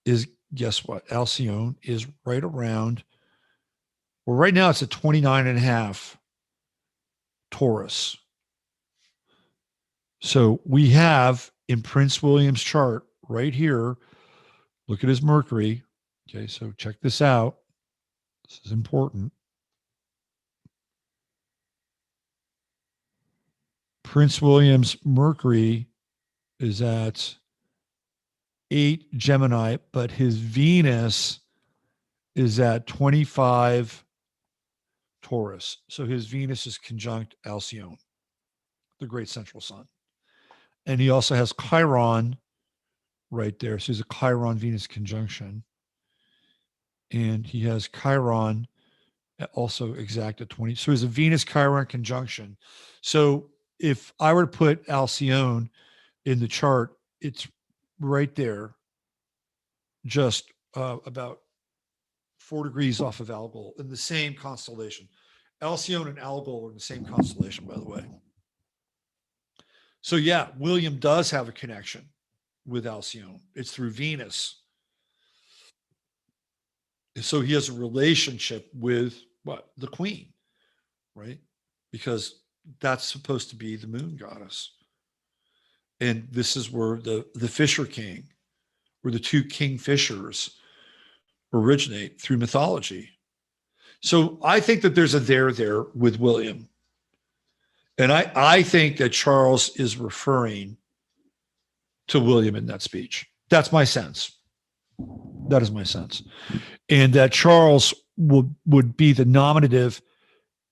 is, guess what? Alcyone is right around, well, right now it's at 29.5 Taurus. So we have in Prince William's chart right here, look at his Mercury. Okay, so check this out. This is important. Prince William's Mercury is at 8 Gemini, but his Venus is at 25 Taurus. So his Venus is conjunct Alcyone, the great central sun. And he also has Chiron right there. So he's a Chiron Venus conjunction. And he has Chiron also exact at 20. So he's a Venus Chiron conjunction. So if I were to put Alcyone in the chart, it's right there, just about 4 degrees off of Algol in the same constellation. Alcyone and Algol are in the same constellation, by the way. So yeah, William does have a connection with Alcyone. It's through Venus. So he has a relationship with what? The queen, right? Because that's supposed to be the moon goddess. And this is where the Fisher King, where the two kingfishers originate through mythology. So I think that there's a there with William. And I think that Charles is referring to William in that speech. That's my sense. That is my sense. And that Charles would be the nominative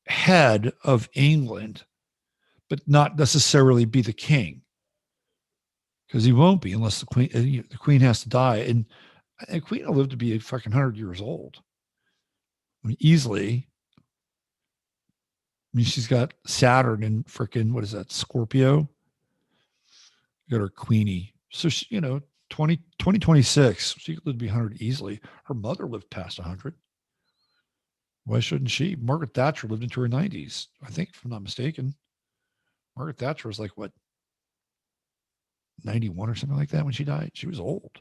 head of England, but not necessarily be the king. Because he won't be unless the queen has to die. And the queen will live to be fucking 100 years old. I mean, easily. I mean, she's got Saturn and freaking, what is that, Scorpio? Got her queenie. So, she, 2026, she could live to be 100 easily. Her mother lived past 100. Why shouldn't she? Margaret Thatcher lived into her 90s, I think, if I'm not mistaken. Margaret Thatcher was like, what, 91 or something like that when she died? She was old.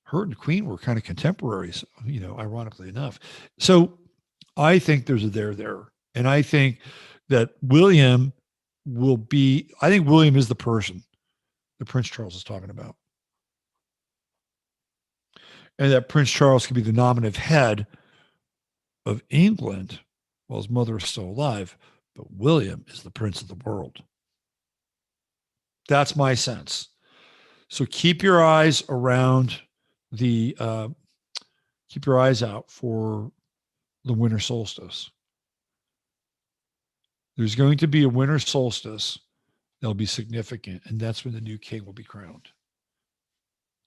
Her and the Queen were kind of contemporaries, ironically enough. So I think there's a there. And I think that William is the person that Prince Charles is talking about. And that Prince Charles could be the nominative head of England while his mother is still alive. But William is the prince of the world. That's my sense. So keep your eyes around keep your eyes out for the winter solstice. There's going to be a winter solstice that'll be significant, and that's when the new king will be crowned.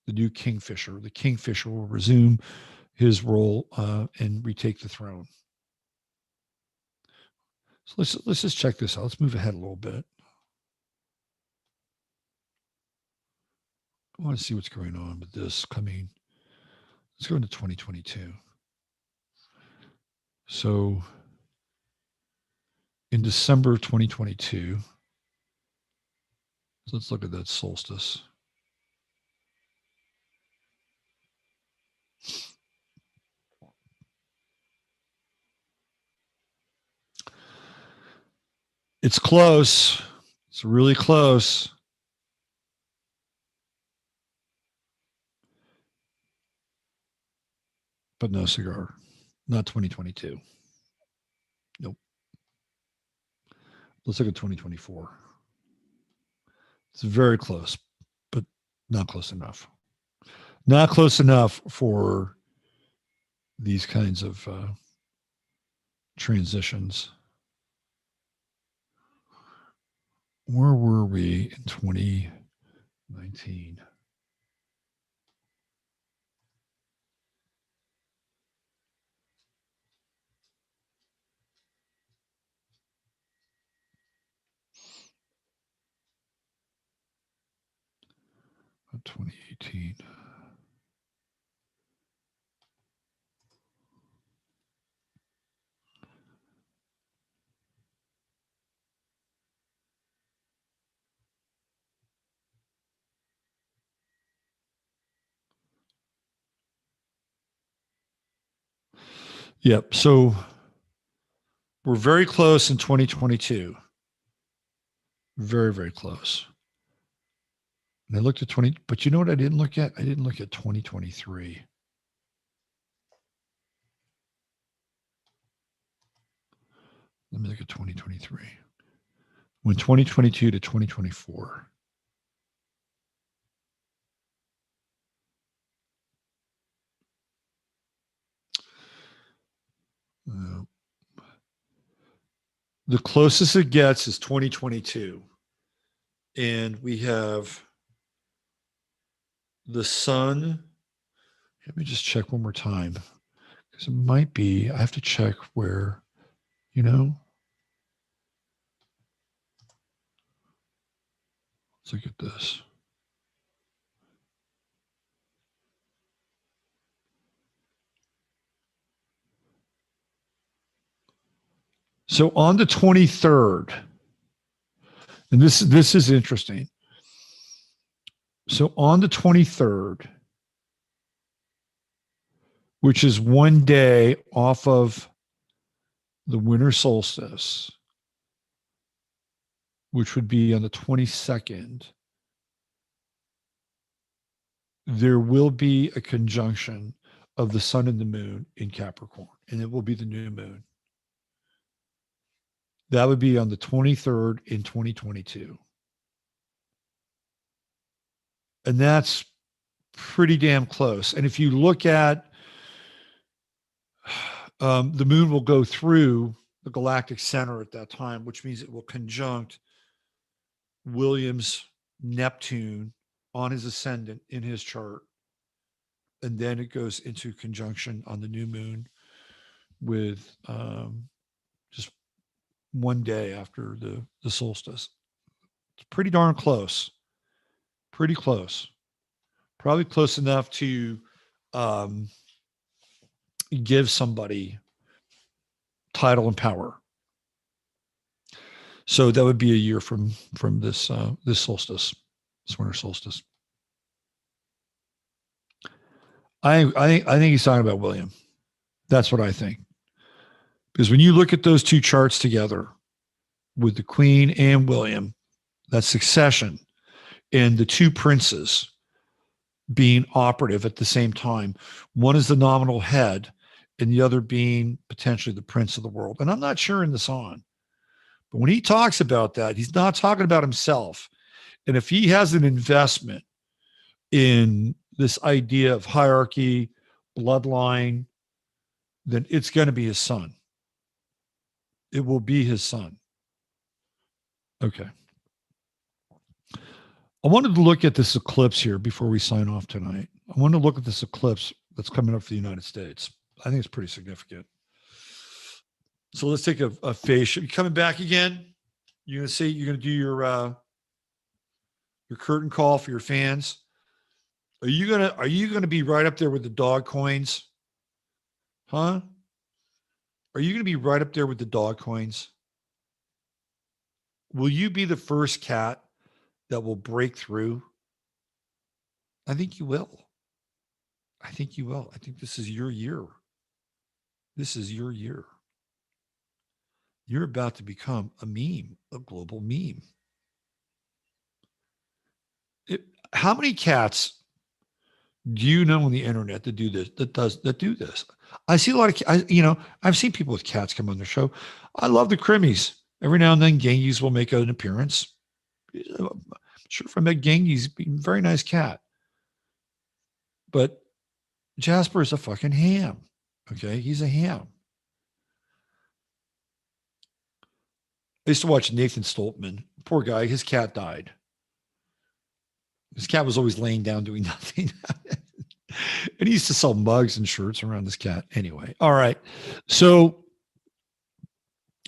The new kingfisher. The kingfisher will resume his role and retake the throne. So let's just check this out. Let's move ahead a little bit. I want to see what's going on with this coming. Let's go into 2022. So in December of 2022, let's look at that solstice. It's close. It's really close. But no cigar. Not 2022. Nope. Let's look at 2024. It's very close, but not close enough. Not close enough for these kinds of transitions. Where were we in 2019? Of 2018. Yep. So we're very close in 2022. Very, very close. And I looked at 20, but you know what I didn't look at? I didn't look at 2023. Let me look at 2023. When 2022 to 2024. The closest it gets is 2022. And we have the sun. Let me just check one more time. Because it might be, I have to check where, Let's look at this. So on the 23rd, and this is interesting. So on the 23rd, which is one day off of the winter solstice, which would be on the 22nd, there will be a conjunction of the sun and the moon in Capricorn, and it will be the new moon. That would be on the 23rd in 2022. And that's pretty damn close. And if you look at the moon will go through the galactic center at that time, which means it will conjunct William's Neptune on his ascendant in his chart. And then it goes into conjunction on the new moon with just one day after the solstice. It's pretty darn close. Pretty close. Probably close enough to give somebody title and power. So that would be a year from this this solstice, this winter solstice. I think he's talking about William. That's what I think. Because when you look at those two charts together with the Queen and William, that succession and the two princes being operative at the same time. One is the nominal head and the other being potentially the prince of the world. And I'm not sure in the song, but when he talks about that, he's not talking about himself. And if he has an investment in this idea of hierarchy, bloodline, then it's going to be his son. It will be his son. Okay. I wanted to look at this eclipse here before we sign off tonight. I want to look at this eclipse that's coming up for the United States. I think it's pretty significant. So let's take a phase. You coming back again? You're going to see, you're going to do your curtain call for your fans. Are you going to be right up there with the dog coins? Huh? Are you going to be right up there with the dog coins? Will you be the first cat that will break through? I think you will. I think you will. I think this is your year. This is your year. You're about to become a meme, a global meme. How many cats do you know on the internet that do this? That do this? I see a lot of. I've seen people with cats come on the show. I love the Crimmies. Every now and then, Genghis will make an appearance. I'm sure if I met Genghis, he's a very nice cat. But Jasper is a fucking ham. Okay, he's a ham. I used to watch Nathan Stoltman. Poor guy, his cat died. His cat was always laying down doing nothing. And he used to sell mugs and shirts around this cat. Anyway, all right. So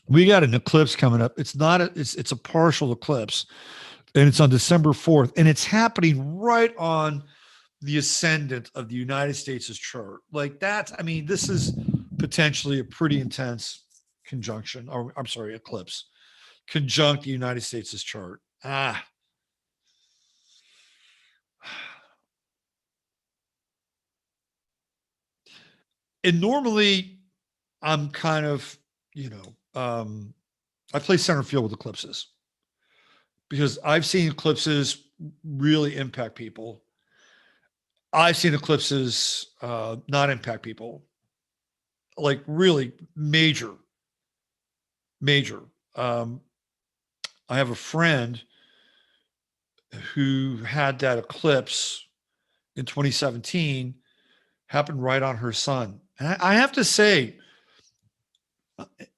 we got an eclipse coming up. It's a partial eclipse, and it's on December 4th, and it's happening right on the ascendant of the United States' chart. Like that's, I mean, this is potentially a pretty intense conjunction, or I'm sorry, eclipse. Conjunct the United States' chart. And normally I'm kind of, I play center field with eclipses because I've seen eclipses really impact people. I've seen eclipses not impact people, like really major. I have a friend who had that eclipse in 2017 happen right on her sun. And I have to say,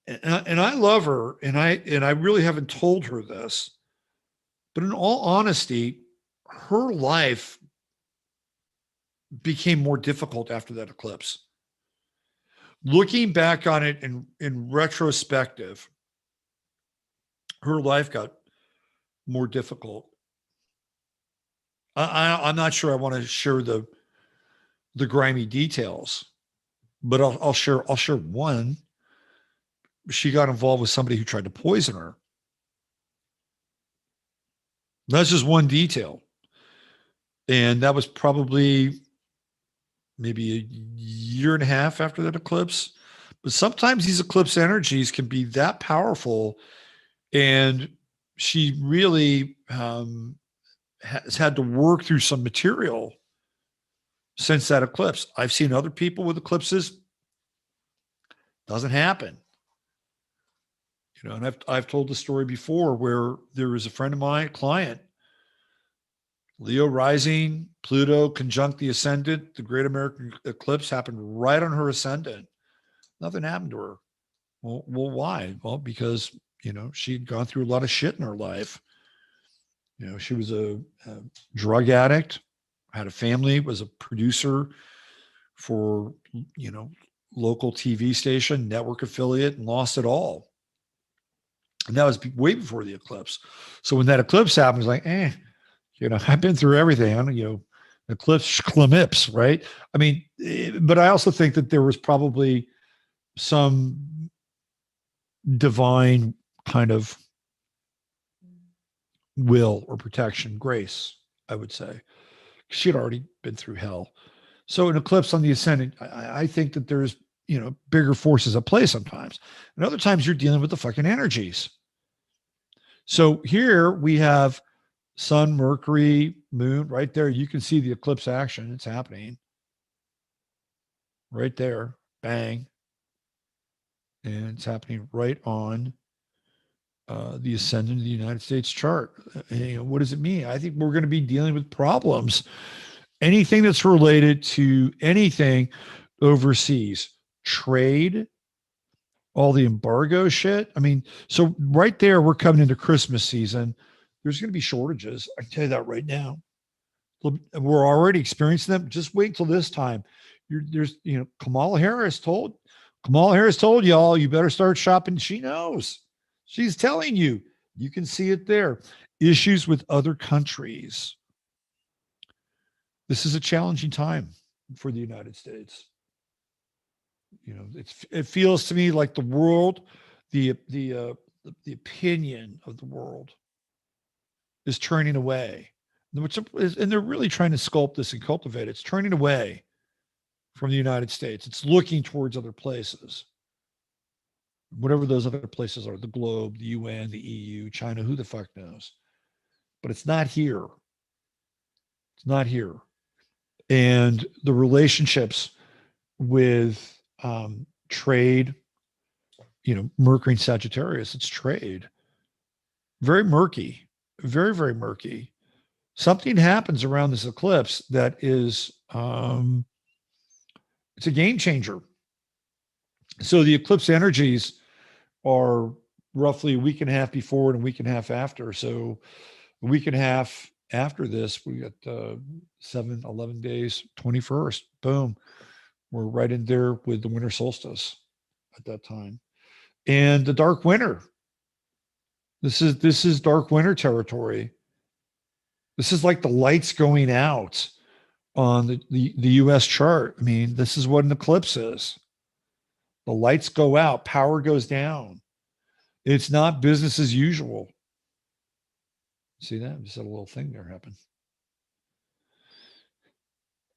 and I love her, and I really haven't told her this, but in all honesty, her life became more difficult after that eclipse. Looking back on it in retrospective, her life got more difficult. I'm not sure I want to share the grimy details, but I'll share one. She got involved with somebody who tried to poison her. That's just one detail. And that was probably maybe a year and a half after that eclipse. But sometimes these eclipse energies can be that powerful. And she really has had to work through some material since that eclipse. I've seen other people with eclipses. Doesn't happen. And I've told the story before where there was a friend of mine, client, Leo rising, Pluto conjunct the ascendant. The Great American Eclipse happened right on her ascendant. Nothing happened to her. Well, why? Well, because, she'd gone through a lot of shit in her life. She was a drug addict, had a family, was a producer for, local TV station, network affiliate, and lost it all. And that was way before the eclipse. So when that eclipse happened, it was like, I've been through everything. Eclipse, schlips, right? I mean, but I also think that there was probably some divine kind of will or protection, grace, I would say. She had already been through hell. So an eclipse on the ascendant, I think that there's, bigger forces at play sometimes. And other times you're dealing with the fucking energies. So here we have Sun, Mercury, Moon right there. You can see the eclipse action. It's happening right there. Bang. And it's happening right on the ascendant of the United States chart. And, what does it mean? I think we're going to be dealing with problems. Anything that's related to anything overseas, trade, all the embargo shit. I mean, so right there, we're coming into Christmas season. There's going to be shortages. I can tell you that right now. We're already experiencing them. Just wait till this time. Kamala Harris told y'all, you better start shopping. She knows. She's telling you. You can see it there. Issues with other countries. This is a challenging time for the United States. It feels to me like the world, the opinion of the world is turning away, and they're really trying to sculpt this and cultivate it. It's turning away from the United States. It's looking towards other places, whatever those other places are, the globe, the UN, the EU, China, who the fuck knows? But it's not here. It's not here. And the relationships with trade, Mercury and Sagittarius, it's trade. Very murky, very, very murky. Something happens around this eclipse that is, it's a game changer. So the eclipse energies are roughly a week and a half before and a week and a half after. So a week and a half after this, we got 11 days, 21st, boom. We're right in there with the winter solstice at that time. And the dark winter. This is dark winter territory. This is like the lights going out on the US chart. I mean, this is what an eclipse is. The lights go out, power goes down. It's not business as usual. See that? Just had a little thing there happen.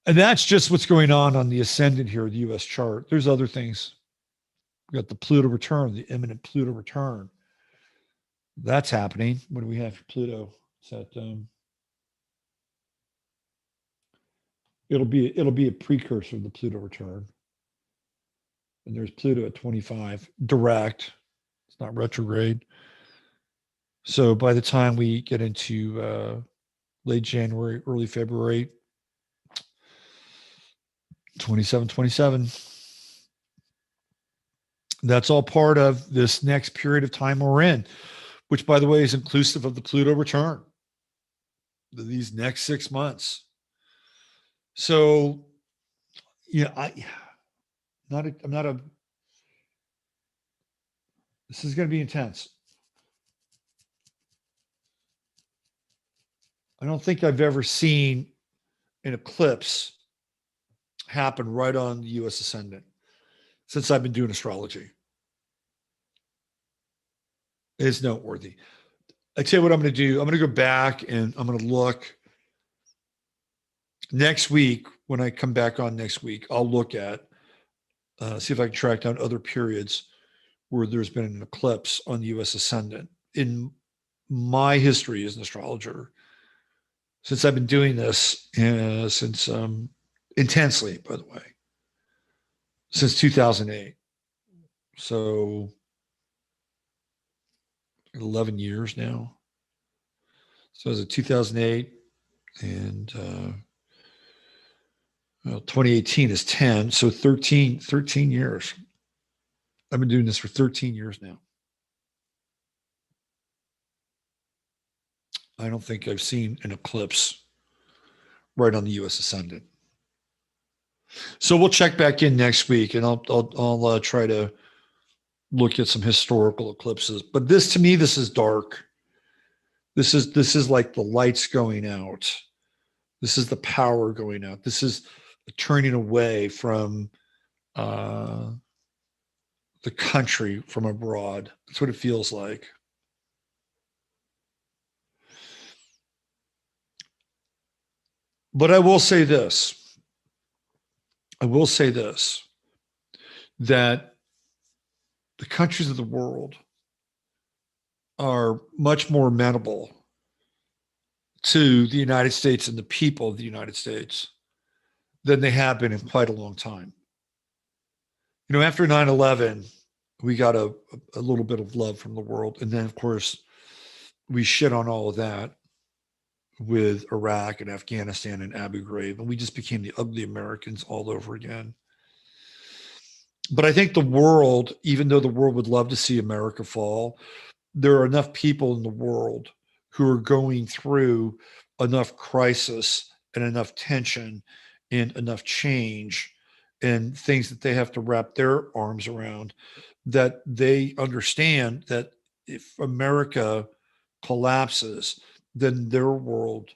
And that's just what's going on the ascendant here, the US chart. There's other things. We got the Pluto return, the imminent Pluto return. That's happening. What do we have for Pluto? It's at, it'll be a precursor of the Pluto return. And there's Pluto at 25, direct. It's not retrograde. So by the time we get into late January, early February, 27, that's all part of this next period of time we're in, which, by the way, is inclusive of the Pluto return, these next 6 months. So, this is going to be intense. I don't think I've ever seen an eclipse happen right on the US ascendant since I've been doing astrology. It's noteworthy. I tell you what I'm going to do. I'm going to go back and I'm going to look next week. When I come back on next week, I'll look at, see if I can track down other periods where there's been an eclipse on the US ascendant. In my history as an astrologer, since I've been doing this since intensely, by the way, since 2008. So 11 years now. So it was 2008 and 2018 is 10. So 13 years. I've been doing this for 13 years now. I don't think I've seen an eclipse right on the US ascendant. So we'll check back in next week, and I'll try to look at some historical eclipses. But this, to me, this is dark. This is like the lights going out. This is the power going out. This is turning away from the country from abroad. That's what it feels like. But I will say this. I will say this, that the countries of the world are much more amenable to the United States and the people of the United States than they have been in quite a long time. You know, after 9/11, we got a little bit of love from the world. And then, of course, we shit on all of that with Iraq and Afghanistan and Abu Ghraib, and we just became the ugly Americans all over again. But I think the world, even though the world would love to see America fall, there are enough people in the world who are going through enough crisis and enough tension and enough change and things that they have to wrap their arms around, that they understand that if America collapses, then their world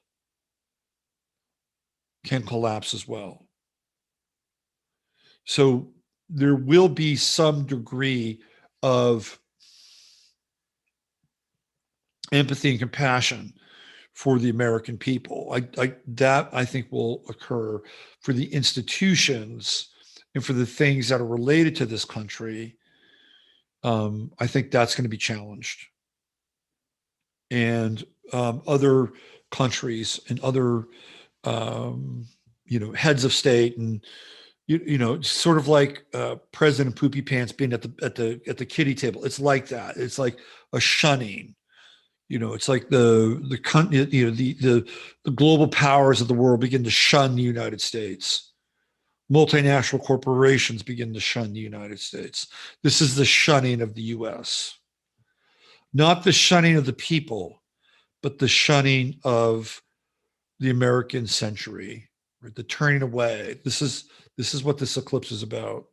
can collapse as well. So there will be some degree of empathy and compassion for the American people. I think will occur for the institutions and for the things that are related to this country. I think that's going to be challenged. And other countries and other, heads of state, and sort of like President Poopy Pants being at the kiddie table. It's like that. It's like a shunning. It's like the global powers of the world begin to shun the United States. Multinational corporations begin to shun the United States. This is the shunning of the U.S. Not the shunning of the people, but the shunning of the American century, or the turning away. This is what this eclipse is about.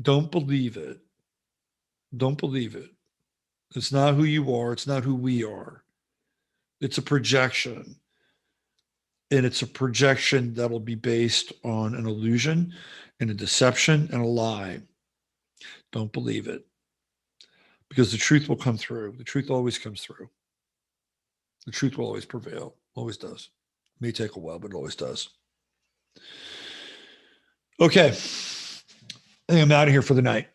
Don't believe it. Don't believe it. It's not who you are. It's not who we are. It's a projection. And it's a projection that'll be based on an illusion and a deception and a lie. Don't believe it. Because the truth will come through. The truth always comes through. The truth will always prevail. Always does. It may take a while, but it always does. Okay. I think I'm out of here for the night.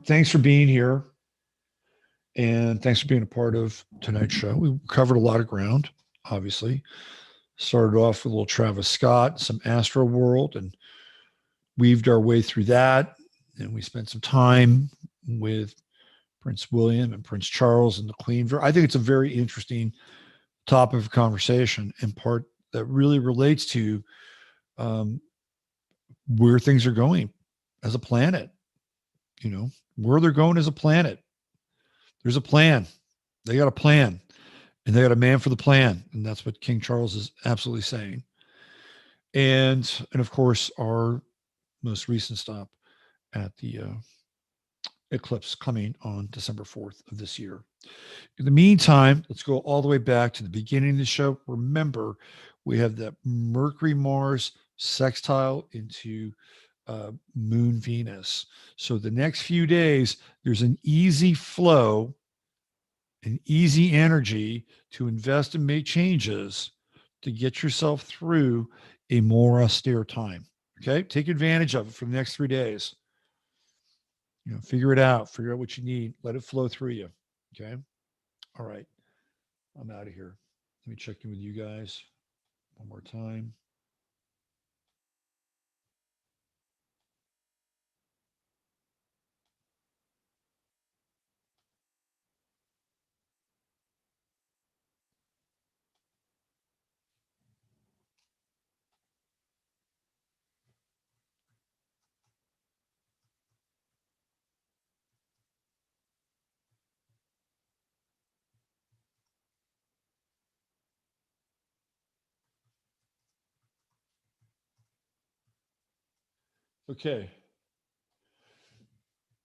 Thanks for being here. And thanks for being a part of tonight's show. We covered a lot of ground, obviously. Started off with a little Travis Scott, some Astro World, and weaved our way through that. And we spent some time with Prince William and Prince Charles and the Queen. I think it's a very interesting topic of conversation, in part that really relates to where things are going as a planet, where they're going as a planet. There's a plan. They got a plan, and they got a man for the plan. And that's what King Charles is absolutely saying. And of course, our most recent stop at the eclipse coming on December 4th of this year. In the meantime, let's go all the way back to the beginning of the show. Remember, we have that Mercury-Mars sextile into Moon Venus. So the next few days, there's an easy flow, an easy energy to invest and make changes to get yourself through a more austere time. Okay. Take advantage of it for the next 3 days. Figure it out, figure out what you need, let it flow through you. Okay. All right. I'm out of here. Let me check in with you guys one more time. Okay.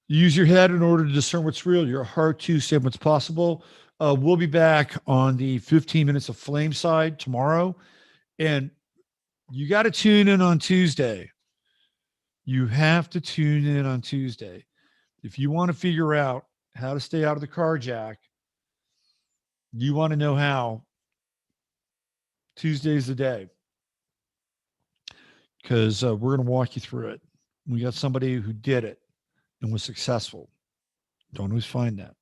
Use your head in order to discern what's real, your heart to say what's possible. We'll be back on the 15 Minutes of Flame side tomorrow. And you got to tune in on Tuesday. You have to tune in on Tuesday. If you want to figure out how to stay out of the carjack, you want to know how, Tuesday's the day, because we're going to walk you through it. We got somebody who did it and was successful. Don't always find that.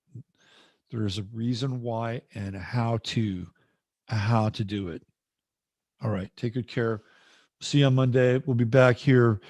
There is a reason why and a how to do it. All right. Take good care. See you on Monday. We'll be back here